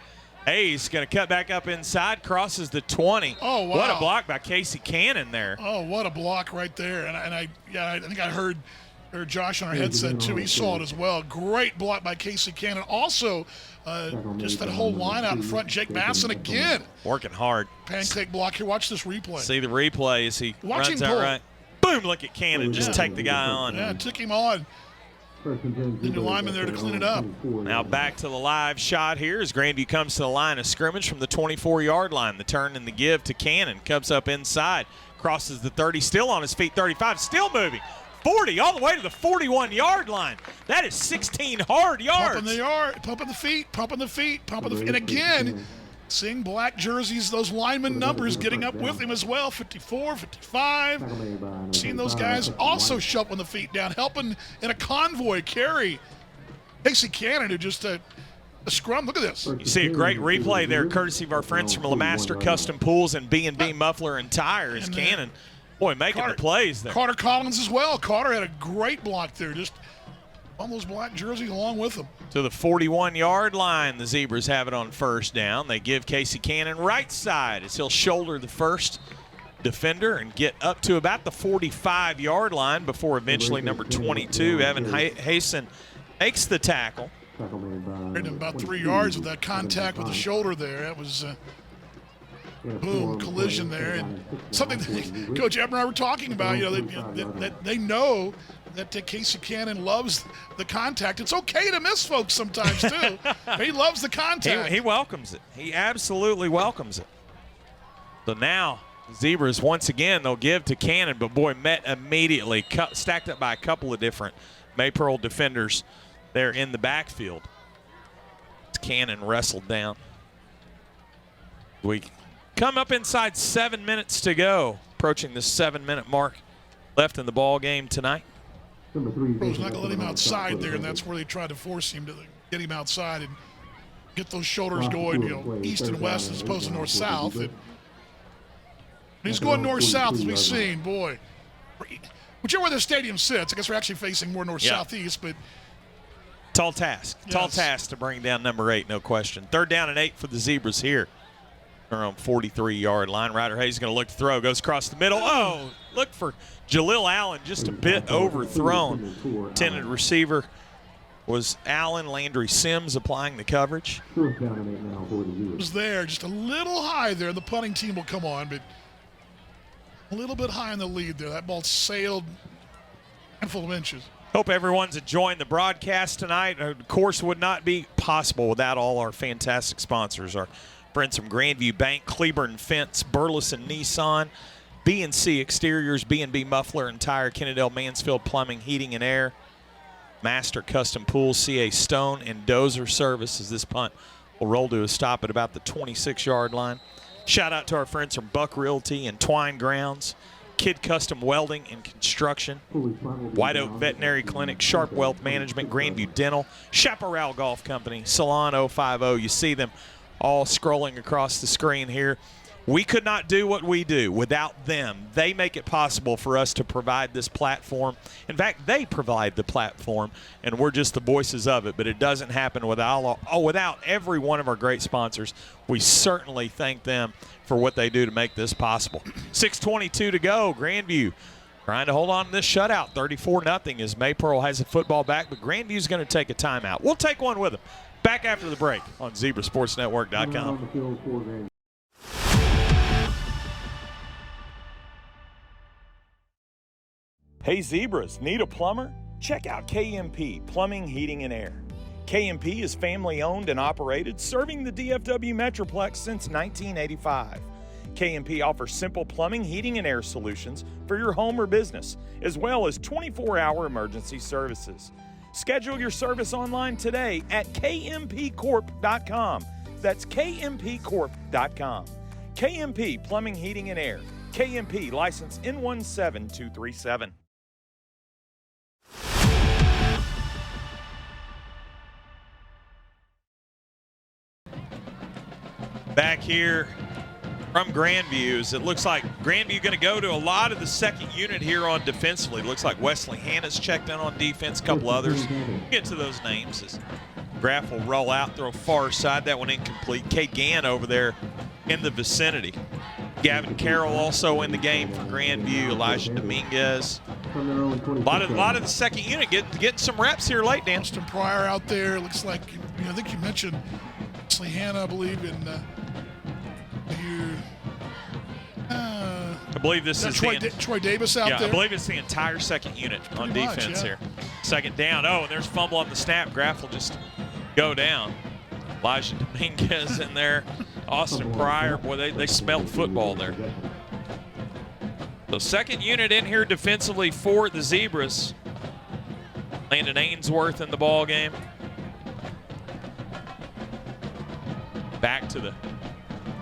Speaker 2: Hayes going to cut back up inside, crosses the 20.
Speaker 13: Oh, wow.
Speaker 2: What a block by Casey Cannon there.
Speaker 13: Oh, what a block right there. And I think I heard Josh on our headset, too. He saw it as well. Great block by Casey Cannon. Also, just that whole line out in front. Jake Masson again.
Speaker 2: Working hard.
Speaker 13: Pancake block here. Watch this replay.
Speaker 2: See the replay as he runs out
Speaker 13: pull.
Speaker 2: right. Boom, look at Cannon. Just take the guy on.
Speaker 13: Yeah, took him on. The new lineman there to clean it up.
Speaker 2: Now back to the live shot here as Grandview comes to the line of scrimmage from the 24-yard line. The turn and the give to Cannon. Comes up inside. Crosses the 30. Still on his feet. 35. Still moving. 40 all the way to the 41-yard line. That is 16 hard yards.
Speaker 13: Pumping the feet. And again, seeing black jerseys, those lineman numbers getting up with him as well. 54, 55. Seeing those guys also shuffling the feet down, helping in a convoy carry Casey Cannon, who just a scrum. Look at this.
Speaker 2: You see a great replay there, courtesy of our friends from LeMaster Custom Pools and B&B Muffler and Tire as Cannon, boy, making the plays there.
Speaker 13: Carter Collins as well. Carter had a great block there, just on those black jerseys along with them.
Speaker 2: To the 41-yard line, the Zebras have it on 1st down. They give Casey Cannon right side as he'll shoulder the first defender and get up to about the 45-yard line before eventually number 22, Evan Hasten, makes the tackle.
Speaker 13: About 3 yards with that contact with the shoulder there. That was boom, collision there. And something that Coach Ebner and I were talking about, they know that Casey Cannon loves the contact. It's okay to miss folks sometimes, too. He loves the contact.
Speaker 2: He welcomes it. He absolutely welcomes it. So now, Zebras, once again, they'll give to Cannon, but boy, met immediately, stacked up by a couple of different Maypearl defenders there in the backfield. Cannon wrestled down. We come up inside 7 minutes to go, approaching the 7-minute mark left in the ball game tonight.
Speaker 13: He's not going to let him outside there, and that's where they tried to force him to get him outside and get those shoulders going, east and west as opposed to north-south. And he's going north-south, as we've seen, boy. Whichever way the stadium sits, I guess we're actually facing more north-southeast, but
Speaker 2: tall task. Yes. Tall task to bring down number 8, no question. 3rd down and 8 for the Zebras here. They're on 43-yard line. Ryder Hayes is going to look to throw. Goes across the middle. Oh, look for Jalil Allen, just a bit overthrown. Intended receiver was Allen. Landry Sims applying the coverage.
Speaker 13: It was there, just a little high there. The punting team will come on, but a little bit high in the lead there. That ball sailed a handful of inches.
Speaker 2: Hope everyone's enjoying the broadcast tonight. Of course, would not be possible without all our fantastic sponsors. Our friends from Grandview Bank, Cleburne Fence, Burleson Nissan, B&C Exteriors, B&B Muffler and Tire, Kennedale Mansfield Plumbing, Heating and Air, Master Custom Pools, CA Stone, and Dozer Service as this punt will roll to a stop at about the 26-yard line. Shout out to our friends from Buck Realty and Twine Grounds, Kid Custom Welding and Construction, White Oak Veterinary Clinic, Sharp Wealth Management, Grandview Dental, Chaparral Golf Company, Salon 050. You see them all scrolling across the screen here. We could not do what we do without them. They make it possible for us to provide this platform. In fact, they provide the platform, and we're just the voices of it. But it doesn't happen without every one of our great sponsors. We certainly thank them for what they do to make this possible. 6:22 to go. Grandview trying to hold on to this shutout. 34-0 as Maypearl has the football back, but Grandview's going to take a timeout. We'll take one with them. Back after the break on ZebraSportsNetwork.com. Hey Zebras, need a plumber? Check out KMP Plumbing, Heating, and Air. KMP is family owned and operated, serving the DFW Metroplex since 1985.
Speaker 12: KMP offers simple plumbing, heating, and air solutions for your home or business, as well as 24-hour emergency services. Schedule your service online today at kmpcorp.com. That's kmpcorp.com. KMP Plumbing, Heating, and Air. KMP license N17237.
Speaker 2: Back here from Grandview, it looks like Grandview going to go to a lot of the second unit here on defensively. It looks like Wesley Hanna's checked in on defense, a couple others. We'll get to those names as Graff will roll out, throw far side. That one incomplete. Cade Gann over there in the vicinity. Gavin Carroll also in the game for Grandview. Elijah Dominguez. A lot of the second unit getting some reps here late, Dan.
Speaker 13: Austin Pryor out there. Looks like, I think you mentioned Wesley Hanna, I believe, in here.
Speaker 2: I believe this is
Speaker 13: Troy Davis out there.
Speaker 2: I believe it's the entire second unit on defense here. Second down. Oh, and there's fumble on the snap. Graff will just go down. Elijah Dominguez in there. Austin Pryor. Boy, they smelled football there. So second unit in here defensively for the Zebras. Landon Ainsworth in the ball game. Back to the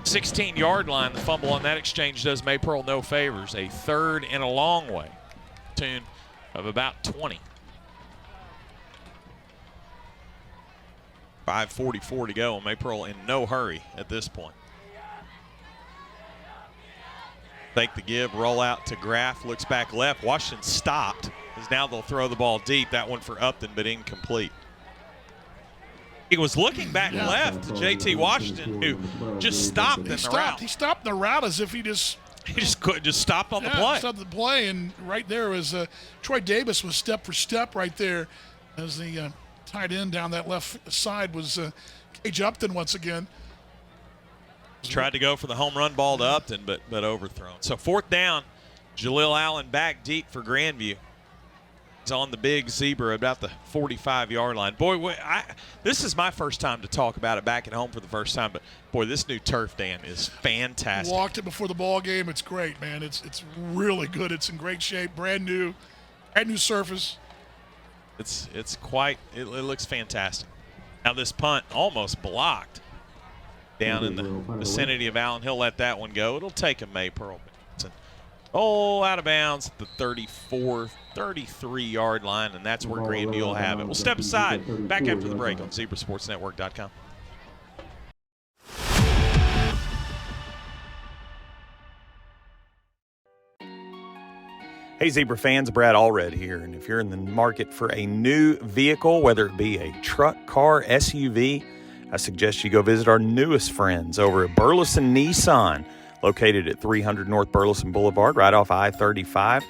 Speaker 2: 16-yard line. The fumble on that exchange does Maypearl no favors. A third and a long way. Tune of about 20. 5:44 to go. Maypearl in no hurry at this point. Fake the give, roll out to Graff, looks back left. Washington stopped, as now they'll throw the ball deep. That one for Upton, but incomplete. He was looking back left to J.T. Washington, who just stopped in the route.
Speaker 13: He stopped the route as if he just
Speaker 2: stopped on the play.
Speaker 13: Stopped the play, and right there was Troy Davis was step for step right there as the tight end down that left side was Cage Upton once again.
Speaker 2: Tried to go for the home run ball to Upton, but overthrown. So fourth down, Jaleel Allen back deep for Grandview. He's on the big Zebra about the 45-yard line. Boy, this is my first time to talk about it back at home for the first time, but boy, this new turf, Dan, is fantastic.
Speaker 13: Walked it before the ball game. It's great, man. It's really good. It's in great shape, brand new surface.
Speaker 2: It's quite. It looks fantastic. Now this punt almost blocked down in the vicinity of Allen. He'll let that one go. It'll take a Maypearl. Out of bounds at the 34, 33-yard line, and that's where Grandview will have it. We'll step aside. Back after the break on ZebraSportsNetwork.com.
Speaker 12: Hey Zebra fans, Brad Allred here, and if you're in the market for a new vehicle, whether it be a truck, car, SUV, I suggest you go visit our newest friends over at Burleson Nissan, located at 300 North Burleson Boulevard, right off I-35.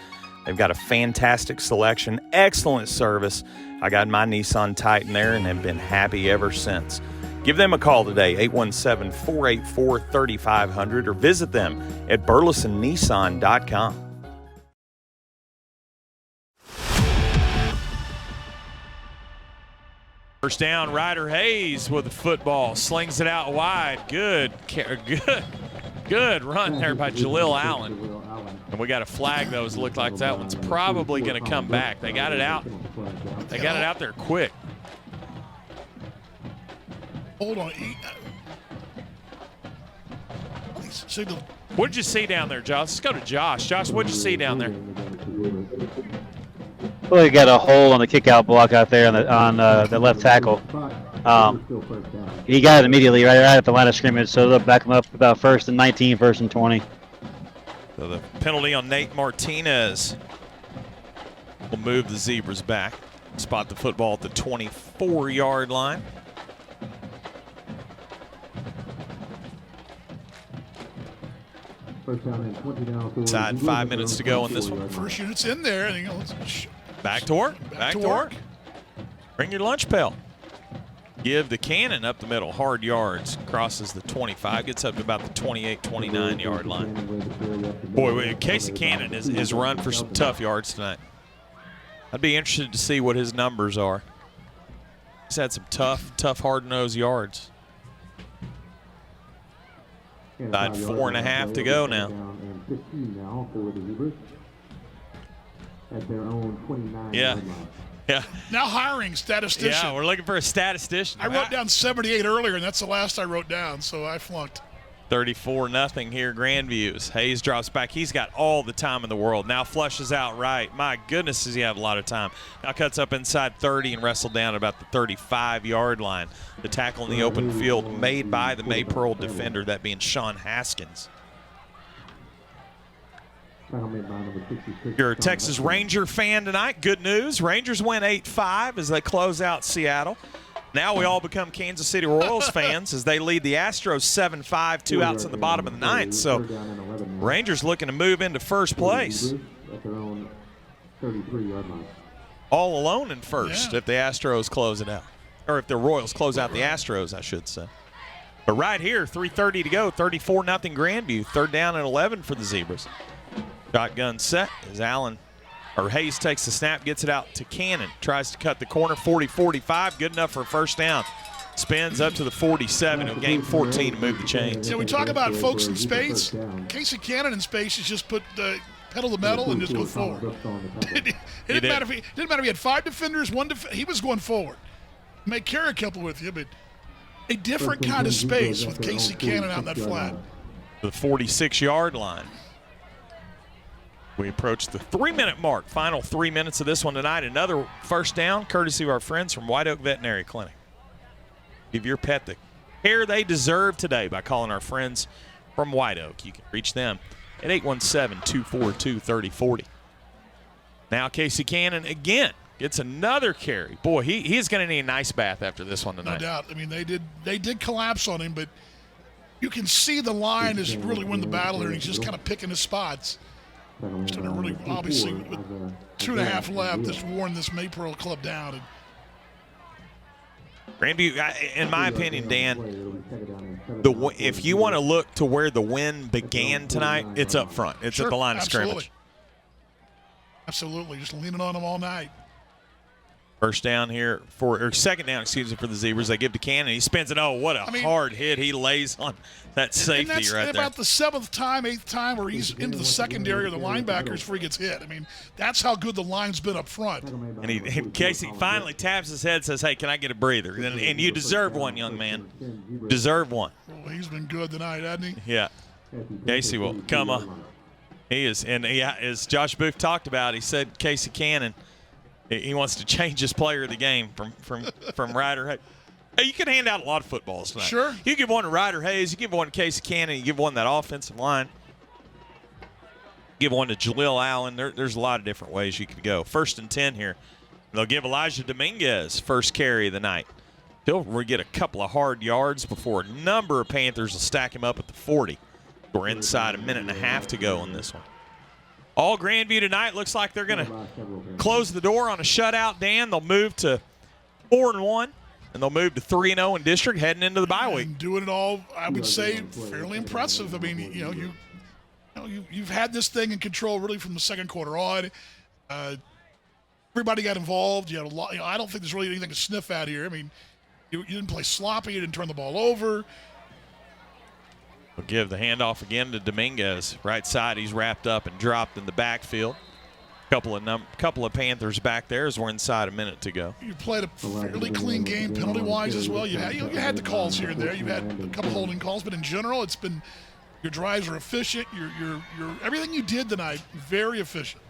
Speaker 12: They've got a fantastic selection, excellent service. I got my Nissan Titan there and have been happy ever since. Give them a call today, 817-484-3500, or visit them at burlesonnissan.com.
Speaker 2: First down, Ryder Hayes with the football. Slings it out wide. Good run there by Jaleel Allen. And we got a flag, though. It looked like that one's probably going to come back. They got it out. They got it out there quick.
Speaker 13: Hold on.
Speaker 2: What did you see down there, Josh? Let's go to Josh. Josh, what did you see down there?
Speaker 8: Well, he got a hole on the kickout block out there on the left tackle. He got it immediately right at the line of scrimmage, so they'll back him up about 1st and 19, 1st and 20.
Speaker 2: So the penalty on Nate Martinez will move the Zebras back. Spot the football at the 24-yard line. Inside 5 minutes to go on this one.
Speaker 13: First unit's in there.
Speaker 2: Back to work. Back to work. Bring your lunch pail. Give the cannon up the middle. Hard yards. Crosses the 25. Gets up to about the 28, 29-yard line. Boy, Casey Cannon is run for some tough yards tonight. I'd be interested to see what his numbers are. He's had some tough, hard-nosed yards. About 4.5 to go now.
Speaker 15: And 15 now for the Zebras at their own 29.
Speaker 2: Yeah. Yeah.
Speaker 13: Now hiring statistician.
Speaker 2: Yeah, we're looking for a statistician.
Speaker 13: I wrote down 78 earlier, and that's the last I wrote down, so I flunked.
Speaker 2: 34-0 here, Grandview. Hayes drops back. He's got all the time in the world. Now flushes out right. My goodness, does he have a lot of time. Now cuts up inside 30 and wrestled down about the 35-yard line. The tackle in the open field made by the Maypearl defender, that being Sean Haskins. You're a Texas Ranger fan tonight. Good news. Rangers win 8-5 as they close out Seattle. Now we all become Kansas City Royals fans as they lead the Astros 7-5, 2 outs in the bottom of the ninth. So Rangers looking to move into first place. All alone in first if the Astros close it out. Or if the Royals close out the Astros, I should say. But right here, 3:30 to go, 34-0 Grandview. 3rd down and 11 for the Zebras. Shotgun set as Hayes takes the snap, gets it out to Cannon. Tries to cut the corner, 40-45, good enough for a first down. Spins up to the 47. He'll gain 14 to move the chains.
Speaker 13: Yeah, we talk about folks in space. Casey Cannon in space is just put the pedal to the metal and just go forward. It didn't matter if he had 5 defenders, he was going forward. May carry a couple with you, but a different kind of space with Casey Cannon out in that flat.
Speaker 2: The 46-yard line. We approach the 3-minute mark. Final 3 minutes of this one tonight. Another first down, courtesy of our friends from White Oak Veterinary Clinic. Give your pet the care they deserve today by calling our friends from White Oak. You can reach them at 817-242-3040. Now Casey Cannon again gets another carry. Boy, he's going to need a nice bath after this one tonight.
Speaker 13: No doubt. I mean, they did collapse on him, but you can see the line is really win the battle here, and he's just kind of picking his spots. Just really, obviously, with 2.5 left, that's worn this Maypearl club down. And
Speaker 2: Grandview, in my opinion, Dan, if you want to look to where the win began tonight, it's up front. It's at the line of scrimmage.
Speaker 13: Absolutely. Just leaning on them all night.
Speaker 2: First down here second down, for the Zebras. They give to Cannon. He spins it. Oh, what a hard hit he lays on that safety right there.
Speaker 13: About the 7th time, 8th time where he's into the secondary of the linebackers before he gets hit. I mean, that's how good the line's been up front.
Speaker 2: And Casey finally taps his head and says, hey, can I get a breather? And you deserve one, young man. Deserve one.
Speaker 13: Well, he's been good tonight, hasn't he?
Speaker 2: Yeah. Casey will come up. He is. And as Josh Booth talked about, he said Casey Cannon, he wants to change his player of the game from Ryder Hayes. Hey, you can hand out a lot of footballs tonight.
Speaker 13: Sure.
Speaker 2: You give one to Ryder Hayes, you give one to Casey Cannon, you give one to that offensive line. Give one to Jaleel Allen. There's a lot of different ways you could go. 1st and 10 here. They'll give Elijah Dominguez first carry of the night. He'll get a couple of hard yards before a number of Panthers will stack him up at the 40. We're inside a 1.5 minutes to go on this one. All Grandview tonight looks like they're going to close the door on a shutout, Dan. They'll move to 4-1, and they'll move to 3-0 in district heading into the bye week.
Speaker 13: And doing it all, I would say, fairly impressive. I mean, you've had this thing in control really from the second quarter on. Everybody got involved. You had a lot. I don't think there's really anything to sniff at here. I mean, you didn't play sloppy. You didn't turn the ball over.
Speaker 2: We'll give the handoff again to Dominguez. Right side, he's wrapped up and dropped in the backfield. Couple of Panthers back there as we're inside a minute to go.
Speaker 13: You played a fairly clean game penalty-wise as well. You had the calls here and there. You had a couple holding calls, but in general, it's been your drives are efficient. Your everything you did tonight, very efficient.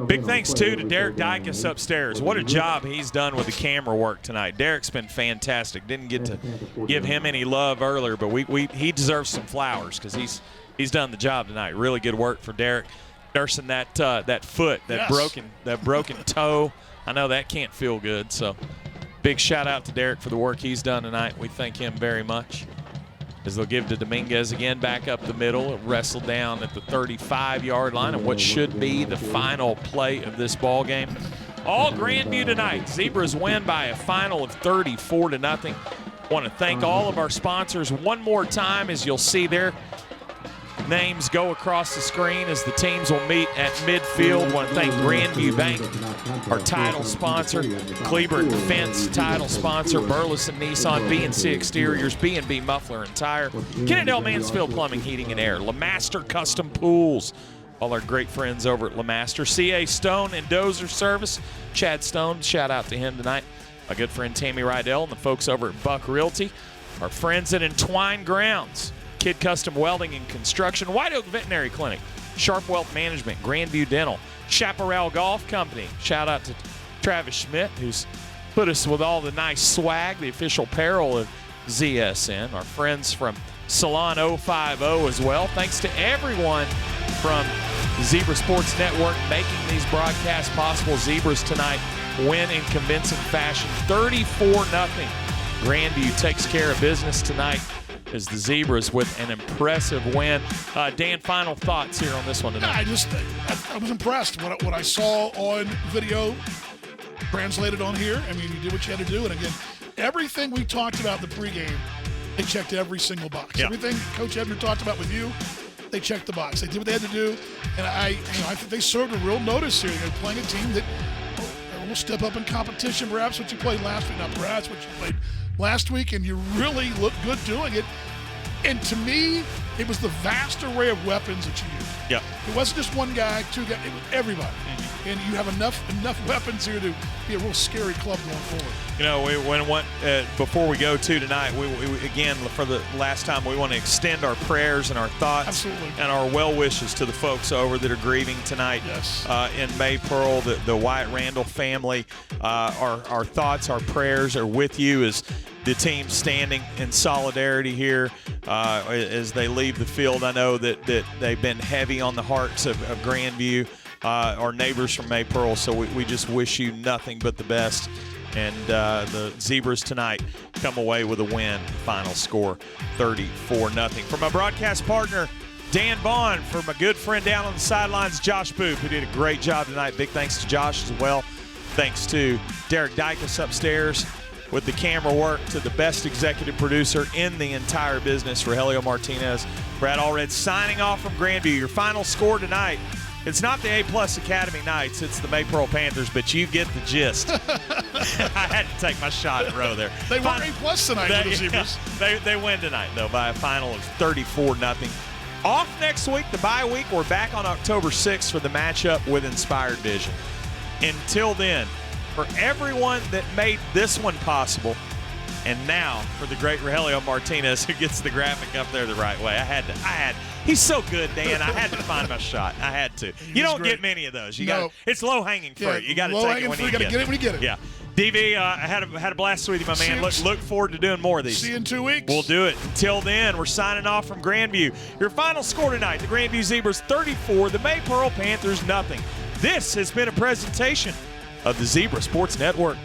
Speaker 2: Big thanks, too, to Derek Dykus upstairs. What a job he's done with the camera work tonight. Derek's been fantastic. Didn't get to give him any love earlier, but he deserves some flowers because he's done the job tonight. Really good work for Derek. Nursing that foot, that broken toe. I know that can't feel good. So big shout out to Derek for the work he's done tonight. We thank him very much. As they'll give to Dominguez again, back up the middle, wrestled down at the 35-yard line, and what should be the final play of this ball game. All Grandview tonight. Zebras win by a final of 34-0. Want to thank all of our sponsors one more time, as you'll see there. names go across the screen as the teams will meet at midfield. Want to thank Grandview Bank, our title sponsor, Cleburne Defense, title sponsor, Burleson Nissan, B&C Exteriors, B&B Muffler and Tire, Kennedale Mansfield Plumbing, Heating and Air, LeMaster Custom Pools, all our great friends over at LeMaster, CA Stone and Dozer Service, Chad Stone, shout out to him tonight, my good friend Tammy Rydell and the folks over at Buck Realty, our friends at Entwine Grounds, Kid Custom Welding and Construction, White Oak Veterinary Clinic, Sharp Wealth Management, Grandview Dental, Chaparral Golf Company. Shout out to Travis Schmidt, who's put us with all the nice swag, the official apparel of ZSN. Our friends from Salon 050 as well. Thanks to everyone from the Zebra Sports Network making these broadcasts possible. Zebras tonight win in convincing fashion, 34-0. Grandview takes care of business tonight as the Zebras with an impressive win. Dan, final thoughts here on this one tonight.
Speaker 13: I was impressed. What I saw on video translated on here. I mean, you did what you had to do. And again, everything we talked about in the pregame, they checked every single box.
Speaker 2: Yeah.
Speaker 13: Everything Coach Ebner talked about with you, they checked the box. They did what they had to do. And I think they served a real notice here. They're playing a team that will step up in competition, perhaps what you played last week, not perhaps what you played last week, and you really look good doing it. And to me, it was the vast array of weapons that you used.
Speaker 2: Yeah.
Speaker 13: It wasn't just one guy, two guys, it was everybody. Mm-hmm. And you have enough weapons here to be a real scary club going forward.
Speaker 2: You know, before we go to tonight, we again, for the last time, we want to extend our prayers and our thoughts
Speaker 13: Absolutely.
Speaker 2: And our well wishes to the folks over that are grieving tonight.
Speaker 13: Yes.
Speaker 2: In Maypearl, the Wyatt Randall family. Our thoughts, our prayers are with you as the team standing in solidarity here as they leave the field. I know that they've been heavy on the hearts of Grandview, our neighbors from Maypearl, so we just wish you nothing but the best. And the Zebras tonight come away with a win. Final score 34-0. For my broadcast partner, Dan Vaughn, for my good friend down on the sidelines, Josh Boop, who did a great job tonight. Big thanks to Josh as well. Thanks to Derek Dykus upstairs with the camera work, to the best executive producer in the entire business, Rogelio Martinez. Brad Allred signing off from Grandview. Your final score tonight, it's not the A-Plus Academy Knights, it's the Maypearl Panthers, but you get the gist. I had to take my shot at Roe there.
Speaker 13: They were A-Plus tonight for the Zebras.
Speaker 2: They win tonight, though, by a final of 34-0. Off next week, the bye week. We're back on October 6th for the matchup with Inspired Vision. Until then, for everyone that made this one possible, and now for the great Rogelio Martinez, who gets the graphic up there the right way. He's so good, Dan. I had to find my shot. I had to. You don't get many of those. It's low-hanging fruit. You got to take it when you get it.
Speaker 13: When you get it.
Speaker 2: Yeah. DV, I had a blast with you, my man. Look forward to doing more of these.
Speaker 13: See you in 2 weeks.
Speaker 2: We'll do it. Until then, we're signing off from Grandview. Your final score tonight, the Grandview Zebras 34, the Maypearl Panthers 0. This has been a presentation of the Zebra Sports Network.